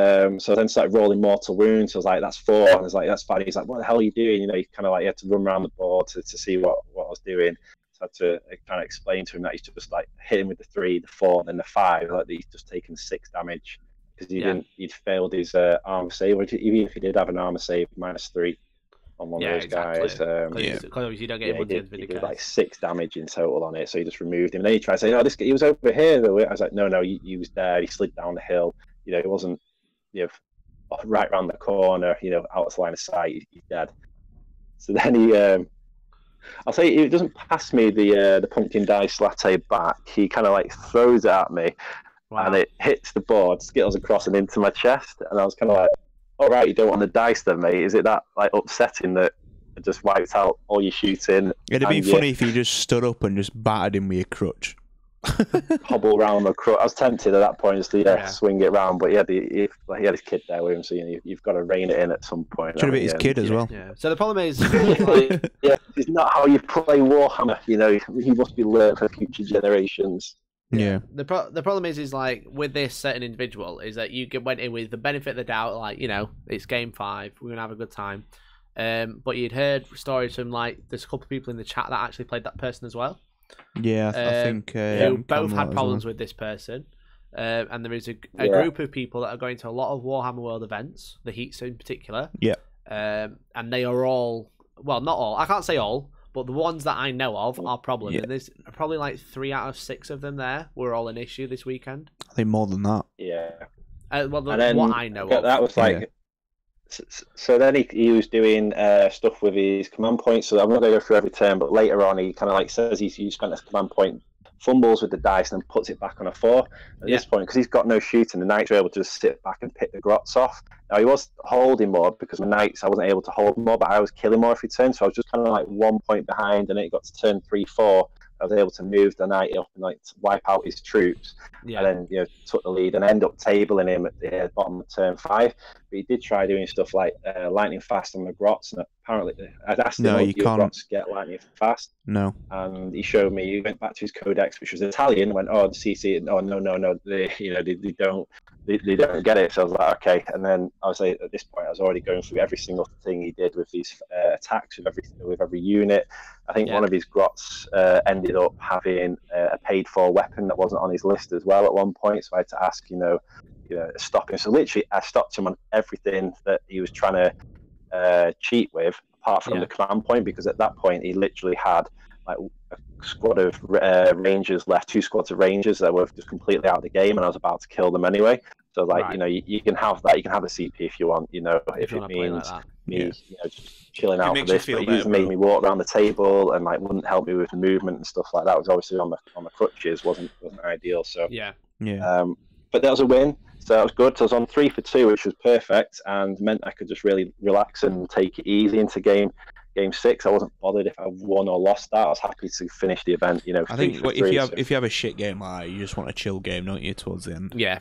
so I then started rolling mortal wounds. I was like, that's 4. And I was like, that's fine. He's like, what the hell are you doing? He kind of he had to run around the board to see what I was doing. So I had to kind of explain to him that he's just hit him with the 3, the 4, then the 5. He's just taken 6 damage because he'd failed his armor save. Even if he did have an armor save, -3 on one of those guys. Because you don't get able to he did 6 damage in total on it, so he just removed him. And then he tried to say, this guy, he was over here. I was like, no, he was there. He slid down the hill. He wasn't, right around the corner, out of line of sight. He's dead. So then he, I'll say it doesn't pass me the pumpkin dice latte back. He kind of throws it at me, and it hits the board, skittles across and into my chest. And I was kind of like, all right, you don't want the dice then, mate? Is it that upsetting that it just wipes out all your shooting? It'd be funny if you just stood up and just battered him with your crutch. Hobble round the crutch. I was tempted at that point just to swing it round, but he had his kid there with him, so you've got to rein it in at some point. Should have been his kid as well. Yeah. So the problem is, it's not how you play Warhammer. You must be learned for future generations. Yeah. The problem is with this certain individual is that you went in with the benefit of the doubt, it's game 5, we're gonna have a good time. But you'd heard stories from there's a couple of people in the chat that actually played that person as well. Yeah, I think who both had problems with this person, and there is a group of people that are going to a lot of Warhammer World events, the Heats in particular. Yeah, and they are all, well, not all. I can't say all, but the ones that I know of are problems. And there's probably 3 out of 6 of them there were all an issue this weekend. I think more than that. Yeah. What I know of. That was So then he was doing stuff with his command points. So I'm not going to go through every turn, but later on he kind of says he spent his command point, fumbles with the dice, and then puts it back on a 4. At this point, because he's got no shooting, the knights are able to just sit back and pick the grots off. Now he was holding more because the knights I wasn't able to hold more, but I was killing more every turn. So I was just kind of 1 point behind, and then it got to turn 3-4. I was able to move the knight up and wipe out his troops, and then took the lead and end up tabling him at the bottom of turn 5. But he did try doing stuff like lightning fast on the grots, and apparently I'd asked him, you can't grots get lightning fast? No. And he showed me. He went back to his codex, which was Italian, and went, the CC. Oh no, they don't get it. So I was like, okay. And then I was at this point, I was already going through every single thing he did with these attacks with every unit. I think one of his grots ended up having a paid-for weapon that wasn't on his list as well at one point. So I had to ask, stop him. So literally, I stopped him on everything that he was trying to cheat with, apart from the command point, because at that point he literally had like a squad of Rangers left, 2 squads of Rangers that were just completely out of the game, and I was about to kill them anyway. So like, you know, you can have that. You can have a CP if you want. You know, if it means me, you know, just chilling out for this. But it made me walk around the table and like wouldn't help me with movement and stuff like that. It was obviously on the crutches, wasn't ideal. So but that was a win. So that was good. So I was on 3 for 2, which was perfect, and meant I could just really relax and take it easy into game 6. I wasn't bothered if I won or lost that. I was happy to finish the event. You know, I think if you have a shit game like that, you just want a chill game, don't you, towards the end? Yeah.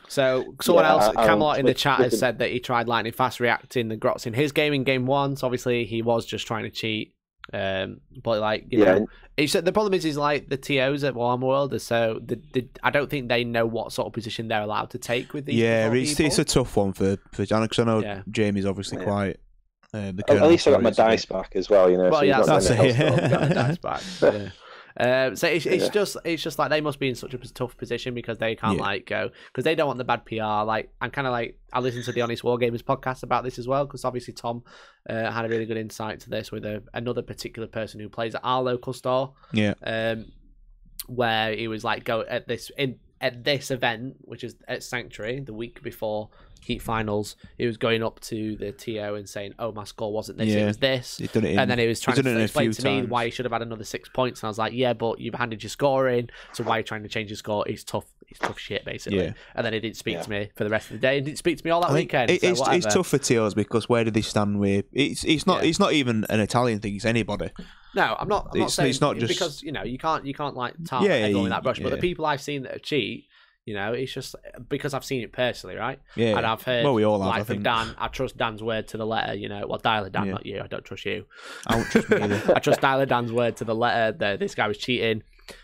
So someone else, Camelot in the chat, has said that he tried lightning fast reacting the grots in his game in game 1. So obviously he was just trying to cheat. But like, you know, he said the problem is like the TOs at Warhammer World, so I don't think they know what sort of position they're allowed to take with these. Yeah, it's a tough one for John, because I know Jamie's obviously quite. At least I got my dice back as well, you know. Well, so that's it. Got the dice back. So it's just like they must be in such a tough position because they can't like go, because they don't want the bad PR. Like, I'm kind of like, I listened to the Honest Wargamers podcast about this as well, because obviously Tom had a really good insight to this with another particular person who plays at our local store. Where he was like, go at this event, which is at Sanctuary, the week before Heat Finals, he was going up to the TO and saying, "Oh, my score wasn't this; it was this." And then he was trying to explain to me why he should have had another 6 points. And I was like, "Yeah, but you've handed your score in, so why are you trying to change your score? It's tough. It's tough shit, basically." And then he didn't speak to me for the rest of the day. He didn't speak to me all that weekend. It's tough for TOs because where do they stand with? It's not even an Italian thing. It's anybody. No, I'm not saying it's not just because you can't like target everyone with that brush. But the people I've seen that cheat. You know, it's just because I've seen it personally, right? Yeah. And I've heard, we all have, like, from Dan, I trust Dan's word to the letter, you know. Well, Dialer Dan, not you. I don't trust you. I don't trust me either. I trust Dialer Dan's word to the letter that this guy was cheating.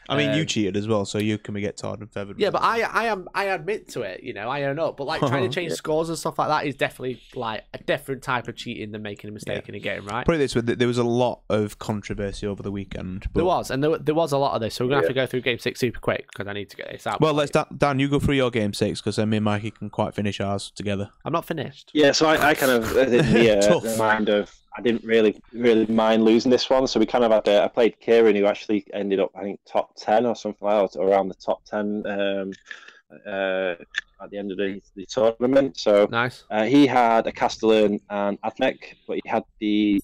I mean, you cheated as well, so you can get tarred and feathered. Yeah, but I admit to it, you know, I own up. But like trying to change scores and stuff like that is definitely like a different type of cheating than making a mistake in a game, right? Put it this way, there was a lot of controversy over the weekend. But... There was, and there was a lot of this, so we're gonna have to go through game 6 super quick because I need to get this out. Well, Dan, you go through your game 6 because then me and Mikey can quite finish ours together. I'm not finished. Yeah, so I kind of in the mind of. I didn't really mind losing this one, so we kind of had. I played Kieran, who actually ended up, I think, top 10 or something like that, around the top 10 at the end of the tournament. So nice. He had a Castellan and Admech, but he had the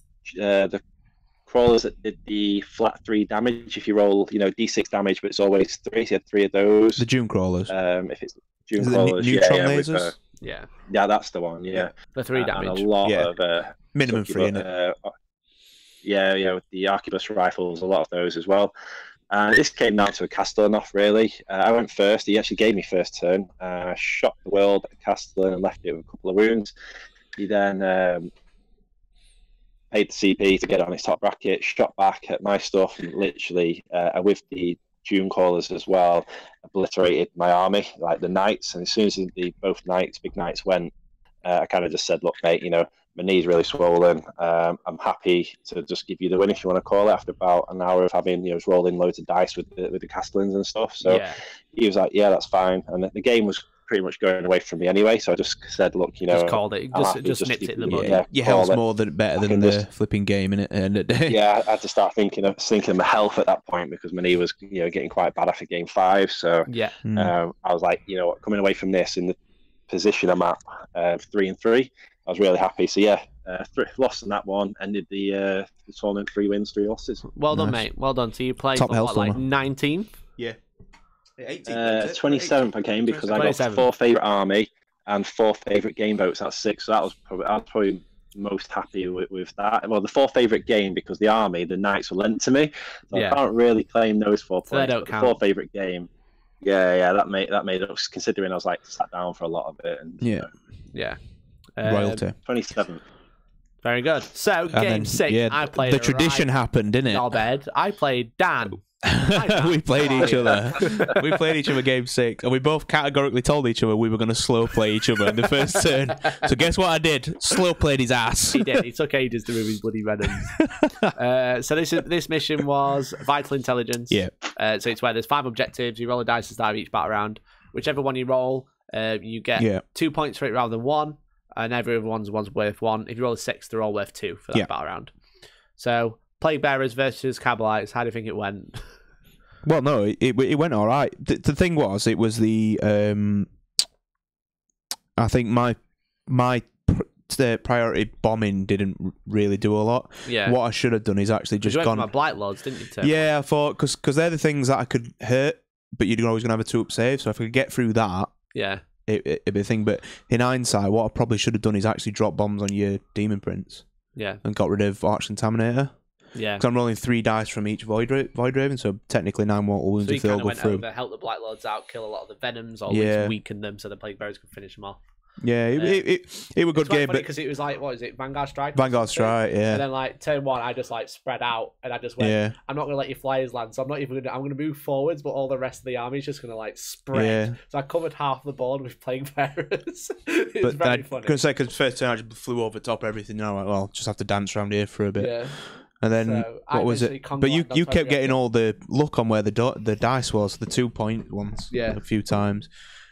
crawlers that did the flat 3 damage. If you roll, you know, D6 damage, but it's always 3. So he had 3 of those. The June crawlers. If it's June crawlers, lasers? Yeah, that's the one. Yeah, the 3 damage. And a lot of minimum 3 in it. With the arquebus rifles, a lot of those as well. And this came down to a Castellan off, really. I went first. He actually gave me first turn. Shot the world at the Castellan and left it with a couple of wounds. He then paid the CP to get on his top bracket, shot back at my stuff, and literally, with the June callers as well, obliterated my army, like the knights. And as soon as both knights, big knights, went, I kind of just said, "Look, mate, you know, my knee's really swollen. I'm happy to just give you the win, if you want to call it." After about an hour of having, you know, rolling loads of dice with the Castellans and stuff. So he was like, "Yeah, that's fine." And the game was pretty much going away from me anyway. So I just said, "Look, you know," just called it. Just nipped it in the bud. Your health's more than better than the flipping game, innit? End of the day. Yeah, I had to start thinking of my health at that point because my knee was, you know, getting quite bad after game 5. So I was like, you know what, coming away from this in the position I'm at, 3-3. I was really happy. So lost in that one. Ended the tournament 3 wins, 3 losses. Well done, mate. Well done. So you played top like 19th? Yeah. 27th I came because I got 4 favourite army and 4 favourite game votes. That's 6. So I was probably most happy with that. Well, the 4 favourite game because the army, the knights were lent to me. So I can't really claim those 4 points. So they don't count. The 4 favourite game. Yeah, that made it, considering I was like sat down for a lot of it. And, royalty. 27th. Very good. So game 6, I played. The tradition happened, didn't it? Bed. I played Dan. We played each other. We played each other game 6, and we both categorically told each other we were going to slow play each other in the first turn. So guess what I did? Slow played his ass. He did. He took ages to move his bloody venoms. So this mission was vital intelligence. Yeah. So it's where there's 5 objectives. You roll a dice to start each battle round. Whichever one you roll, you get 2 points for it rather than 1. And every one's worth 1. If you roll a 6, they're all worth 2 for that battle round. So Plague Bearers versus Cabalites. How do you think it went? Well, no, it went all right. The thing was, it was the I think my priority bombing didn't really do a lot. Yeah. What I should have done is actually just you gone. My Blight Lords, didn't you? Tim? Yeah, I thought because they're the things that I could hurt, but you're always gonna have a 2-up save. So if I could get through that, yeah, it'd be a thing. But in hindsight, what I probably should have done is actually drop bombs on your Demon Prince. Yeah. And got rid of Arch Contaminator. Yeah. Because I'm rolling 3 dice from each Void Raven, so technically 9 mortal wounds if they'll go through. Over, help the Blight Lords out, kill a lot of the Venoms, or at least weaken them so the Plague Bearers can finish them off. Yeah, it was a good game, but because it was like, what is it, Vanguard Strike? Vanguard Strike, yeah. And then like turn 1, I just like spread out, and I just went, I'm not gonna let your flyers land, so I'm not even gonna. I'm gonna move forwards, but all the rest of the army is just gonna like spread. Yeah. So I covered half the board with Plague Bearers. It was very funny. Because first turn I just flew over top everything. And I'm like, well, just have to dance around here for a bit. Yeah. And then what was it? But you kept getting all the luck on where the dice was, the 2-point ones, a few times.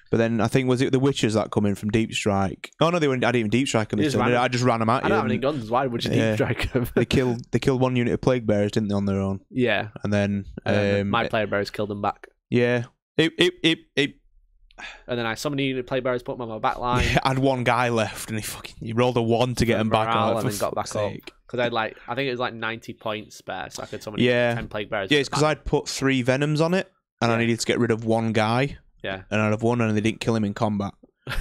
But then I think was it the Witches that come in from Deep Strike? Oh no, I didn't even Deep Strike them. I just ran them at you. I don't have any guns. Why would you Deep Strike them? they killed 1 unit of Plague Bearers, didn't they, on their own? Yeah. And then my Plague Bearers killed them back. Yeah. And then I summoned a unit of Plague Bearers, put them on my back line. Yeah, I had 1 guy left, and he rolled a 1 to get him back on, and then got back up. Because I think it was like 90 points spare, so I could summon 10 Plague Bearers. Yeah, it's because I'd put 3 Venoms on it, and I needed to get rid of 1 guy. Yeah. And I'd have 1, and they didn't kill him in combat.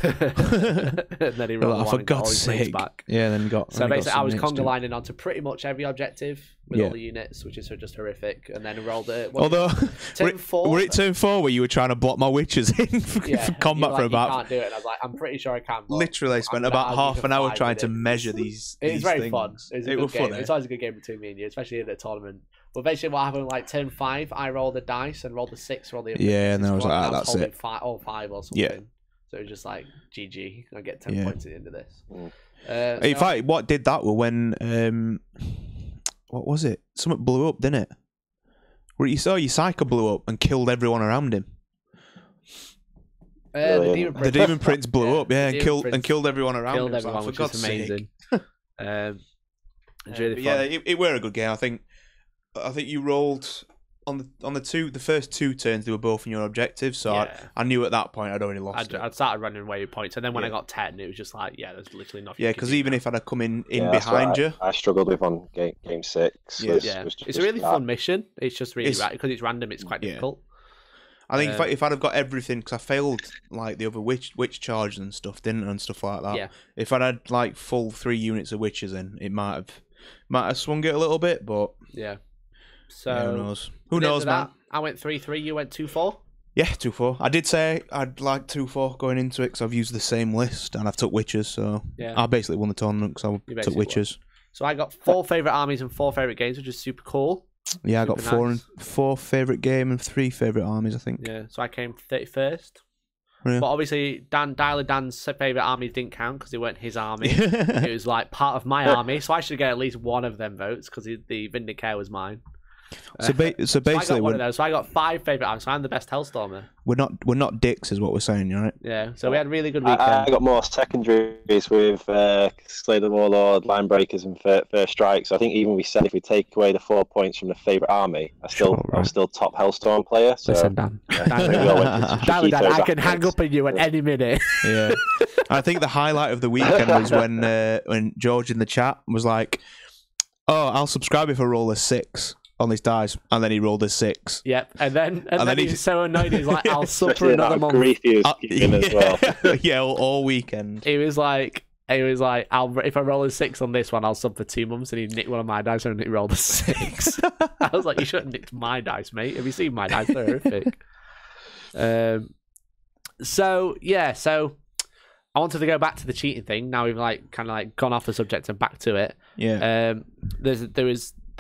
And then he rolled like, for God's sake. Back. Yeah, then got. So basically, I was conga lining onto pretty much every objective with all the units, which is just horrific. And then rolled it. Although, turn 4. Were it turn 4 where you were trying to block my Witches in for combat for about? You can't do it. And I was like, I'm pretty sure I can. Literally, I spent about half an hour trying to measure these. It's very things. fun. It was fun. It's always a good game between me and you, especially in a tournament. But basically, what happened, like turn 5, I rolled a dice and rolled a 6, rolled the. Yeah, and then I was like, that's it. 5 or something. Yeah. So it was just like GG. I get 10 points at the end of this. In fact, what did that were when what was it? Something blew up, didn't it? Where you saw your Psycho blew up and killed everyone around him. The Demon Prince blew up, and killed everyone around him. Killed everyone, which is amazing. It's really fun. It were a good game. I think you rolled. On the first 2 turns, they were both in your objectives, so I knew at that point I'd already lost. I'd started running away with points, and then when I got 10, it was just like, there's literally nothing. Yeah, because even if I'd have come in behind you, I struggled with on game 6. It's a really fun mission. It's just really because it's random. It's quite difficult. I think if I'd have got everything, because I failed like the other witch charge and stuff, and stuff like that. Yeah. If I'd had like full 3 units of witches in, it might have swung it a little bit, but yeah. So who knows? Who knows, man? I went 3-3. You went 2-4. Yeah, 2-4. I did say I'd like 2-4 going into it because I've used the same list and I've took witches. So I basically won the tournament because I took witches. So I got 4 favorite armies and 4 favorite games, which is super cool. Yeah, I got 4 favorite game and 3 favorite armies, I think. Yeah, so I came 31st. Yeah. But obviously, Dan's favourite armies didn't count because they weren't his army. It was like part of my army, so I should get at least 1 of them votes because the Vindicare was mine. So basically, I got 1 of those. So I got 5 favourite armies. So I'm the best Hellstormer. We're not dicks, is what we're saying, right? Yeah. So we had a really good weekend. I got more secondaries with Slay the Warlord, Line Breakers, and First Strikes. So I think even we said if we take away the 4 points from the favourite army, I'm still top Hellstorm player. So listen, Dan. I can hang up on you at any minute. Yeah. I think the highlight of the weekend was when George in the chat was like, "Oh, I'll subscribe if I roll a 6 on these dice," and then he rolled a 6. Yep, and then he's so annoyed. He's like, "I'll sub for another month." As well. Yeah, all weekend. He was like, if I roll a 6 on this one, I'll sub for 2 months. And he nicked one of my dice and he rolled a 6. I was like, you shouldn't nick my dice, mate. Have you seen my dice? They're horrific. So I wanted to go back to the cheating thing. Now we've kind of gone off the subject and back to it. Yeah. There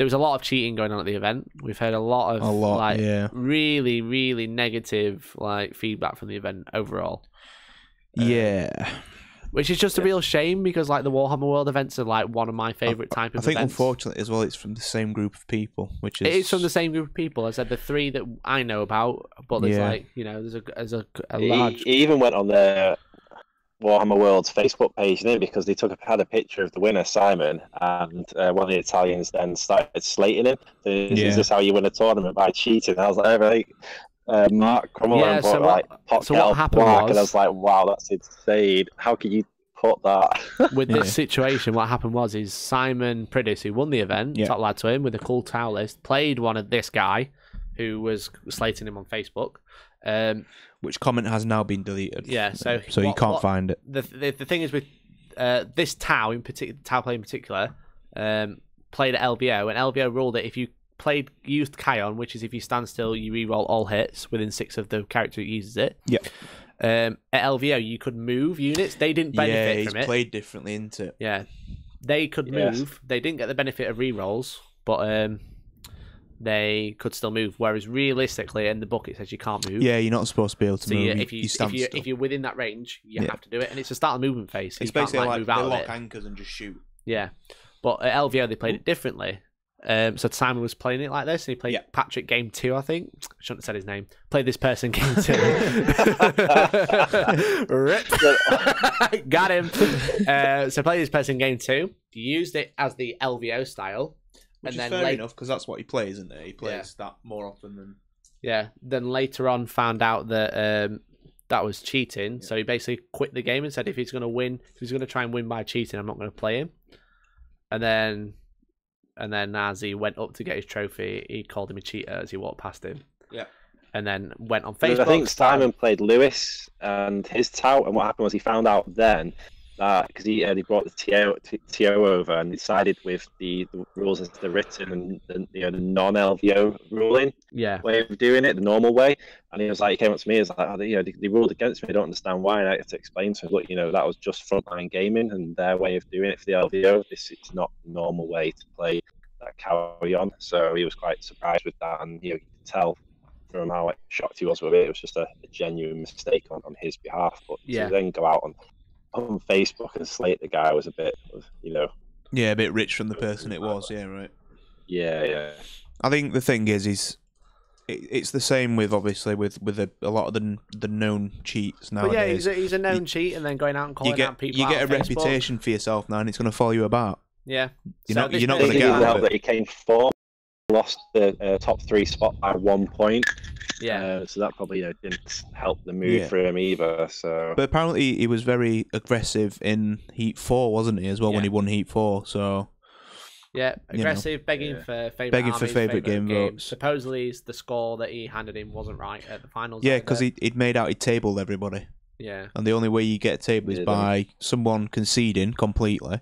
was a lot of cheating going on at the event. We've heard a lot really, really negative feedback from the event overall. Yeah. Which is just a real shame because the Warhammer World events are one of my favourite type of events. I think unfortunately as well it's from the same group of people, which is... It is from the same group of people. I said the 3 that I know about, but there's there's a large... He even went on there. Warhammer World's Facebook page, didn't it? Because they had a picture of the winner, Simon, and one of the Italians then started slating him. So is this how you win a tournament, by cheating? I was like, Mark Cromwell and so what happened was, and I was like, wow, that's insane. How can you put that? With this situation, what happened was Simon Pridis, who won the event, top lad to him with a cool towel list, played one of this guy who was slating him on Facebook. Which comment has now been deleted. Yeah, so you can't find it. The thing is with this Tau in particular, Tau player in particular, played at LVO, and LVO ruled that if you used Kion, which is if you stand still, you reroll all hits within 6 of the character who uses it. Yeah. At LVO, you could move units. They didn't benefit from it. Yeah, he's played differently into it. Yeah, they could move. They didn't get the benefit of rerolls, but they could still move. Whereas realistically, in the book, it says you can't move. Yeah, you're not supposed to be able to move. If you're within that range, you have to do it, and it's a start of movement phase. So it's you basically can't, move out they lock of it. anchors and just shoot. Yeah, but at LVO they played it differently. So Simon was playing it like this, and he played Patrick game 2, I think. Shouldn't have said his name. Played this person game 2. Rip. Got him. So played this person game 2. He used it as the LVO style. Which is fair enough, because that's what he plays, isn't it? He plays that more often than... Yeah, then later on found out that that was cheating, so he basically quit the game and said if he's going to win, if he's going to try and win by cheating, I'm not going to play him. And then as he went up to get his trophy, he called him a cheater as he walked past him. Yeah. And then went on Facebook. I think Simon played Lewis and his tout, and what happened was he found out then that because he brought the TO over and decided with the rules as they're written and the non-LVO ruling way of doing it, the normal way. And he was like, he came up to me, he was like, they ruled against me. I don't understand why. And I had to explain to him, look, that was just frontline gaming and their way of doing it for the LVO. It's not the normal way to play that carry on. So he was quite surprised with that, and you could tell from how shocked he was with it. It was just a genuine mistake on his behalf. But to then go out on Facebook and slate the guy was a bit, Yeah, a bit rich from the person it was. Yeah, right. Yeah. I think the thing is it's the same with obviously with a lot of the known cheats nowadays. But yeah, he's a known cheat, and then going out and calling out people. You get a reputation for yourself now, and it's going to follow you about. Yeah, you're not going to get out of it. That he came 4th, lost the top 3 spot by 1 point. Yeah, so that probably didn't help the mood for him either. So, but apparently he was very aggressive in Heat 4, wasn't he? As well when he won Heat 4. So yeah, aggressive, begging for favourite game votes. Supposedly, the score that he handed him wasn't right at the finals. Yeah, because he'd made out he tabled everybody. Yeah, and the only way you get a table is by someone conceding completely.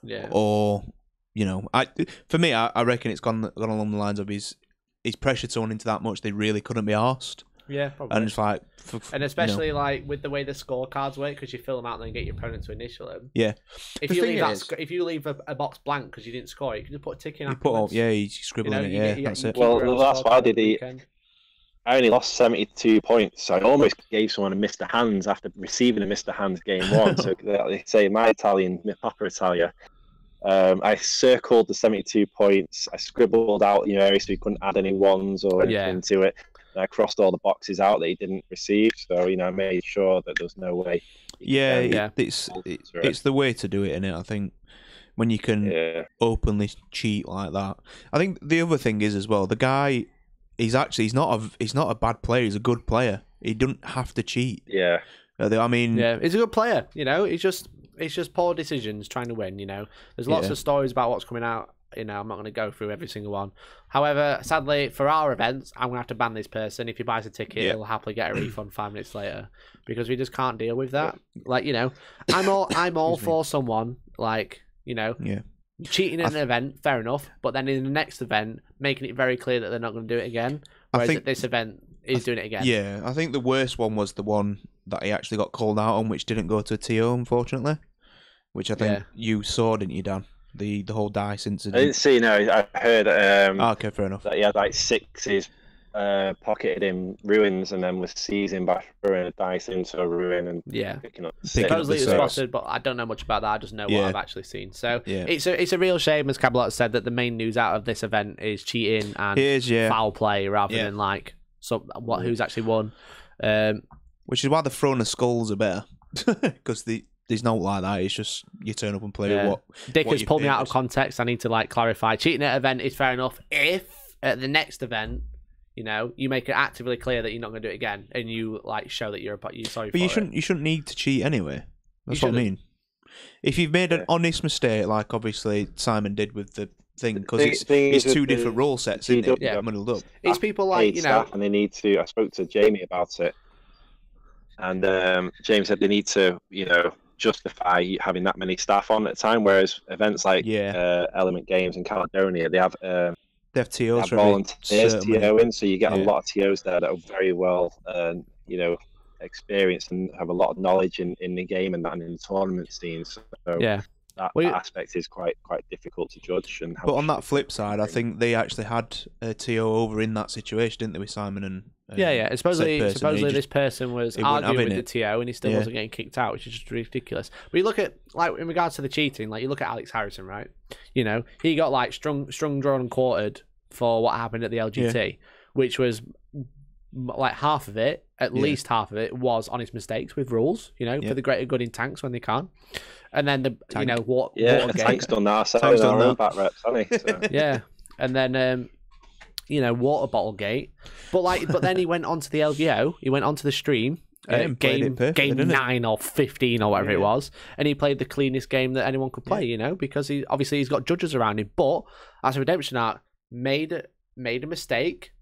Yeah, or for me, I reckon it's gone along the lines of he's pressured someone into that much they really couldn't be arsed. Yeah, probably. And it's like, and especially like with the way the scorecards work, because you fill them out and then get your opponent to initial them. Yeah. If you leave a box blank because you didn't score, you can just put a tick in. You scribble in it. That's it. Well, that's why I did I only lost 72 points, so I almost gave someone a Mr. Hands after receiving a Mr. Hands game 1. So they say my Papa Italia. I circled the 72 points. I scribbled out areas so he couldn't add any ones or anything to it. And I crossed all the boxes out that he didn't receive. So I made sure that there was no way. It's the way to do it, isn't it? I think when you can openly cheat like that. I think the other thing is as well, the guy he's not a bad player. He's a good player. He doesn't have to cheat. Yeah. I mean, he's a good player. It's just poor decisions trying to win. There's lots of stories about what's coming out. I'm not going to go through every single one. However, sadly, for our events, I'm going to have to ban this person. If he buys a ticket, he'll happily get a refund 5 minutes later, because we just can't deal with that. Like, I'm all for someone cheating in an event, fair enough, but then in the next event, making it very clear that they're not going to do it again. Whereas at this event, he's doing it again. Yeah, I think the worst one was the one that he actually got called out on, which didn't go to a TO, unfortunately. Which I think you saw, didn't you, Dan? The whole dice incident. I didn't see. No, I heard. Okay, fair enough. That he had like 6s pocketed in ruins, and then was seizing by throwing a dice into a ruin and picking up. Supposedly it was spotted, but I don't know much about that. I just know what I've actually seen. So it's a real shame, as Cabalot said, that the main news out of this event is cheating and foul play rather than who's actually won. Which is why the throwing of skulls are better. because there's no like that. It's just you turn up and play with what. Dick what has pulled me out of context. I need to like clarify. Cheating at an event is fair enough if at the next event, you know, you make it actively clear that you're not going to do it again, and you like show that you're sorry. But you shouldn't need to cheat anyway. That's what I mean. If you've made an honest mistake, like obviously Simon did with the thing, because it's two different rule sets, isn't it? Yeah, muddled up. It's people like, you know, and they need to. I spoke to Jamie about it, and James said they need to, you know, justify having that many staff on at a time. Whereas events like Element Games in Caledonia, they have TOs for volunteers TOing, so you get a lot of TOs there that are very well, you know, experienced and have a lot of knowledge in the game and in the tournament scene. So that aspect is quite difficult to judge. But on that flip side, I think they actually had a TO over in that situation, didn't they, with Simon and And supposedly this person was arguing with the TO and he still wasn't getting kicked out, which is just ridiculous. But you look at, like, in regards to the cheating, like, you look at Alex Harrison, right? You know, he got like strung, drawn, and quartered for what happened at the LGT, which was like half of it, at least half of it, was honest mistakes with rules, you know, for the greater good in tanks when they can. And then the Tank. You know, Watergate. Tank's done that. Tank's done that. Back reps, hasn't he? So. Yeah. And then you know, Water Bottle Gate. But then he went onto the LVO, he went onto the stream, game 9 or 15 or whatever it was, and he played the cleanest game that anyone could play, you know, because he's got judges around him. But as a redemption arc, made a mistake,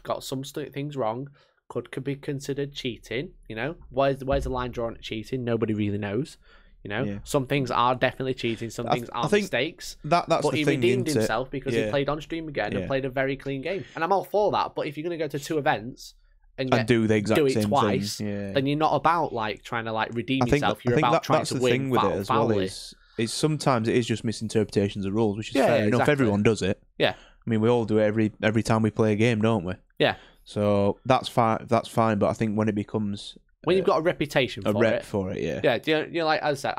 got some things wrong, could be considered cheating, you know. Where's the line drawn at cheating? Nobody really knows. You know, some things are definitely cheating, some things are mistakes. That's but he redeemed himself because he played on stream again and played a very clean game. And I'm all for that. But if you're going to go to 2 events and do the exact it same twice, thing, then you're not about like trying to like redeem yourself. You're about trying to win. With it as well is sometimes it is just misinterpretations of rules, which is fair enough. Everyone does it. Yeah, I mean, we all do it every time we play a game, don't we? Yeah. So that's fine. But I think when it becomes when you've got a reputation for it. Yeah. You know, like as I said,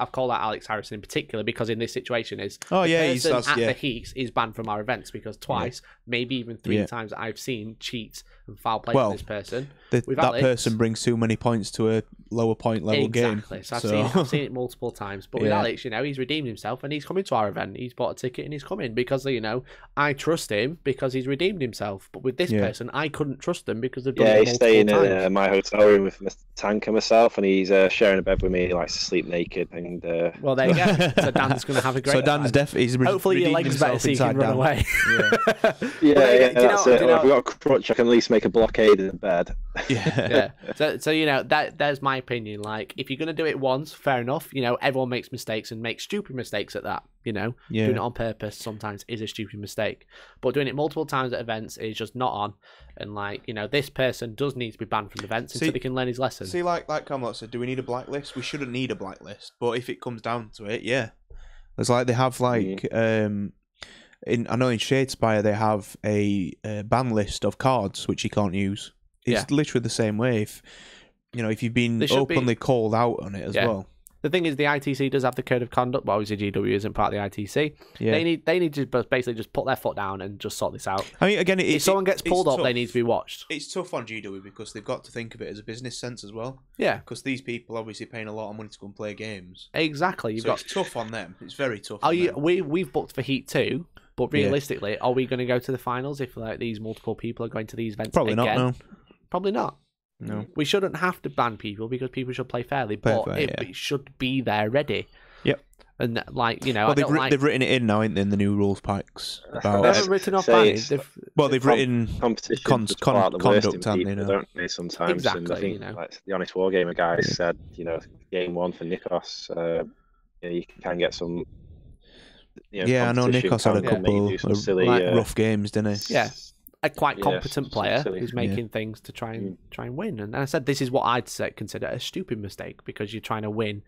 I've called out Alex Harrison in particular because in this situation is he's the Heats is banned from our events because twice, maybe even 3 times I've seen cheats and foul play from this person. That person brings too many points to a lower point level game. Exactly. So I've seen it multiple times. But with Alex, you know, he's redeemed himself and he's coming to our event. He's bought a ticket and he's coming because, you know, I trust him because he's redeemed himself. But with this person, I couldn't trust them because they've done it multiple times. He's staying in my hotel room with Mr. Tank and myself, and he's sharing a bed with me. He likes to sleep naked. And well, there you go. So Dan's going to have a great. So Dan's definitely. Hopefully your legs better so you can run away. That's it. If I've got a crutch, I can at least make a blockade in the bed. So you know there's my opinion. Like, if you're going to do it once, fair enough. You know, everyone makes mistakes and makes stupid mistakes at that. You know, doing it on purpose sometimes is a stupid mistake. But doing it multiple times at events is just not on. And like, you know, this person does need to be banned from events until he can learn his lesson. See, like Comlot said, do we need a blacklist? We shouldn't need a blacklist. But if it comes down to it, there's like they have like I know in Shadespire they have a ban list of cards which you can't use. It's literally the same way. If you know, if you've been openly called out on it as well. The thing is, the ITC does have the code of conduct, but obviously GW isn't part of the ITC. Yeah. They need to basically just put their foot down and just sort this out. I mean, again, if someone gets pulled up, they need to be watched. It's tough on GW because they've got to think of it as a business sense as well. Yeah. Because these people are obviously paying a lot of money to go and play games. Exactly. It's tough on them. It's very tough. We've booked for Heat 2, but realistically, are we going to go to the finals if like these multiple people are going to these events Probably again? Not, no. Probably not. No, we shouldn't have to ban people because people should play fairly, but it should be there ready. Yep. And like, you know, well, they've written it in now, ain't they, in the new rules packs? About... They haven't written off banning. They've written conduct, haven't they? Don't they? Sometimes. Exactly. And I think, like the Honest Wargamer guys said, you know, game 1 for Nikos, you can get some. You know, I know Nikos had a couple of silly, rough games, didn't he? Yeah. A quite competent player who's making things to try and win. And I said this is what I'd consider a stupid mistake because you're trying to win.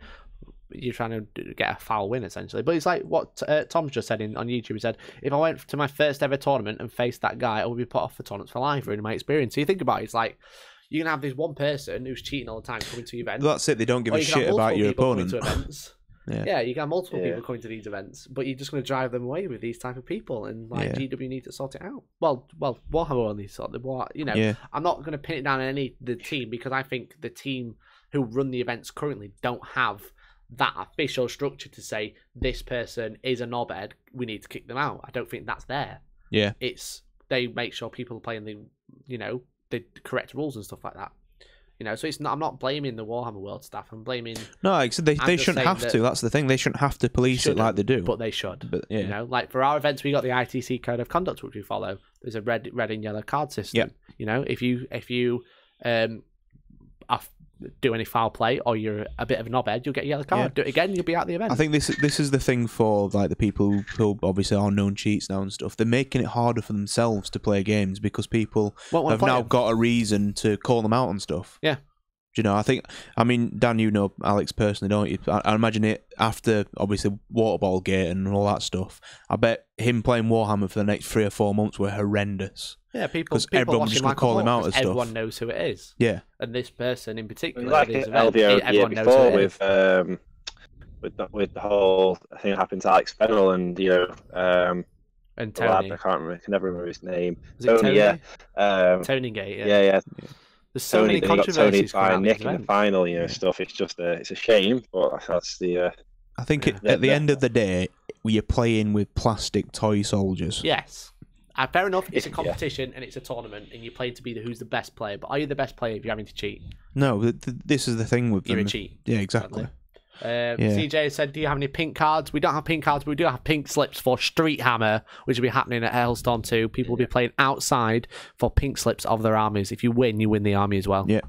You're trying to get a foul win, essentially. But it's like what Tom's just said on YouTube. He said, if I went to my first ever tournament and faced that guy, I would be put off the tournaments for life, in my experience. So you think about it, it's like, you're going to have this one person who's cheating all the time coming to events. That's it, they don't give a shit about your opponent. Yeah, you got multiple people coming to these events, but you're just going to drive them away with these type of people, and like GW need to sort it out. Well, Warhammer will need to sort it. You know, I'm not going to pin it down on the team because I think the team who run the events currently don't have that official structure to say this person is a knobhead, we need to kick them out. I don't think that's there. Yeah. It's they make sure people are playing the, you know, the correct rules and stuff like that. You know, so it's not. I'm not blaming the Warhammer World staff. I'm blaming. No, they shouldn't have to. That's the thing. They shouldn't have to police it like they do. But they should. But, yeah. You know, like for our events, we got the ITC code of conduct which we follow. There's a red and yellow card system. Yep. You know, if you do any foul play or you're a bit of a knobhead, you'll get a yellow card. Yeah. Do it again, you'll be out of the event. I think this is the thing for like the people who obviously are known cheats now and stuff. They're making it harder for themselves to play games because people have now got a reason to call them out on stuff. Yeah. Do you know, I mean, Dan, you know Alex personally, don't you? I imagine it after, obviously, Waterball Gate and all that stuff. I bet him playing Warhammer for the next 3 or 4 months were horrendous. Yeah, people everyone's just going to call him out as stuff. Everyone knows who it is. Yeah. And this person in particular, like LVO the year before with the whole thing that happened to Alex Fennell and, you know... and Tony. I can never remember his name. Tony, yeah. Tony Gate, yeah. There's so many controversies by Nick in the final, you know, stuff. It's just it's a shame, but that's the. I think at the end of the day, you're playing with plastic toy soldiers. Yes, fair enough. It's a competition and it's a tournament, and you play to be who's the best player. But are you the best player if you're having to cheat? No, this is the thing with them. You're a cheat. Yeah, exactly. CJ said, do you have any pink cards? We don't have pink cards, but we do have pink slips for Street Hammer, which will be happening at Hellstorm 2. People will be playing outside for pink slips of their armies. If you win, you win the army as well. Yeah.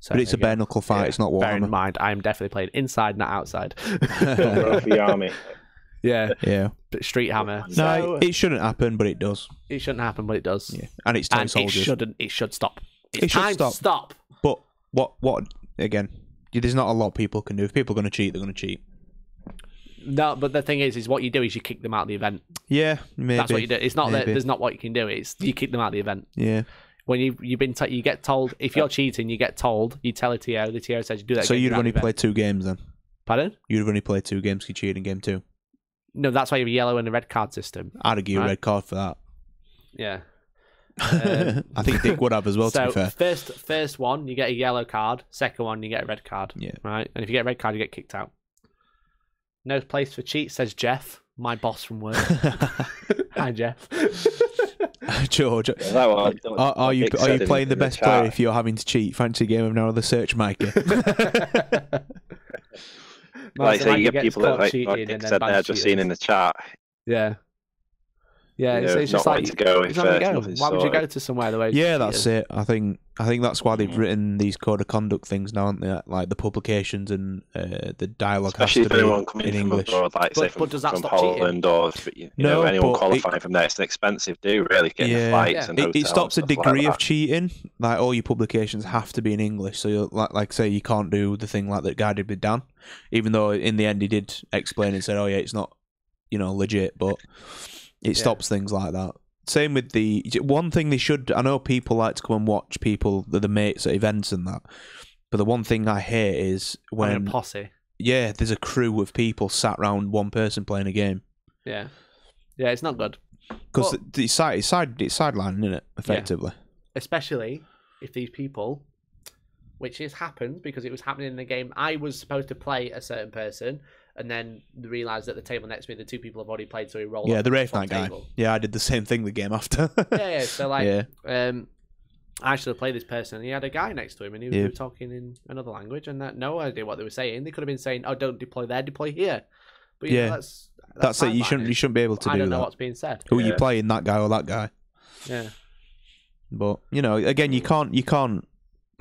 So, but it's a bare knuckle fight, it's not Warhammer. Bear in mind, I am definitely playing inside, not outside. The army. Yeah. But Street Hammer. No, it shouldn't happen, but it does. It shouldn't happen, but it does. Yeah. And it's toy soldiers. It should stop. It should stop. But what again? There's not a lot people can do. If people are going to cheat, they're going to cheat. No, but the thing is what you do is you kick them out of the event. Yeah, maybe. That's what you do. It's not that there's not what you can do. It's you kick them out of the event. Yeah. When you get told if you're cheating, you get told. You tell a TO. The TO says you do that. So you'd only play 2 games then. Pardon? You'd have only played 2 games. You cheated in game 2. No, that's why you have a yellow and a red card system. I'd give you a red card for that. Yeah. I think Dick would have as well. To be fair, first one you get a yellow card. Second one you get a red card. Yeah. Right. And if you get a red card, you get kicked out. No place for cheat, says Jeff, my boss from work. Hi, Jeff. George, are you playing the best player if you're having to cheat? Fancy a game of now the search, Mikey. Like, so you get people that like Dick said there, just seen in the chat. Yeah. Yeah, it's just like, to go if why would you go to somewhere the way? Yeah, that's it. I think that's why they've written these code of conduct things now, aren't they? Like the publications and the dialogue. Especially has to if anyone be coming in from English. abroad, like but does that from stop Poland cheating? or anyone qualifying from there, it's an expensive do really getting flights and hotels. It stops a degree of cheating. Like all your publications have to be in English, so you're, like say you can't do the thing like that guy did with Dan, even though in the end he did explain and said, oh yeah, it's not legit, but it stops things like that. Same with the one thing they should. I know people like to come and watch people, the mates at events and that. But the one thing I hate is when a posse. Yeah, there's a crew of people sat around one person playing a game. Yeah, it's not good. Because it's sidelining, isn't it? Effectively. Yeah. Especially if these people, which has happened because it was happening in the game. I was supposed to play a certain person. And then realised that the table next to me, the 2 people have already played, so we rolled. Yeah, the Wraith Knight guy. Yeah, I did the same thing the game after. yeah. So I should have played this person. And he had a guy next to him, and he was talking in another language, and no idea what they were saying. They could have been saying, "Oh, don't deploy there, deploy here." But that's it. You shouldn't be able to do that. I don't know what's being said. Who are you playing, that guy or that guy? Yeah. But again, you can't,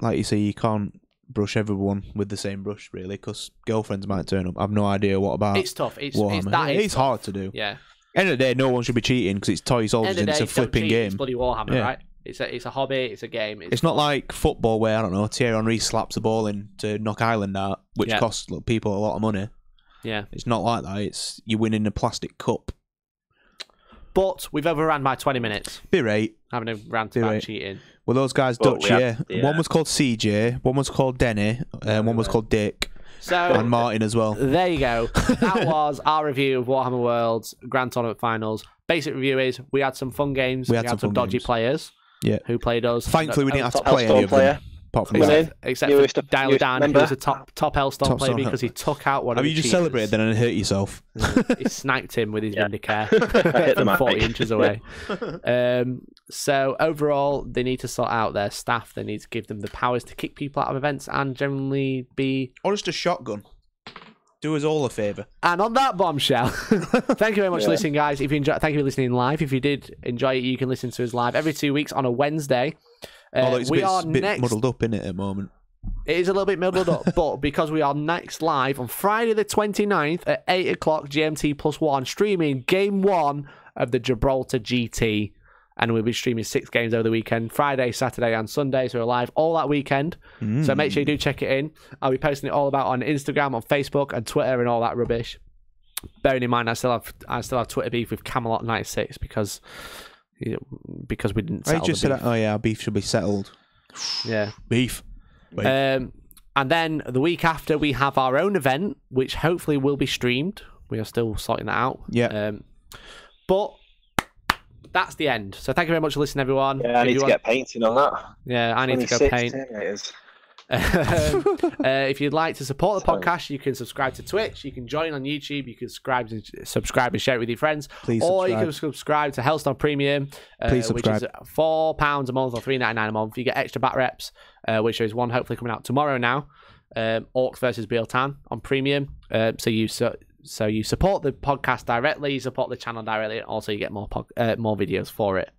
like you say, you can't brush everyone with the same brush, really, because girlfriends might turn up. I've no idea what about. It's tough. It's tough. Hard to do. Yeah. End of the day, no one should be cheating because it's toy soldiers and it's a flipping game. It's bloody Warhammer, right? It's a hobby. It's a game. It's not like football where I don't know Thierry Henry slaps a ball in to knock Ireland out, which costs people a lot of money. Yeah. It's not like that. It's you win in a plastic cup. But we've overran by 20 minutes. Be right. Having a rant about cheating. Well, those guys Dutch, One was called CJ, one was called Denny, and one was called Dick. And Martin as well. There you go. That was our review of Warhammer World's Grand Tournament Finals. Basic review is we had some fun games. We had some dodgy players who played us. Thankfully, we didn't have to play any of them. Apart from except for Dial Dan, who was a top Hellstorm player because he took out one of the you just celebrated then and hurt yourself? He sniped him with his Vindicare from 40 inches away. So overall, they need to sort out their staff. They need to give them the powers to kick people out of events and generally be... Or just a shotgun. Do us all a favour. And on that bombshell, thank you very much for listening, guys. If you enjoy, thank you for listening live. If you did enjoy it, you can listen to us live every 2 weeks on a Wednesday. It's a bit muddled up in it at the moment. It is a little bit muddled up, but because we are next live on Friday the 29th at 8 o'clock GMT +1, streaming Game 1 of the Gibraltar GT. And we'll be streaming 6 games over the weekend, Friday, Saturday, and Sunday. So we're live all that weekend. So make sure you do check it in. I'll be posting it all about on Instagram, on Facebook, and Twitter, and all that rubbish. Bearing in mind, I still have Twitter beef with Camelot96 because we didn't settle the beef. Our beef should be settled. Yeah, beef. And then the week after, we have our own event, which hopefully will be streamed. We are still sorting that out. Yeah. But that's the end. So thank you very much for listening, everyone. Yeah, I need to get painting on that. Yeah, I need to go paint. If you'd like to support the podcast, you can subscribe to Twitch, you can join on YouTube, you can subscribe and share it with your friends. Please or you can subscribe to Hellstorm Premium, which is £4 a month or $3.99 a month. You get extra bat reps, which is one hopefully coming out tomorrow now. Orcs versus Bealtan on Premium. So you support the podcast directly, you support the channel directly, and also you get more videos for it.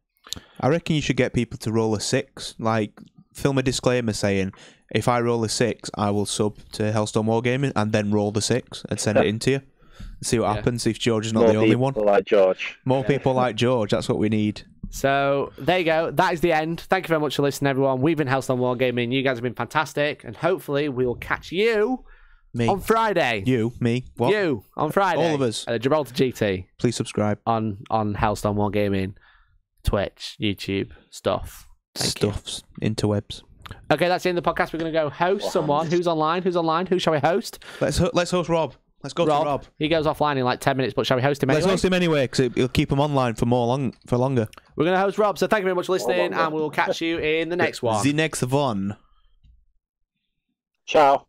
I reckon you should get people to roll a 6, like film a disclaimer saying, if I roll a 6, I will sub to Hellstorm Wargaming, and then roll the 6 and send it in to you. See what happens if George is not the only one. More people like George. More people like George, that's what we need. So, there you go. That is the end. Thank you very much for listening, everyone. We've been Hellstorm Wargaming. You guys have been fantastic, and hopefully we will catch you on Friday. You, me, what? You, on Friday. All of us. At the Gibraltar GT. Please subscribe. On Hellstorm Wargaming, Twitch, YouTube, stuff. Stuffs, interwebs. Okay, that's the end of the podcast. We're going to go host someone. Who's online? Who shall we host? Let's host Rob. Let's go to Rob. He goes offline in like 10 minutes, but shall we host him anyway? Let's host him anyway, because it'll keep him online for longer. We're going to host Rob, so thank you very much for listening, and we'll catch you in the next one. The next one. Ciao.